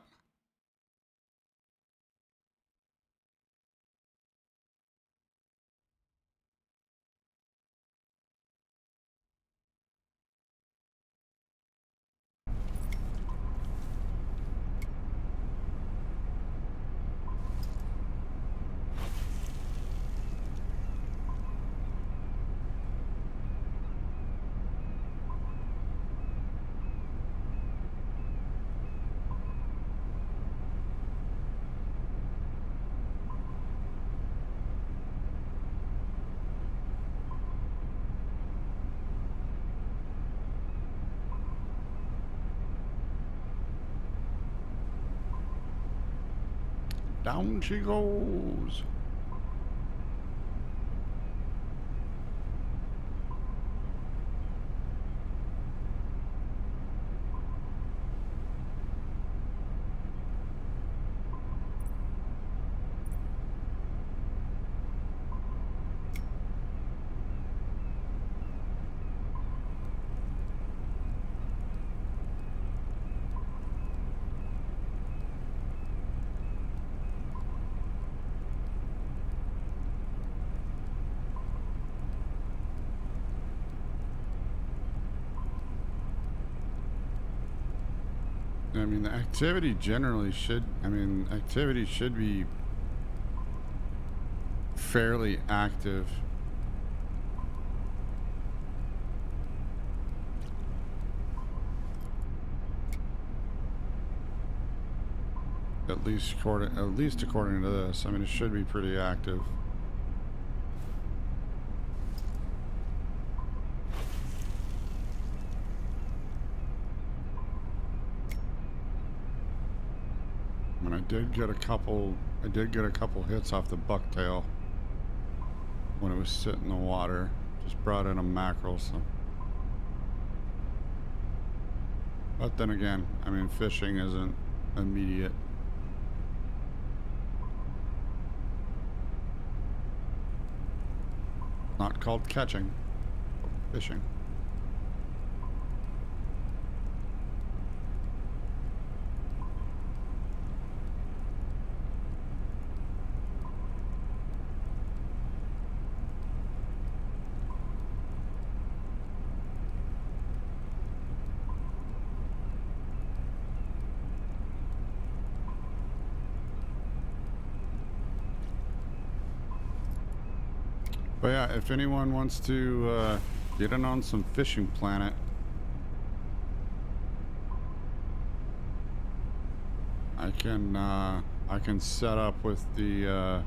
Down she goes. I mean, the activity generally should. I mean, activity should be fairly active. At least according to this. I mean, it should be pretty active. I mean, I did get a couple hits off the bucktail when it was sitting in the water. Just brought in a mackerel, so. But then again, I mean, fishing isn't immediate. Not called catching, but fishing. But yeah, if anyone wants to get in on some Fishing Planet, I can set up with the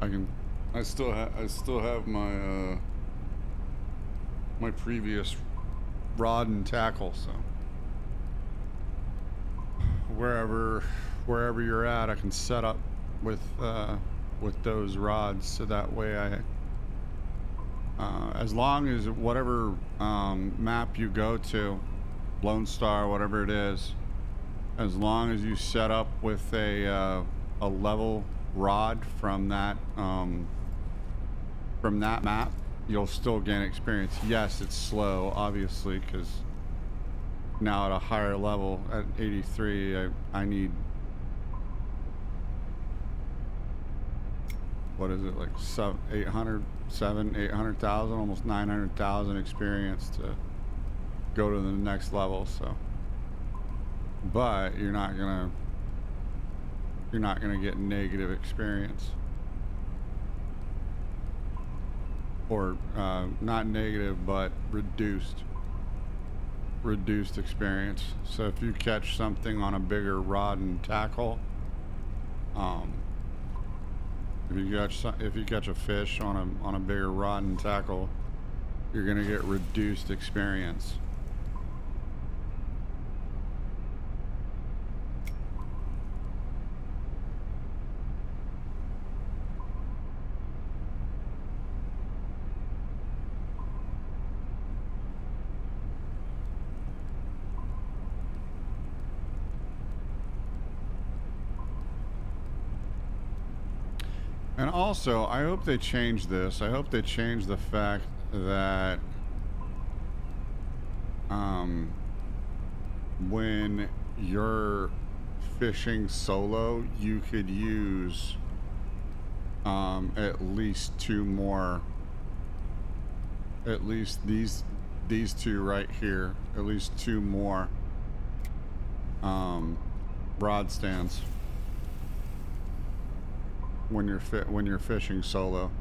I still have my my previous rod and tackle, so wherever you're at, I can set up with those rods, so that way as long as whatever map you go to, Lone Star, whatever it is, as long as you set up with a level rod from that map, you'll still gain experience. Yes, it's slow, obviously, because now at a higher level, at 83, I need, what is it, like 800,000, almost 900,000 experience to go to the next level. So, but you're not gonna get negative experience, or not negative, but reduced experience. So if you catch something on a bigger rod and tackle, if you catch a fish on a bigger rod and tackle, you're gonna get reduced experience. And also, I hope they change this. I hope they change the fact that when you're fishing solo, you could use at least two more, at least these two right here, at least two more rod stands when you're fishing solo.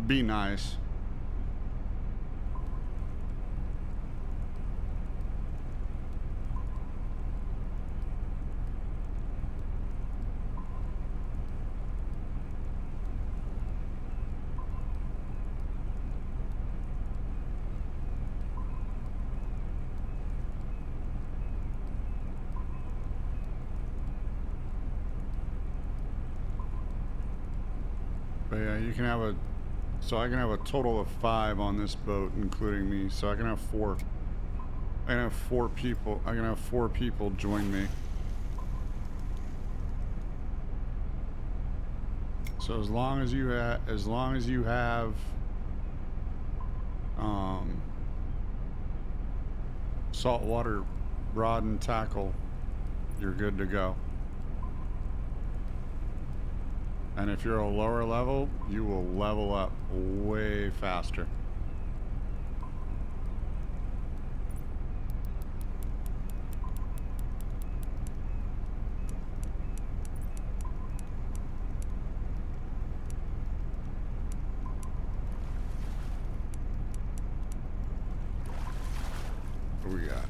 Be nice. But yeah, you can have so I can have a total of 5 on this boat, including me. So I can have 4. I can have 4 people. I can have 4 people join me. So as long as you have saltwater rod and tackle, you're good to go. And if you're a lower level, you will level up way faster. What do we got?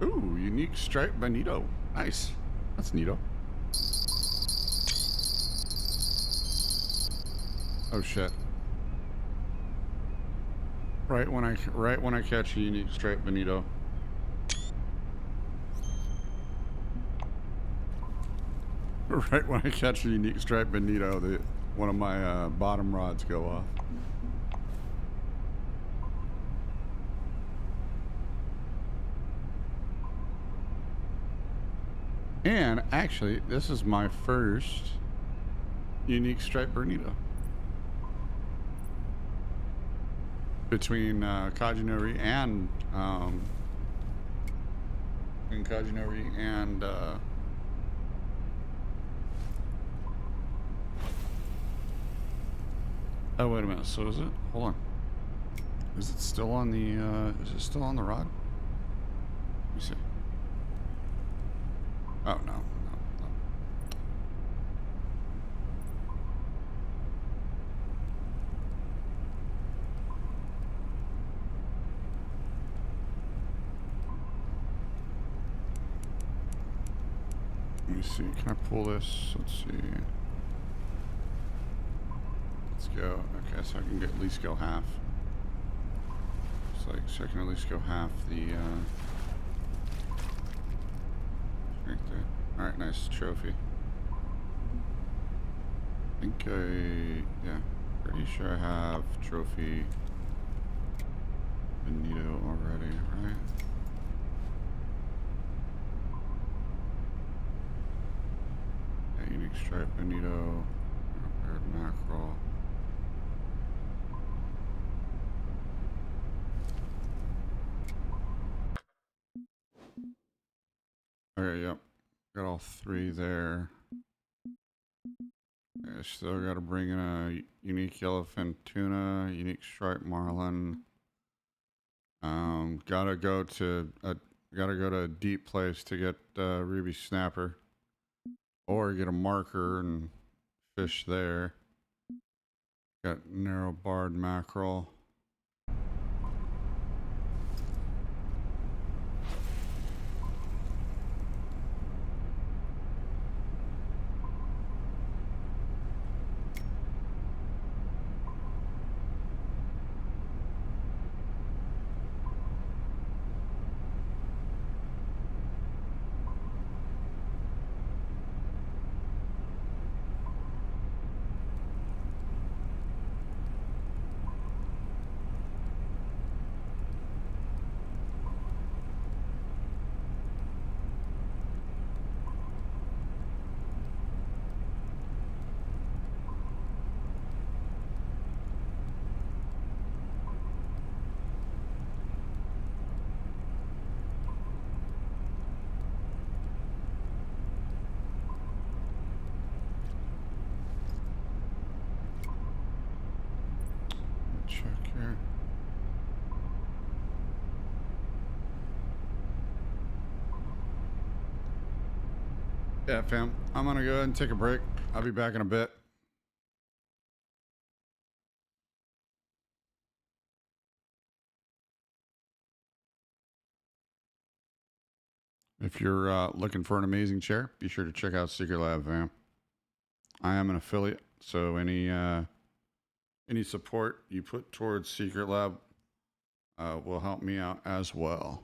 Ooh, unique striped bonito. Nice. That's neato. Oh shit. Right when I catch a unique striped bonito. Right when I catch a unique striped bonito, one of my bottom rods go off. And actually, this is my first unique striped bonito. Between Kaji and oh wait a minute, so is it? Hold on. Is it still on the rod? Let me see. Oh no. Let me see. Can I pull this? Let's see. Let's go. Okay, so I can at least go half. It's like, so I can at least go half the right there. Alright, nice trophy. I think yeah, pretty sure I have trophy Benito already, right? Yeah, unique stripe Benito, repaired mackerel. Okay, yep. Got all three there. I still got to bring in a unique yellowfin tuna, unique striped marlin. Gotta go to a deep place to get ruby snapper, or get a marker and fish there. Got narrow barred mackerel. Check here. Yeah, fam. I'm gonna go ahead and take a break. I'll be back in a bit. If you're looking for an amazing chair, be sure to check out Secret Lab, fam. I am an affiliate, so any support you put towards Secret Lab will help me out as well.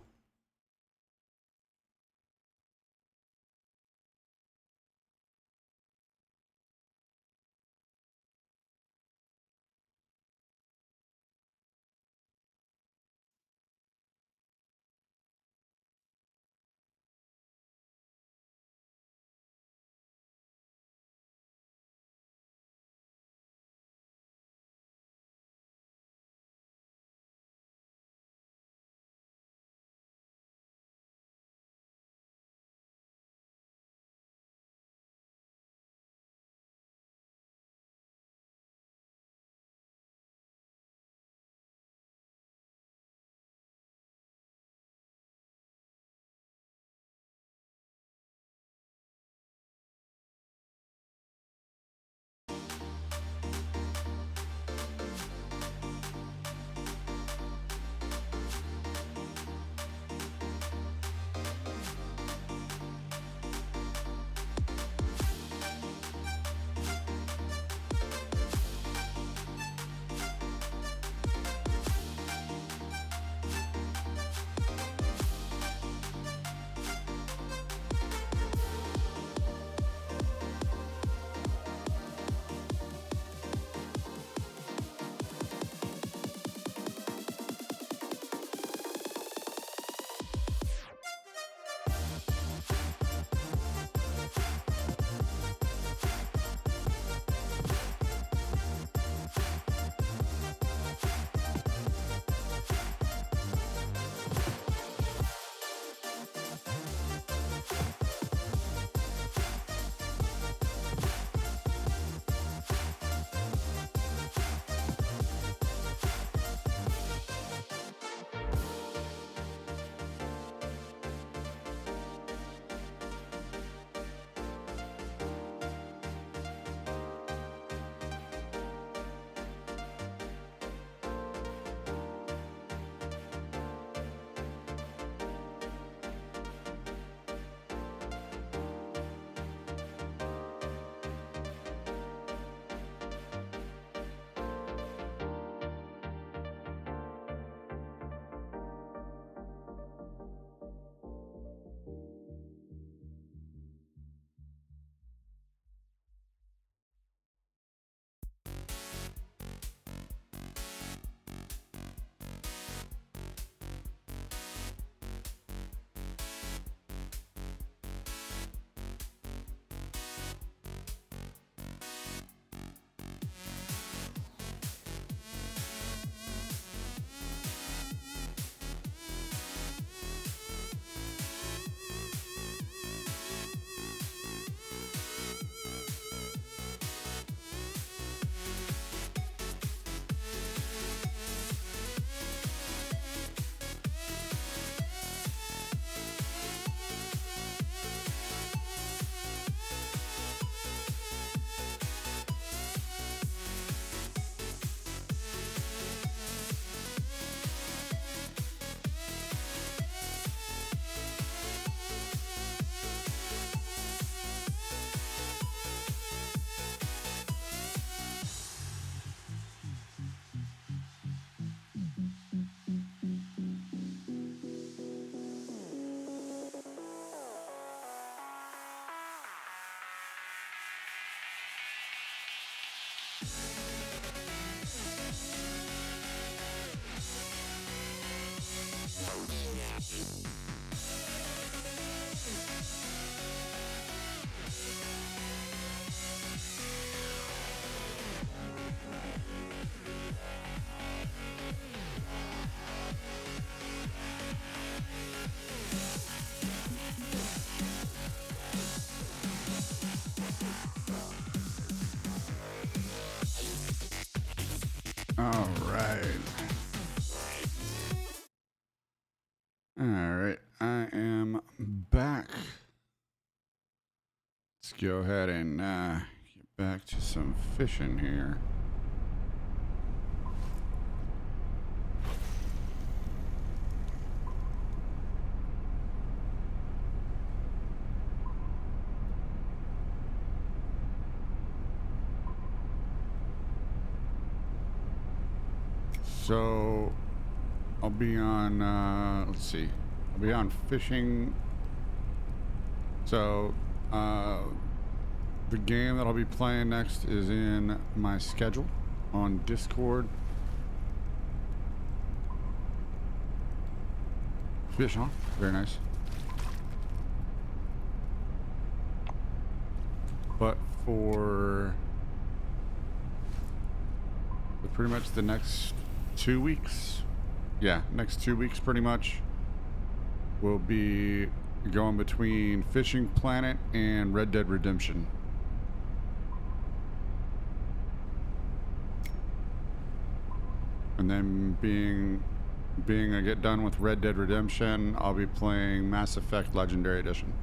All right. All right. I am back. Let's go ahead and get back to some fishing here. So I'll be on, let's see, I'll be on fishing. So the game that I'll be playing next is in my schedule on Discord. Fish, huh? Very nice. But for pretty much the next 2 weeks, yeah, next 2 weeks pretty much, we'll be going between Fishing Planet and Red Dead Redemption. And then being I get done with Red Dead Redemption, I'll be playing Mass Effect Legendary Edition.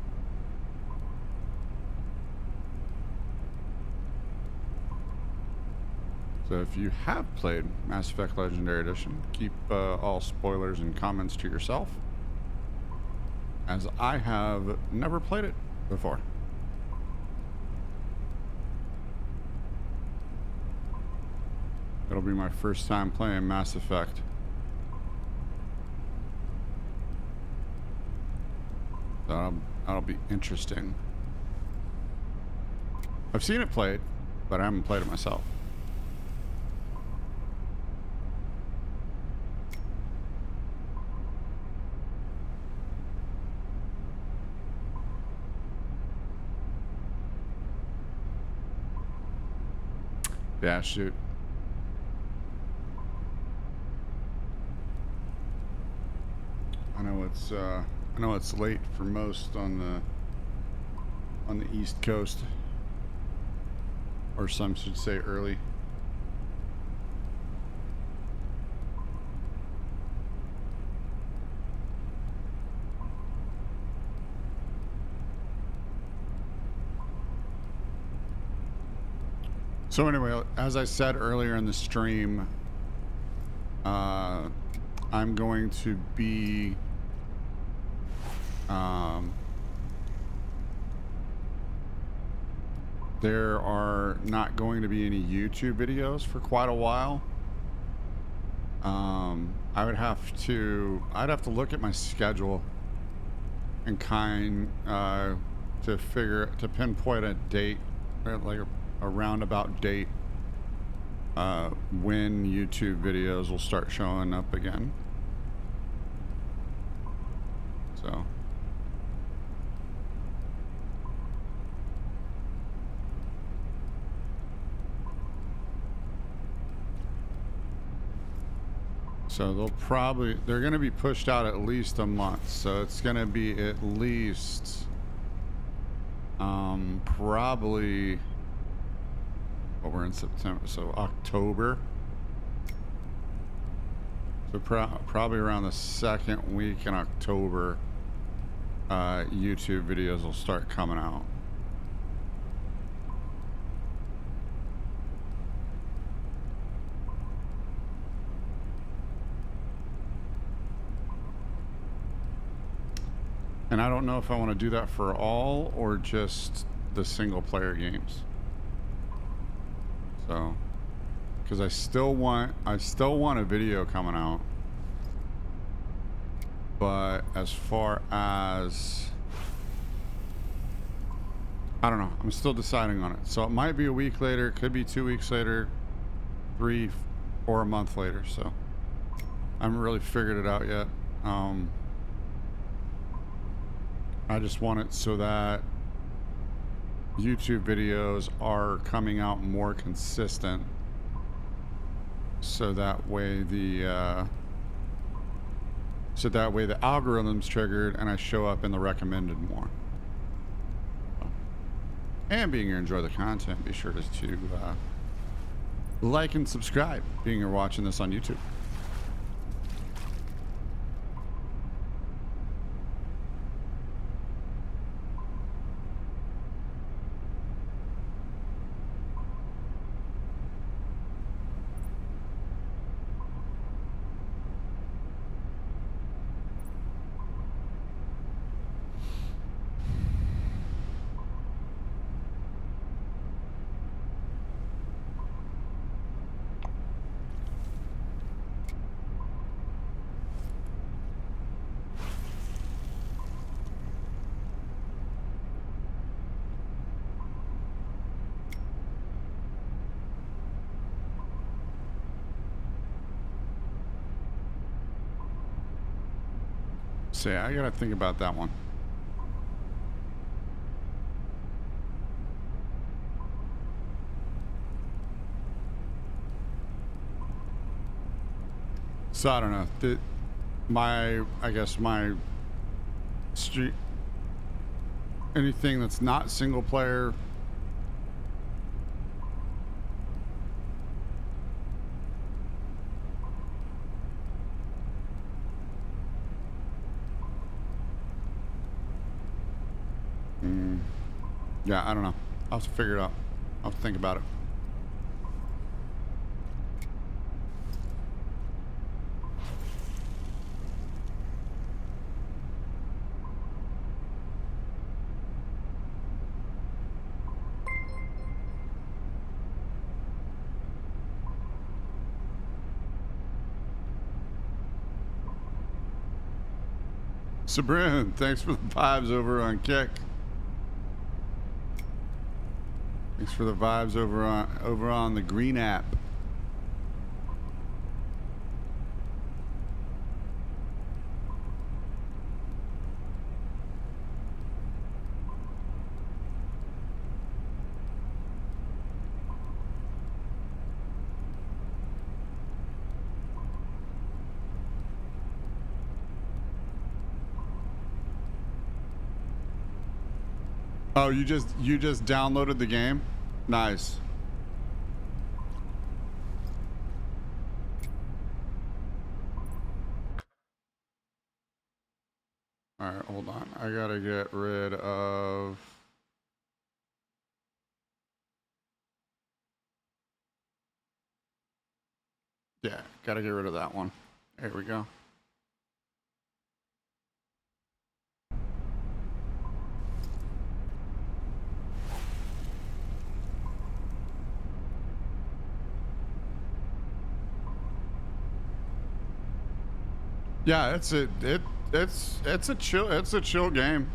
So if you have played Mass Effect Legendary Edition, keep all spoilers and comments to yourself, as I have never played it before. It'll be my first time playing Mass Effect. So that'll be interesting. I've seen it played, but I haven't played it myself. Yeah, shoot. I know it's late for most on the East Coast, or some should say early. So anyway, as I said earlier in the stream, I'm going to be there are not going to be any YouTube videos for quite a while. I'd have to look at my schedule and to pinpoint a date, like a roundabout date, when YouTube videos will start showing up again. So they're going to be pushed out at least a month. So it's going to be at least probably, well, we're in September, so October. So probably around the second week in October, YouTube videos will start coming out. And I don't know if I want to do that for all or just the single player games. So, because I still want a video coming out. But as far as, I don't know, I'm still deciding on it. So it might be a week later, could be 2 weeks later, 3 or a month later. So I haven't really figured it out yet. I just want it so that YouTube videos are coming out more consistent. So that way the algorithm's triggered and I show up in the recommended more. And being you enjoy the content, be sure to like and subscribe, being you're watching this on YouTube. So yeah, I gotta think about that one. So I don't know. I guess my street, anything that's not single player. Yeah, I don't know. I'll have to figure it out. I'll have to think about it. Sabrin, thanks for the vibes over on Kick. Thanks for the vibes over on the Green app. Oh, you just downloaded the game? Nice. All right, hold on. I gotta get rid of. Yeah, gotta get rid of that one. There we go. Yeah, it's a chill game.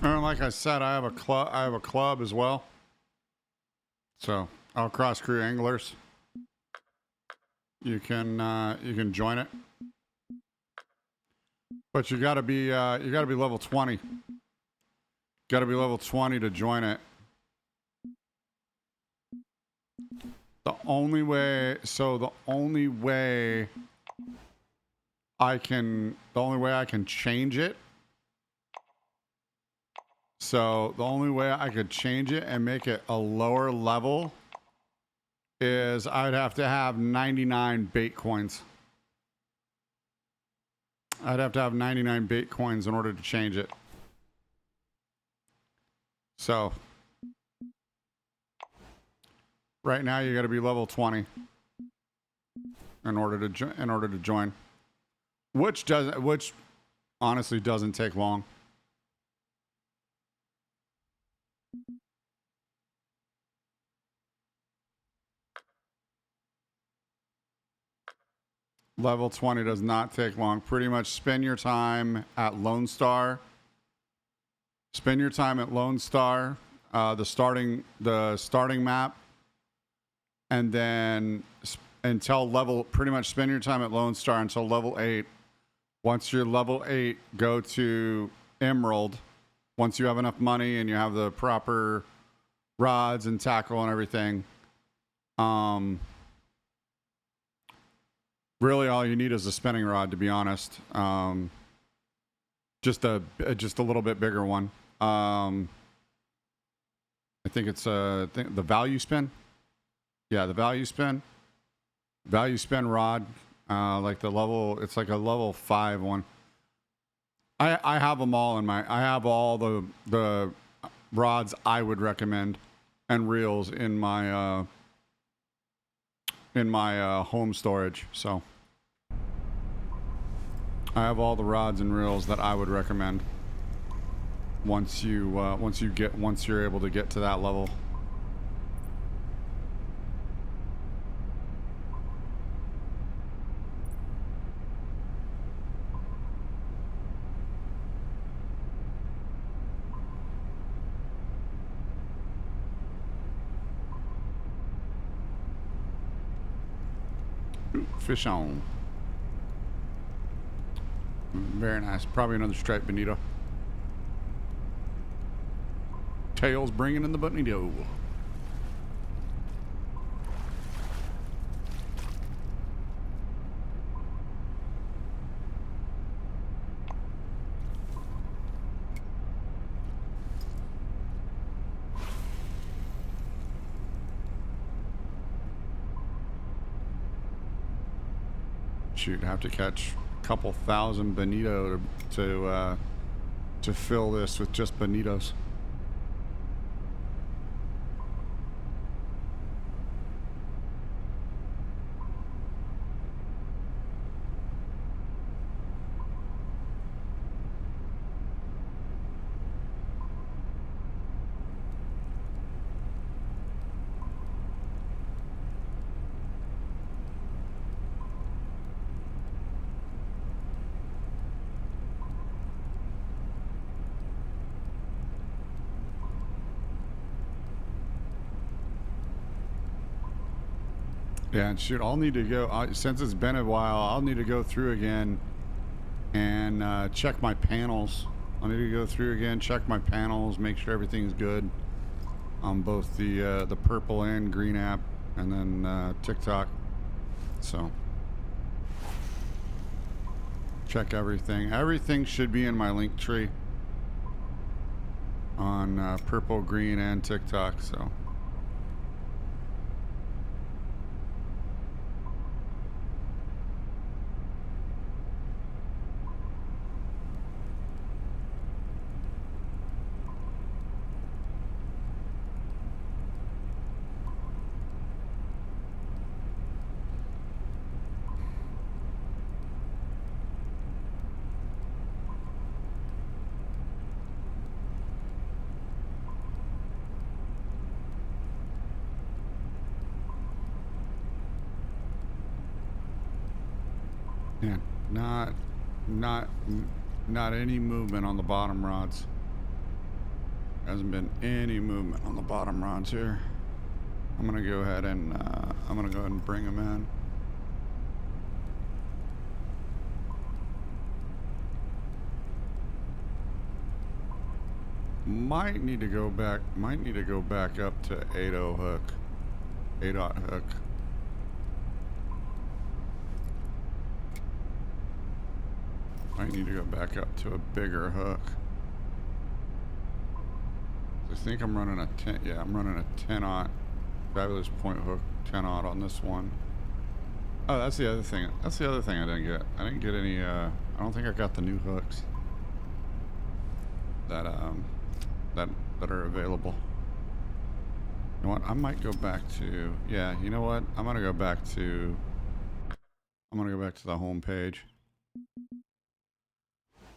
And like I said, I have a club as well. So, all cross crew anglers. You can join it. But you gotta be level 20. Gotta be level 20 to join it. The only way I can change it. So the only way I could change it and make it a lower level is I'd have to have 99 bait coins. I'd have to have 99 bait coins in order to change it. So right now you got to be level 20 in order to join. Which honestly doesn't take long. Level 20 does not take long. Pretty much spend your time at Lone Star. Spend your time at Lone Star, the starting map, and then until level. Pretty much spend your time at Lone Star until level 8. Once you're level 8, go to Emerald. Once you have enough money and you have the proper rods and tackle and everything, really all you need is a spinning rod, to be honest. Just a little bit bigger one. I think it's the value spin. Yeah, the value spin rod. Like the level, it's like a level 5 one. I have them all in my. I have all the rods I would recommend and reels in my home storage. So I have all the rods and reels that I would recommend once you're able to get to that level. Ooh, fish on. Very nice. Probably another striped bonito. Tails bringing in the bonito. Shoot, have to catch a couple thousand bonito to fill this with just bonitos. Yeah, and shoot, I'll need to go, since it's been a while, I'll need to go through again and check my panels. I need to go through again, check my panels, make sure everything's good on both the purple and green app, and then TikTok. So check everything. Everything should be in my link tree on purple, green, and TikTok. So. Yeah, not any movement on the bottom rods. Hasn't been any movement on the bottom rods here. I'm gonna go ahead and bring them in. Might need to go back up to 8.0 hook. 8.0 hook. Might need to go back up to a bigger hook. I think I'm running a 10. Yeah, I'm running a 10-aught fabulous point hook 10-aught on this one. Oh, that's the other thing. That's the other thing I didn't get. I didn't get any. I don't think I got the new hooks that are available. You know what? I might go back to. Yeah, you know what? I'm gonna go back to the home page.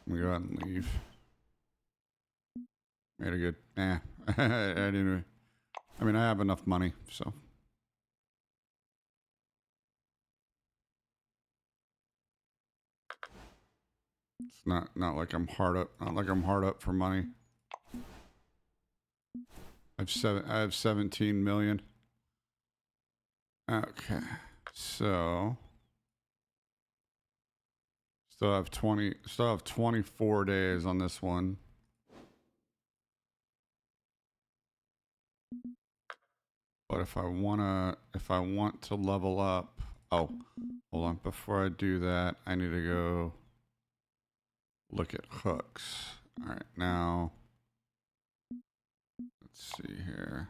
I'm gonna go ahead and leave. Made a good. I didn't. I mean, I have enough money, so. It's not like I'm hard up. Not like I'm hard up for money. I have 17 million. Okay, so still have 24 days on this one. But if I want to level up, oh, hold on. Before I do that, I need to go look at hooks. All right, now let's see here.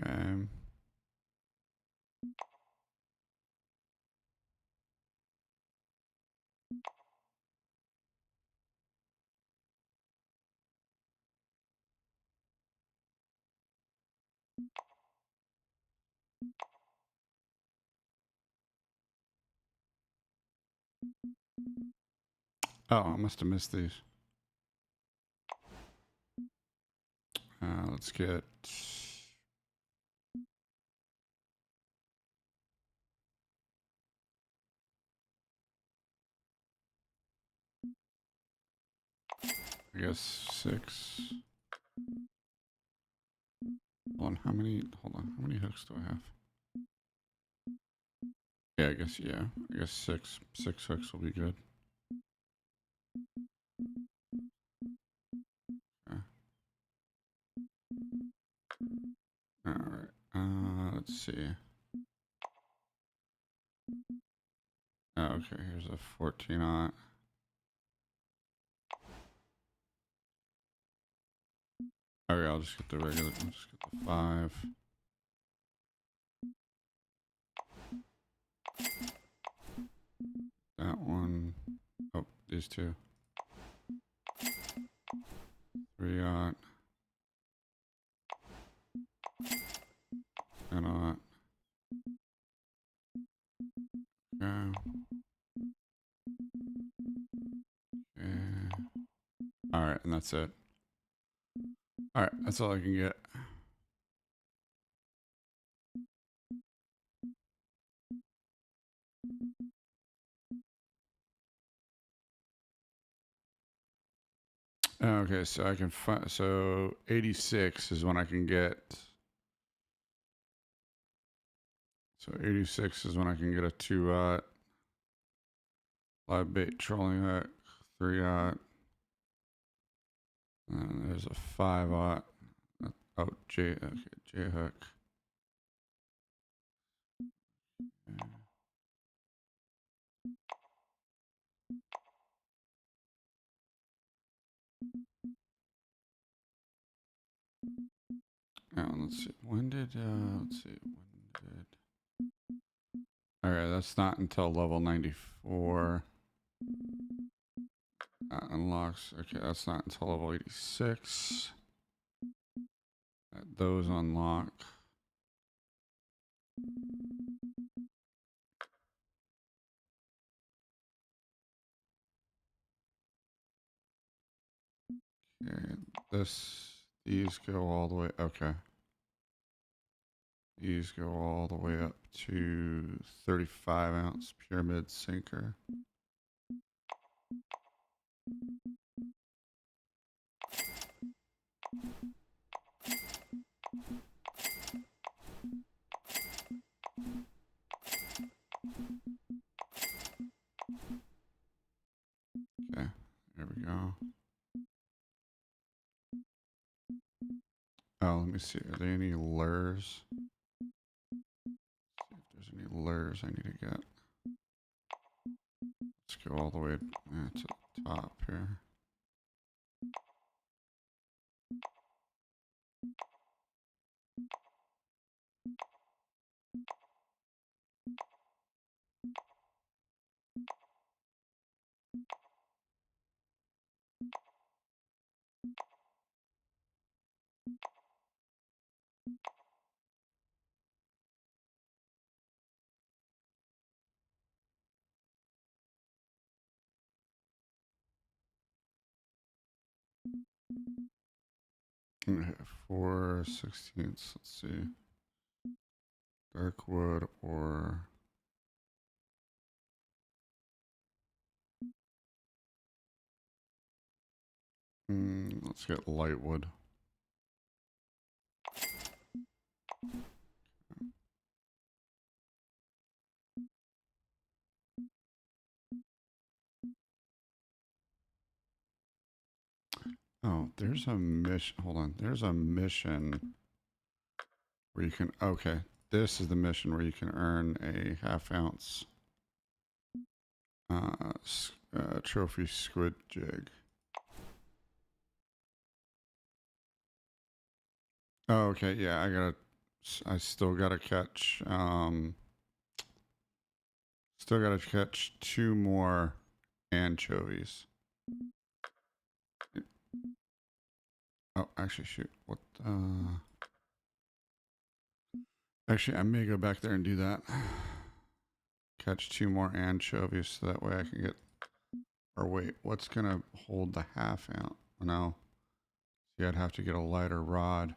Okay. Oh, I must have missed these. Let's get. I guess 6. Hold on, how many hooks do I have? Yeah, I guess 6. 6 hooks will be good. Okay. All right. Let's see. Oh, okay, here's a 14-aught. Okay, I'll just get the regular. I'll just get the 5. That one. Oh, these two. 3-aught. 10-aught. Okay. Okay. All right, and that's it. All right, that's all I can get. Okay, so I can find. So 86 is when I can get. So 86 is when I can get a 2-aught. Live bait trolling hook. 3-aught. And there's a 5-aught. Oh, J hook. Let's see. When did let's see. When did Alright, that's not until level 94. Unlocks. Okay, that's not until level 86. Those unlock. Okay, these go all the way. Okay. These go all the way up to 35-ounce pyramid sinker. Okay, there we go. Oh, let me see. Are there any lures? See if there's any lures I need to get. Let's go all the way to the top here. Okay, 4/16. Let's see. Dark wood or let's get light wood. Oh, there's a mission. Hold on. There's a mission where you can. Okay, this is the mission where you can earn a half-ounce trophy squid jig. Oh, okay. Yeah, I still gotta catch. Still gotta catch 2 more anchovies. Oh, actually, shoot. What? Actually, I may go back there and do that. Catch 2 more anchovies so that way I can get. Or wait, what's gonna hold the half out? No. See, I'd have to get a lighter rod.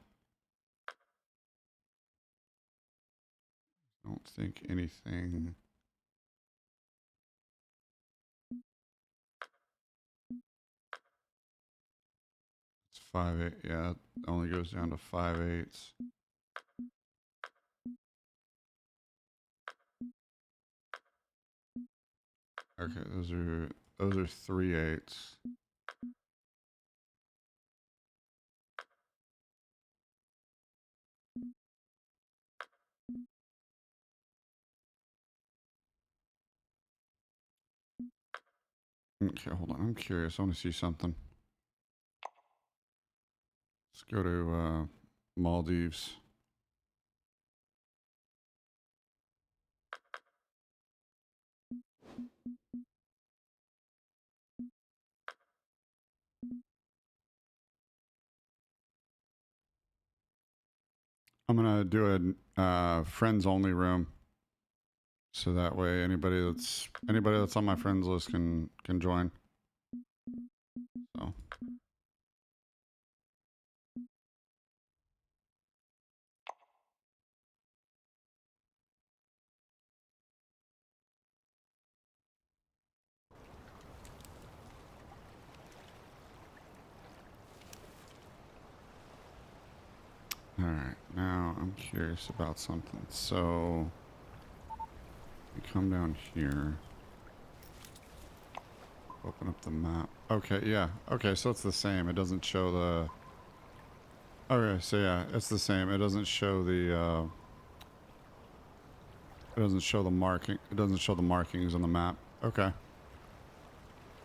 I don't think anything. It's 5/8. Yeah, it only goes down to 5/8. Okay, those are 3/8. Okay, hold on. I'm curious. I want to see something. Let's go to Maldives. I'm gonna do a friends only room, so that way anybody that's on my friends list can join. So. All right, now I'm curious about something. So we come down here, open up the map. Okay, yeah. Okay, so it's the same. It doesn't show the. Okay, so yeah, it's the same. It doesn't show the. It doesn't show the marking. It doesn't show the markings on the map. Okay.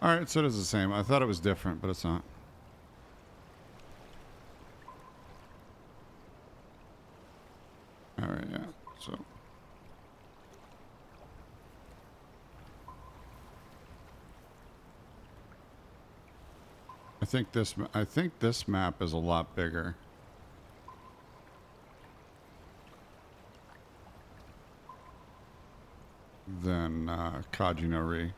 All right, so it is the same. I thought it was different, but it's not. All right, yeah. So. I think this map is a lot bigger than Kaji no Ri.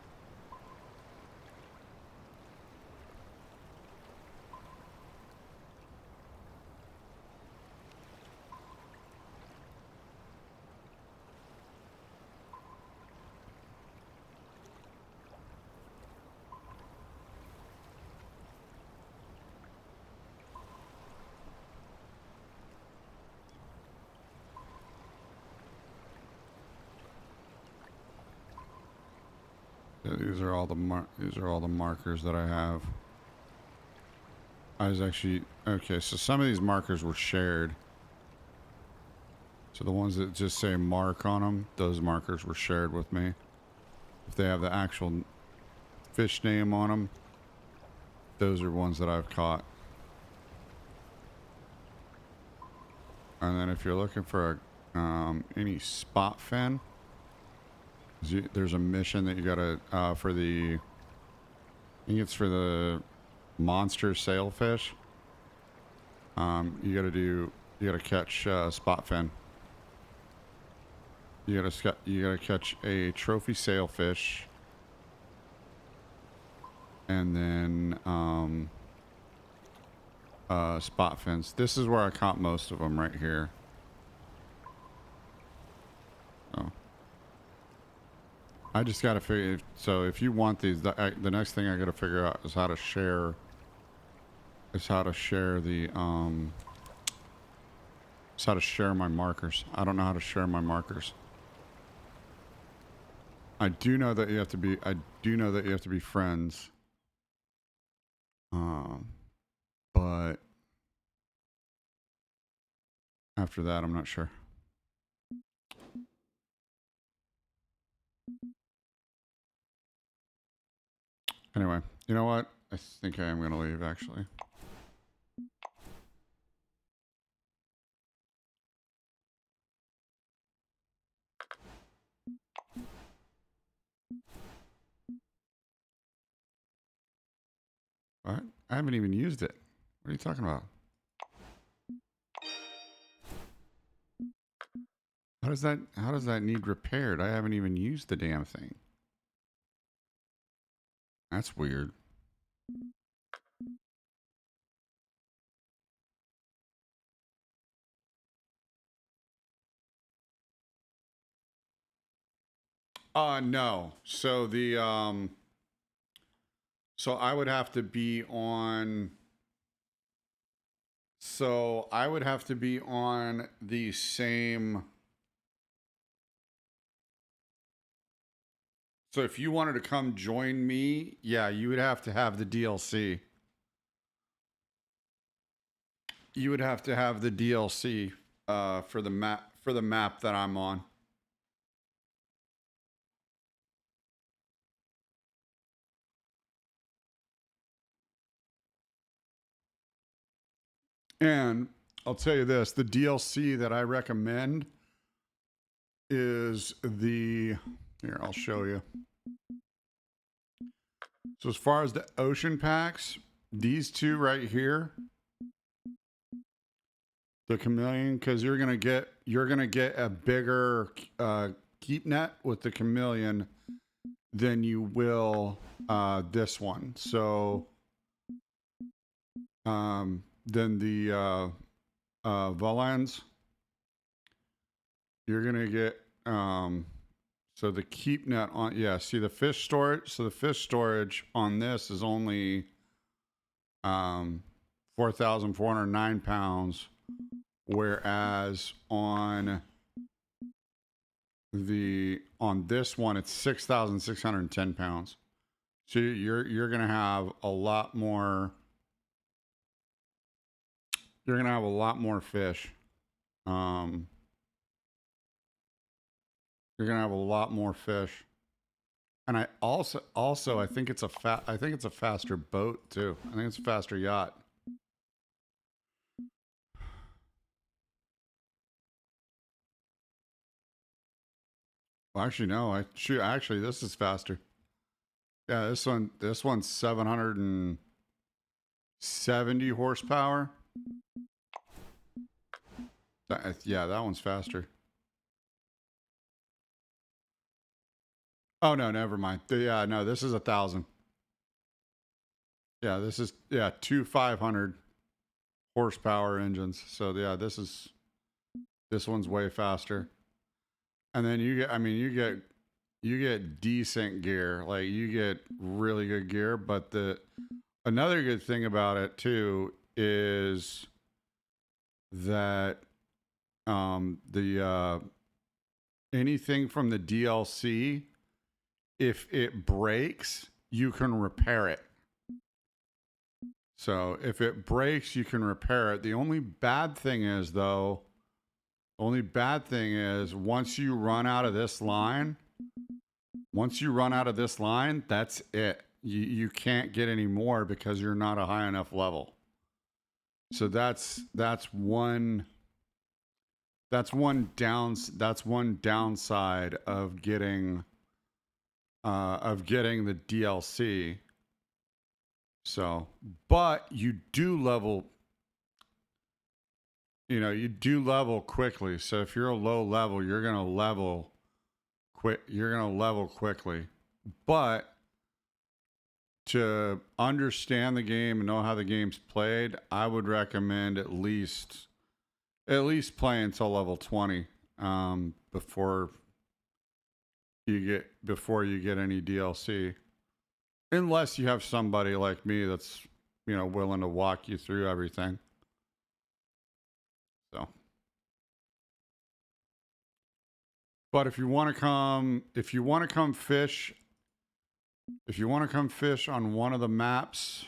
Yeah, these are all the markers that I have. I was actually okay. So some of these markers were shared. So the ones that just say mark on them, those markers were shared with me. If they have the actual fish name on them, those are ones that I've caught. And then if you're looking for any spot fin, there's a mission that you gotta for the. I think it's for the monster sailfish. You gotta catch spot fin. You gotta catch a trophy sailfish, and then spot fence. This is where I caught most of them, right here. Oh. I just gotta figure. So if you want these, the next thing I gotta figure out is how to share. Is how to share the Is how to share my markers. I don't know how to share my markers. I do know that you have to be. I do know that you have to be friends. But after that, I'm not sure. Anyway, you know what? I think I am gonna leave actually. What? I haven't even used it. What are you talking about? How does that need repaired? I haven't even used the damn thing. That's weird. No. So so I would have to be on so I would have to be on the same. So if you wanted to come join me, yeah, you would have to have the DLC. You would have to have the DLC for the map that I'm on. And I'll tell you this, the DLC that I recommend is the here, I'll show you. So as far as the ocean packs, these two right here, the chameleon, because you're gonna get a bigger keep net with the chameleon than you will this one. So then the Volans, you're gonna get so the keep net on, yeah, see the fish storage. So the fish storage on this is only 4,409 pounds, whereas on this one it's 6,610 pounds. So you're gonna have a lot more. You're gonna have a lot more fish. You're gonna have a lot more fish. And I also I think it's a faster boat too. I think it's a faster yacht. Well, actually no. Actually this is faster. Yeah, this one's 770 horsepower. Yeah, that one's faster. Oh no, never mind. Yeah, no, this is 1,000. Yeah, this is two 500 horsepower engines. So yeah, this one's way faster. And then you get decent gear. Like you get really good gear, but another good thing about it too is that the anything from the DLC, if it breaks, you can repair it. So if it breaks, you can repair it. The only bad thing is once you run out of this line, that's it. You can't get any more because you're not a high enough level. So that's one downside of getting the DLC. So, but you do level quickly. So if you're a low level, you're going to level quickly. But to understand the game and know how the game's played, I would recommend at least play until level 20 before you get any DLC. Unless you have somebody like me that's, willing to walk you through everything. So, but if you want to come fish on one of the maps,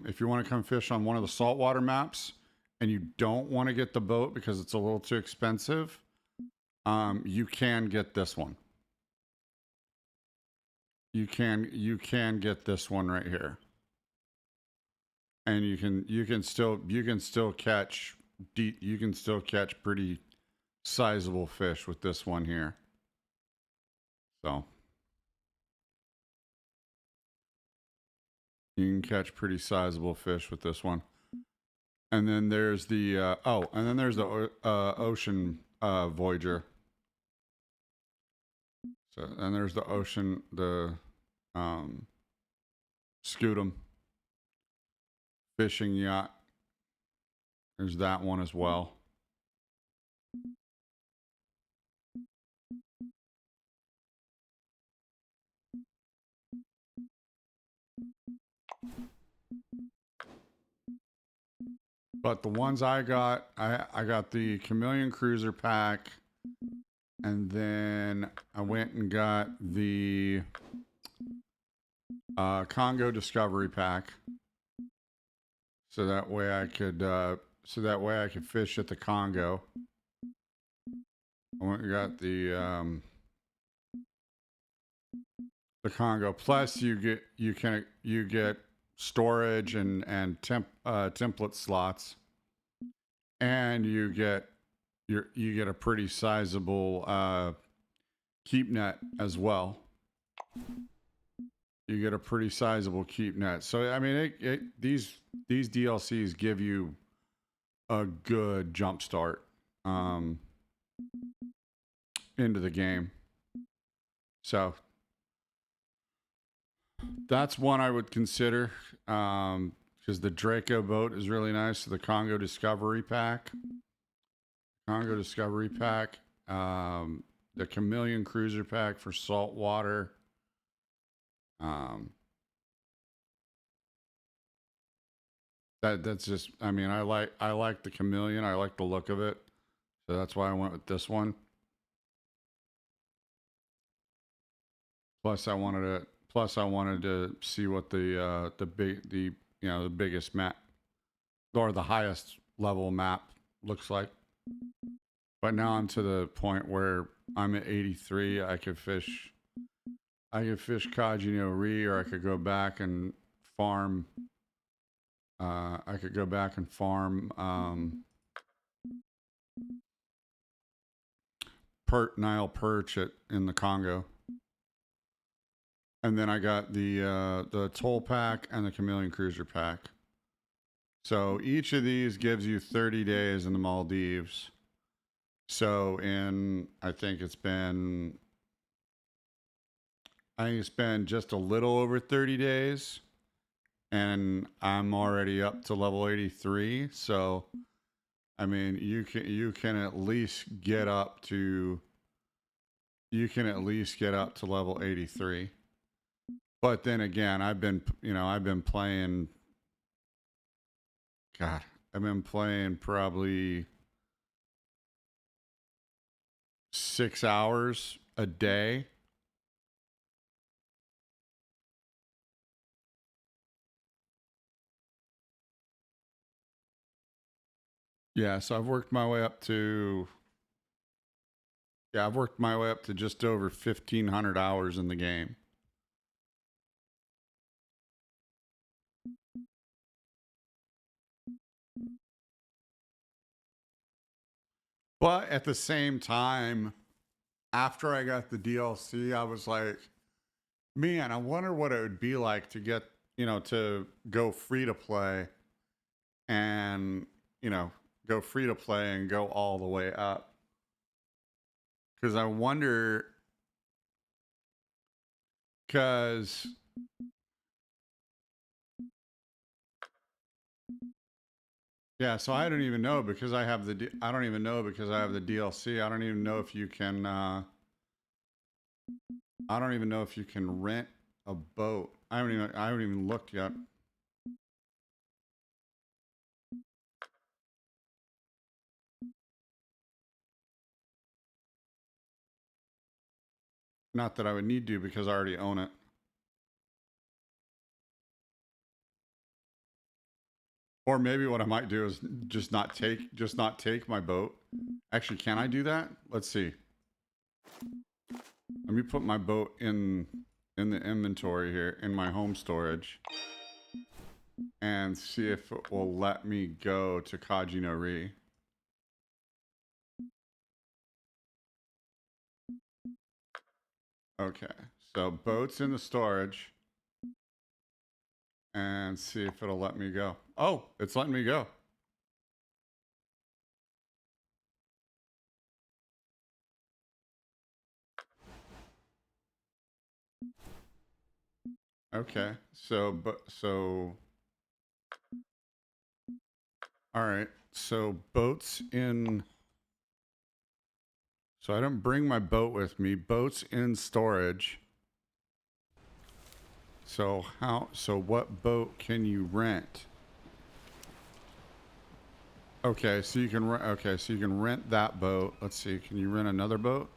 if you want to come fish on one of the saltwater maps and you don't want to get the boat because it's a little too expensive, you can get this one. You can get this one right here. And you can still catch pretty sizable fish with this one here. So you can catch pretty sizable fish with this one. And then there's the ocean Voyager. So, and there's the ocean, the Scootum fishing yacht. There's that one as well. But the ones I got, I got the Chameleon Cruiser pack, and then I went and got the Congo Discovery pack, so that way I could fish at the Congo. I went and got the Congo. Plus, you get storage and template slots, and you get a pretty sizable keep net as well. You get a pretty sizable keep net. So I mean, these DLCs give you a good jump start into the game. So that's one I would consider, because the Draco boat is really nice. So the Congo Discovery pack, the Chameleon Cruiser pack for saltwater. That's just, I mean, I like the Chameleon. I like the look of it, so that's why I went with this one. Plus, I wanted to see what the biggest map or the highest level map looks like. But now I'm to the point where I'm at 83. I could fish Kaji no Ri, or I could go back and farm. Nile perch in the Congo. And then I got the Toll pack and the Chameleon Cruiser pack. So each of these gives you 30 days in the Maldives. So I think it's been just a little over 30 days, and I'm already up to level 83. So I mean, you can at least get up to level 83. But then again, I've been playing. God, I've been playing probably 6 hours a day. Yeah, so I've worked my way up to just over 1,500 hours in the game. But at the same time, after I got the DLC, I was like, man, I wonder what it would be like to get, to go free to play and, go all the way up. Because I wonder, Yeah, so I don't even know because I have the I don't even know because I have the DLC. I don't even know if you can I don't even know if you can rent a boat. I haven't even looked yet. Not that I would need to because I already own it. Or maybe what I might do is just not take my boat. Actually, can I do that? Let's see. Let me put my boat in the inventory here in my home storage and see if it will let me go to Kaji no Ri. Okay, so boats in the storage and see if it'll let me go. Oh, it's letting me go. Okay, so all right, so boats in. So I don't bring my boat with me. Boats in storage. So what boat can you rent? Okay, so you can rent that boat. Let's see. Can you rent another boat?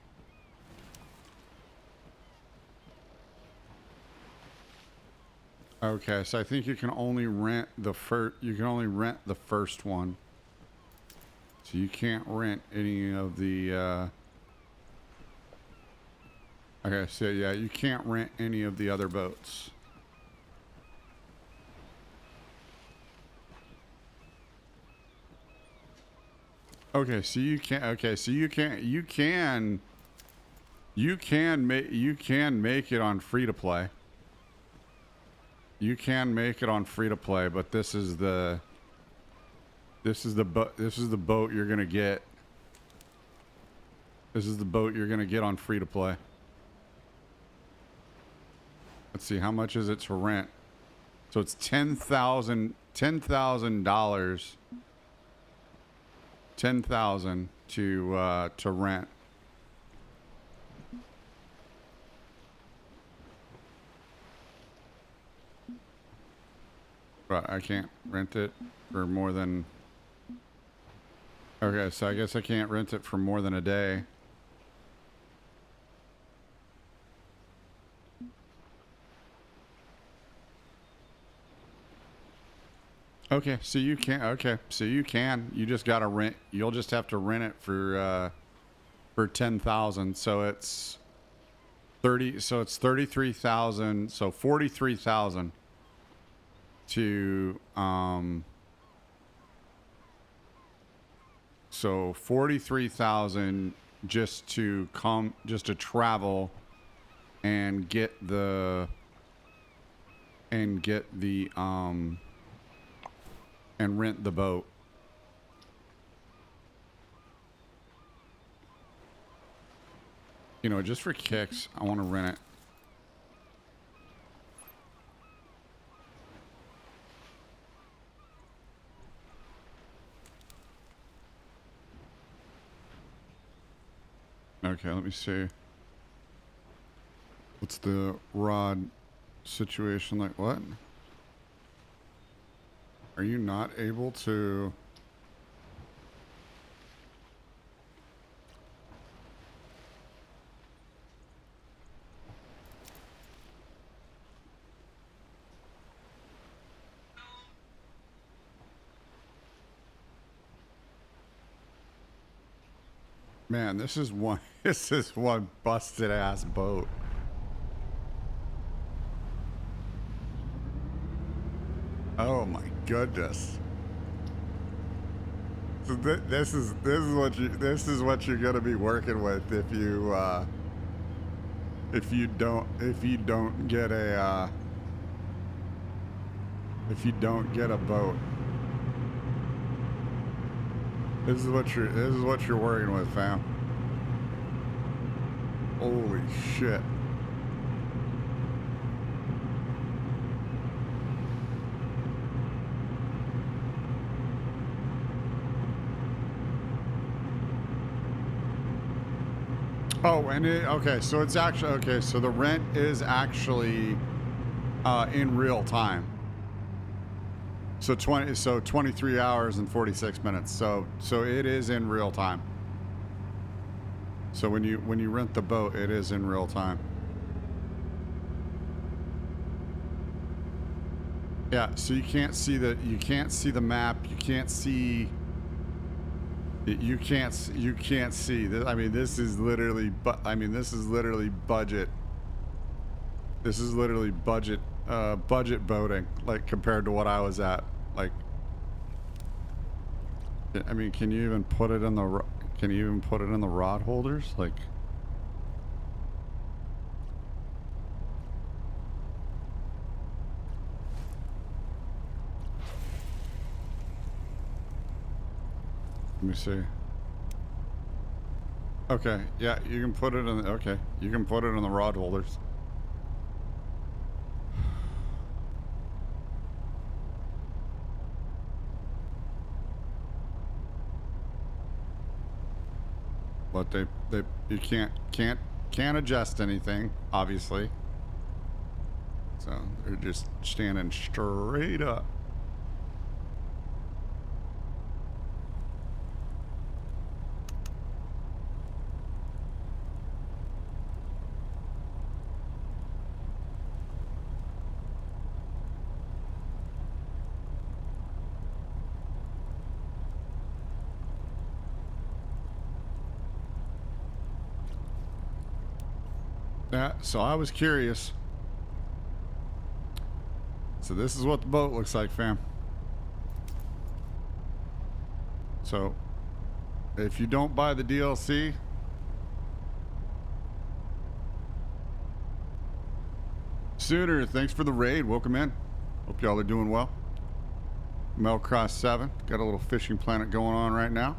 Okay, so I think you can only rent the first one. So you can't rent any of the okay, so yeah, you can't rent any of the other boats. Okay, so you can't. Okay, so you can make it on free to play. You can make it on free to play, but this is the boat you're gonna get. This is the boat you're gonna get on free to play. Let's see, how much is it to rent? So it's $10,000 to rent. But I can't rent it for more than. Okay, so I guess I can't rent it for more than a day. Okay, so you can. Okay, so you can. You just gotta rent. You'll just have to rent it for 10,000. So it's 30. So it's 33,000. So 43,000 to So 43,000 just to travel and get the and rent the boat. You know, just for kicks, I want to rent it. Okay, let me see. What's the rod situation like? What? Are you not able to? Man, this is one busted ass boat. Oh my goodness. So this is what you're gonna be working with if you don't get a boat. This is what you're working with, fam. Holy shit. Oh, and okay, so it's actually okay. So the rent is actually in real time. So 23 hours and 46 minutes. So it is in real time. So when you rent the boat, it is in real time. Yeah, so you can't see the map, you can't see this. I mean, this is literally budget. This is literally budget boating, like compared to what I was at. Like, I mean, can you even put it in the rod holders? Like, let me see. Okay, yeah, you can put it in. Okay, you can put it in the rod holders. But you can't adjust anything, obviously. So they're just standing straight up. Yeah, so I was curious. So this is what the boat looks like, fam. So if you don't buy the DLC, Sooner, thanks for the raid. Welcome in. Hope y'all are doing well. Melcross 7. Got a little fishing planet going on right now.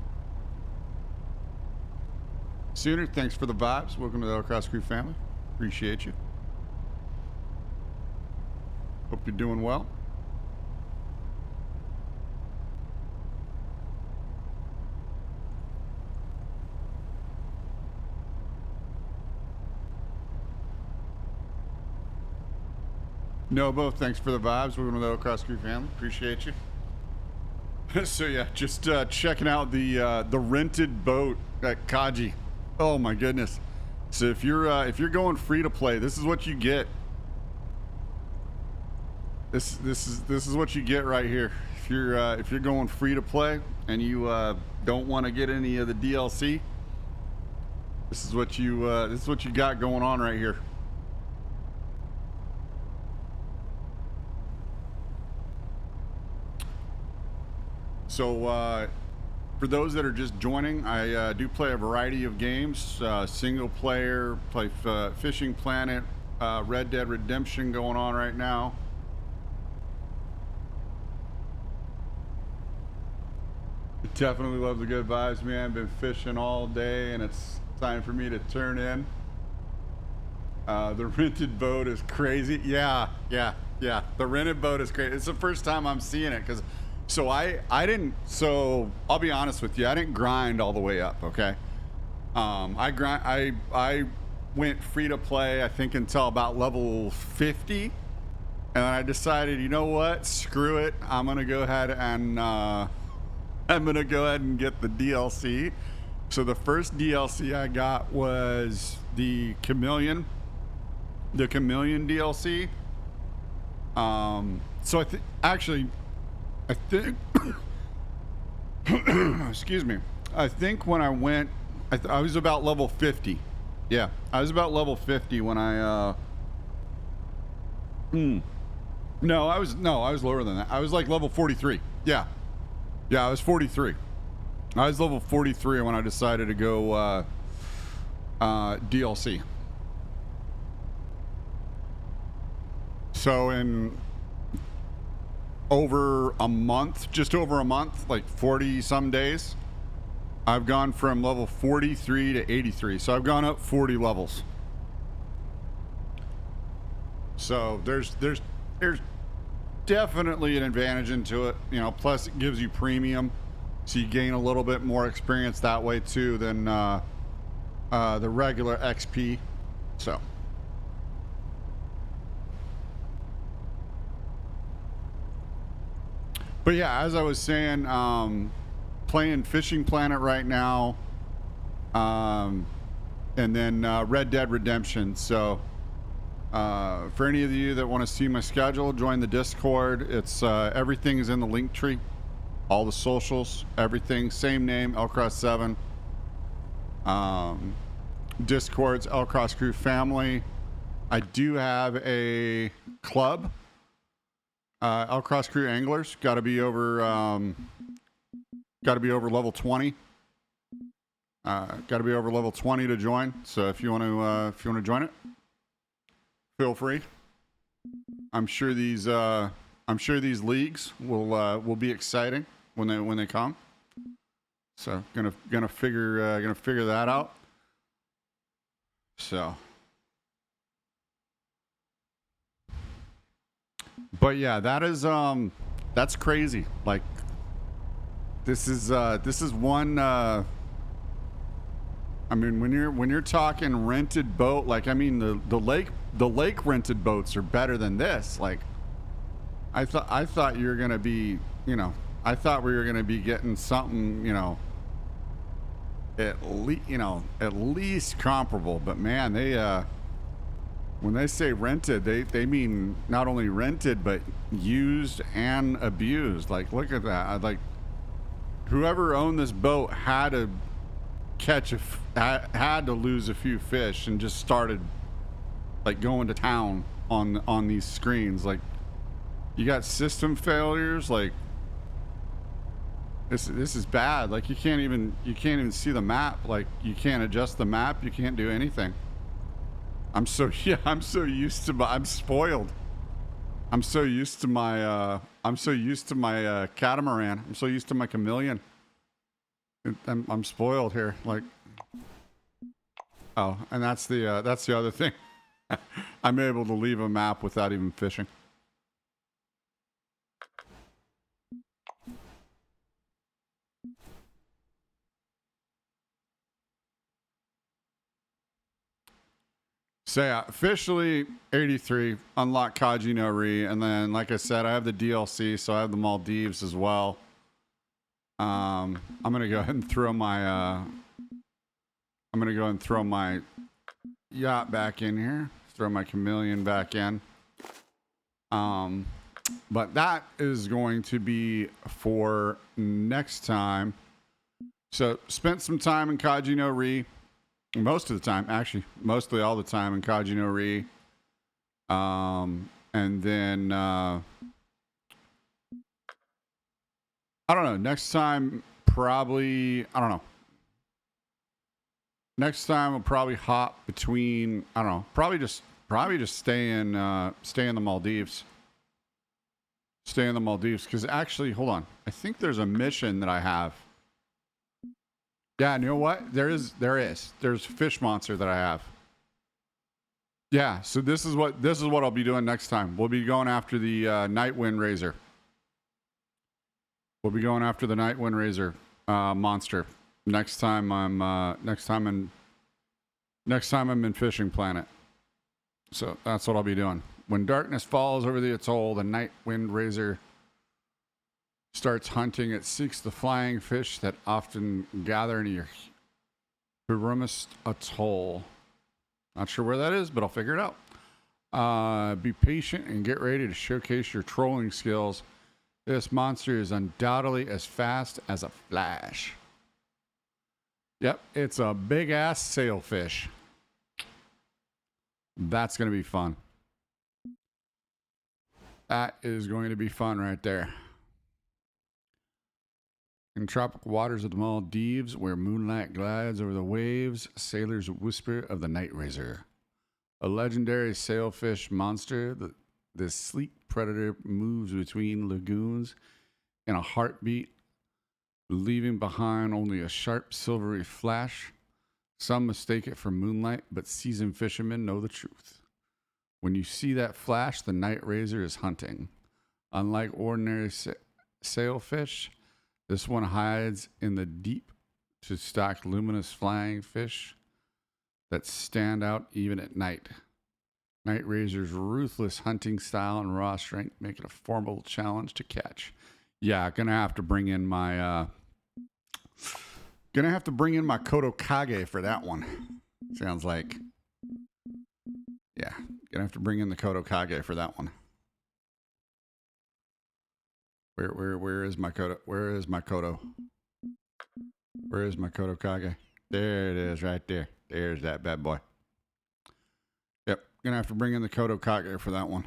Sooner, thanks for the vibes. Welcome to the Elcross Crew family. Appreciate you. Hope you're doing well. Nobo, thanks for the vibes. Welcome to the Elcross Crew family. Appreciate you. So yeah, just checking out the rented boat at Kaji. Oh my goodness. So if you're going free to play, this is what you get. This is what you get right here. If you're going free to play and you don't want to get any of the DLC, this is what you got going on right here. So for those that are just joining, I do play a variety of games. Single player, play Fishing Planet, Red Dead Redemption going on right now. Definitely love the good vibes, man. Been fishing all day and it's time for me to turn in. The rented boat is crazy. Yeah. The rented boat is crazy. It's the first time I'm seeing it because so I'll be honest with you, I didn't grind all the way up, okay? I went free to play, I think until about level 50. And I decided, you know what? Screw it. I'm gonna go ahead and get the DLC. So the first DLC I got was the Chameleon DLC. So I think excuse me. I think when I went, I was about level 50. Yeah, I was about level 50 when I No, I was lower than that. I was like level 43. Yeah, I was 43. I was level 43 when I decided to go DLC. So in just over a month, like 40 some days, I've gone from level 43 to 83. So I've gone up 40 levels. So there's definitely an advantage into it, you know, plus it gives you premium. So you gain a little bit more experience that way too than the regular XP. So. But yeah, as I was saying, playing Fishing Planet right now, and then Red Dead Redemption. So for any of you that want to see my schedule, join the Discord. It's everything is in the link tree, all the socials, everything, same name, L-Cross7. Discord's L-Cross Crew Family. I do have a club. L-Cross Crew Anglers. Got to be over level 20. Got to be over level 20 to join. So if you want to join it, feel free. I'm sure these leagues will be exciting when they come. So gonna figure that out. So, but yeah, that's crazy. Like, this is one. I mean, when you're talking rented boat, like, I mean, the lake rented boats are better than this. Like, I thought you were gonna be, I thought we were gonna be getting something, at least comparable. But man, they when they say rented, they mean not only rented but used and abused. Like, look at that. Like, whoever owned this boat had to had to lose a few fish and just started like going to town on these screens. Like, you got system failures. Like, this is bad. Like, you can't even see the map. Like, you can't adjust the map. You can't do anything. I'm so used to I'm spoiled. I'm so used to my catamaran. I'm so used to my chameleon. I'm spoiled here. Like, oh, and that's the other thing. I'm able to leave a map without even fishing. So yeah, officially 83, unlock Kaji no Ri, and then like I said, I have the DLC, so I have the Maldives as well. I'm gonna go ahead and throw my yacht back in here, throw my chameleon back in. But that is going to be for next time. So spent some time in Kaji no Ri. Most of the time, actually, mostly all the time in Kaji no Ri. And then, I don't know, next time, probably, I don't know. Next time we'll probably hop between, I don't know, probably just stay in the Maldives. Stay in the Maldives, because actually, hold on. I think there's a mission that I have. Yeah, and you know what? There's a fish monster that I have. Yeah, so this is what I'll be doing next time. We'll be going after the Night Wind Razor. We'll be going after the Night Wind Razor monster next time I'm in Fishing Planet. So that's what I'll be doing. When darkness falls over the atoll, the Night Wind Razor starts hunting. It seeks the flying fish that often gather near Hurumus Atoll. Not sure where that is, but I'll figure it out. Be patient and get ready to showcase your trolling skills. This monster is undoubtedly as fast as a flash. Yep, it's a big-ass sailfish. That's going to be fun. That is going to be fun right there. In tropical waters of the Maldives, where moonlight glides over the waves, sailors whisper of the Night Razor. A legendary sailfish monster, this sleek predator moves between lagoons in a heartbeat, leaving behind only a sharp silvery flash. Some mistake it for moonlight, but seasoned fishermen know the truth. When you see that flash, the Night Razor is hunting. Unlike ordinary sailfish, this one hides in the deep to stalk luminous flying fish. that stand out even at night. Night Razor's ruthless hunting style and raw strength make it a formidable challenge to catch. Yeah, gonna have to bring in my Kodo Kage for that one. Sounds like, yeah, gonna have to bring in the Kodo Kage for that one. Where is my Kodo? Where is my Kodo? Where is my Kodo Kage? There it is, right there. There's that bad boy. Yep, gonna have to bring in the Kodo Kage for that one.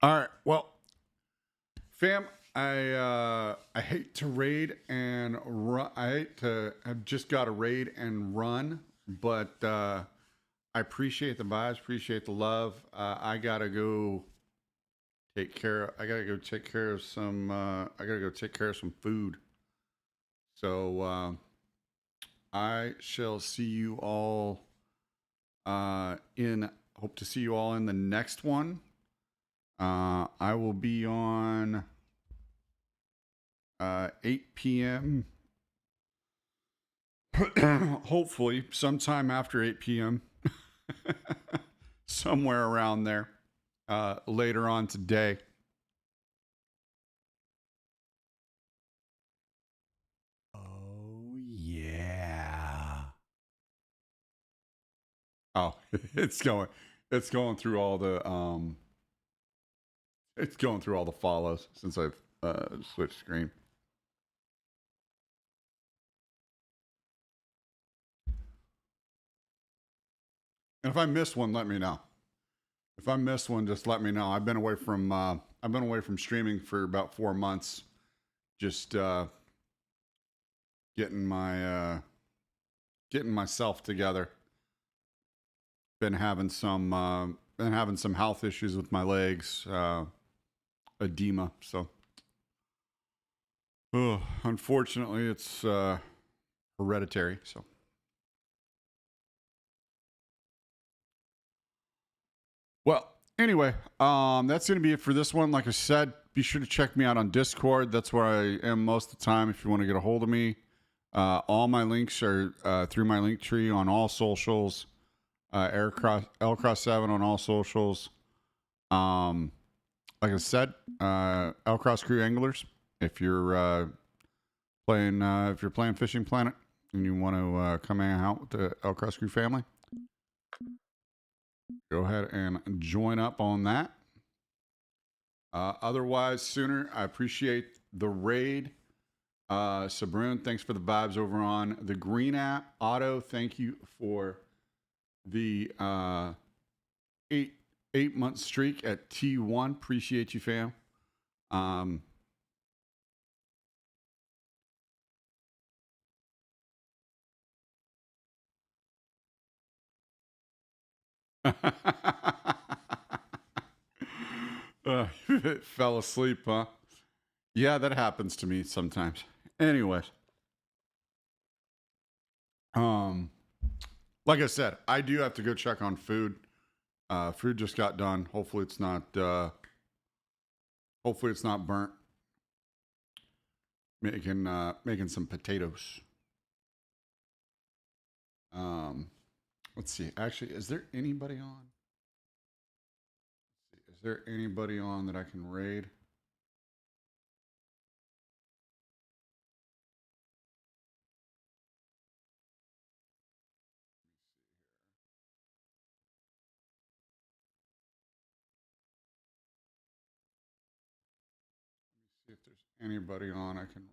All right, well, fam, I hate to raid and run. I hate to have just got to raid and run, but I appreciate the vibes, appreciate the love. I gotta go take care. I gotta go take care of some. I gotta go take care of some food. So I shall see you all. In Hope to see you all in the next one. I will be on 8 p.m. Hopefully, sometime after 8 p.m. Somewhere around there. Later on today. Oh yeah. Oh, it's going through all the it's going through all the follows since I've switched screen. And if I missed one, let me know. If I missed one, just let me know. I've been away from streaming for about 4 months, just getting myself together. Been having some health issues with my legs, edema. So, unfortunately, it's hereditary. So. Well, anyway, that's going to be it for this one. Like I said, be sure to check me out on Discord. That's where I am most of the time if you want to get a hold of me. All my links are through my link tree on all socials. L-Cross7 on all socials. Like I said, L-Cross Crew Anglers. If you're playing Fishing Planet and you want to come hang out with the L-Cross Crew family, go ahead and join up on that. Otherwise, Sooner, I appreciate the raid. Sabroon, thanks for the vibes over on the Green app. Otto, thank you for the 8-month streak at T1. Appreciate you, fam. Fell asleep, huh? Yeah, that happens to me sometimes. Anyways, like I said, I do have to go check on food. Food just got done. Hopefully it's not burnt. Making some potatoes. Let's see. Actually, is there anybody on? Is there anybody on that I can raid? See if there's anybody on I can raid.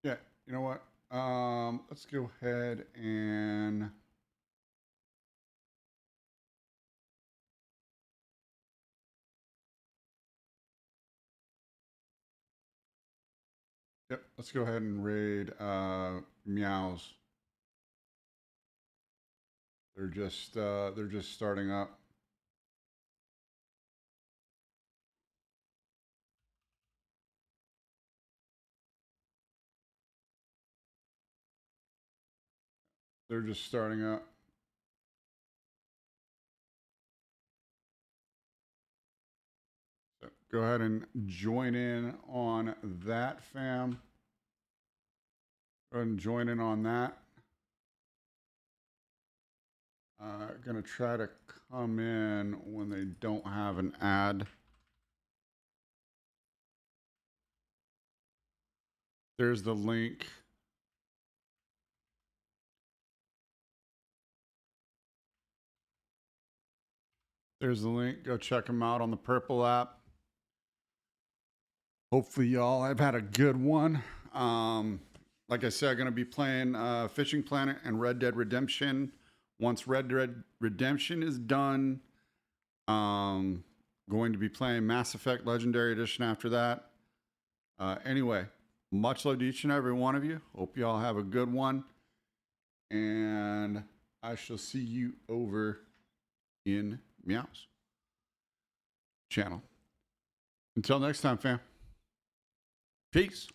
Yeah, you know what? Let's go ahead and yep. Let's go ahead and raid meows. They're just starting up. They're just starting up. So go ahead and join in on that, fam. Go ahead and join in on that. Gonna try to come in when they don't have an ad. There's the link. There's the link. Go check them out on the Purple app. Hopefully, y'all have had a good one. Like I said, I'm going to be playing Fishing Planet and Red Dead Redemption. Once Red Dead Redemption is done, going to be playing Mass Effect Legendary Edition after that. Anyway, much love to each and every one of you. Hope y'all have a good one. And I shall see you over in Meows channel. Until next time, fam. Peace.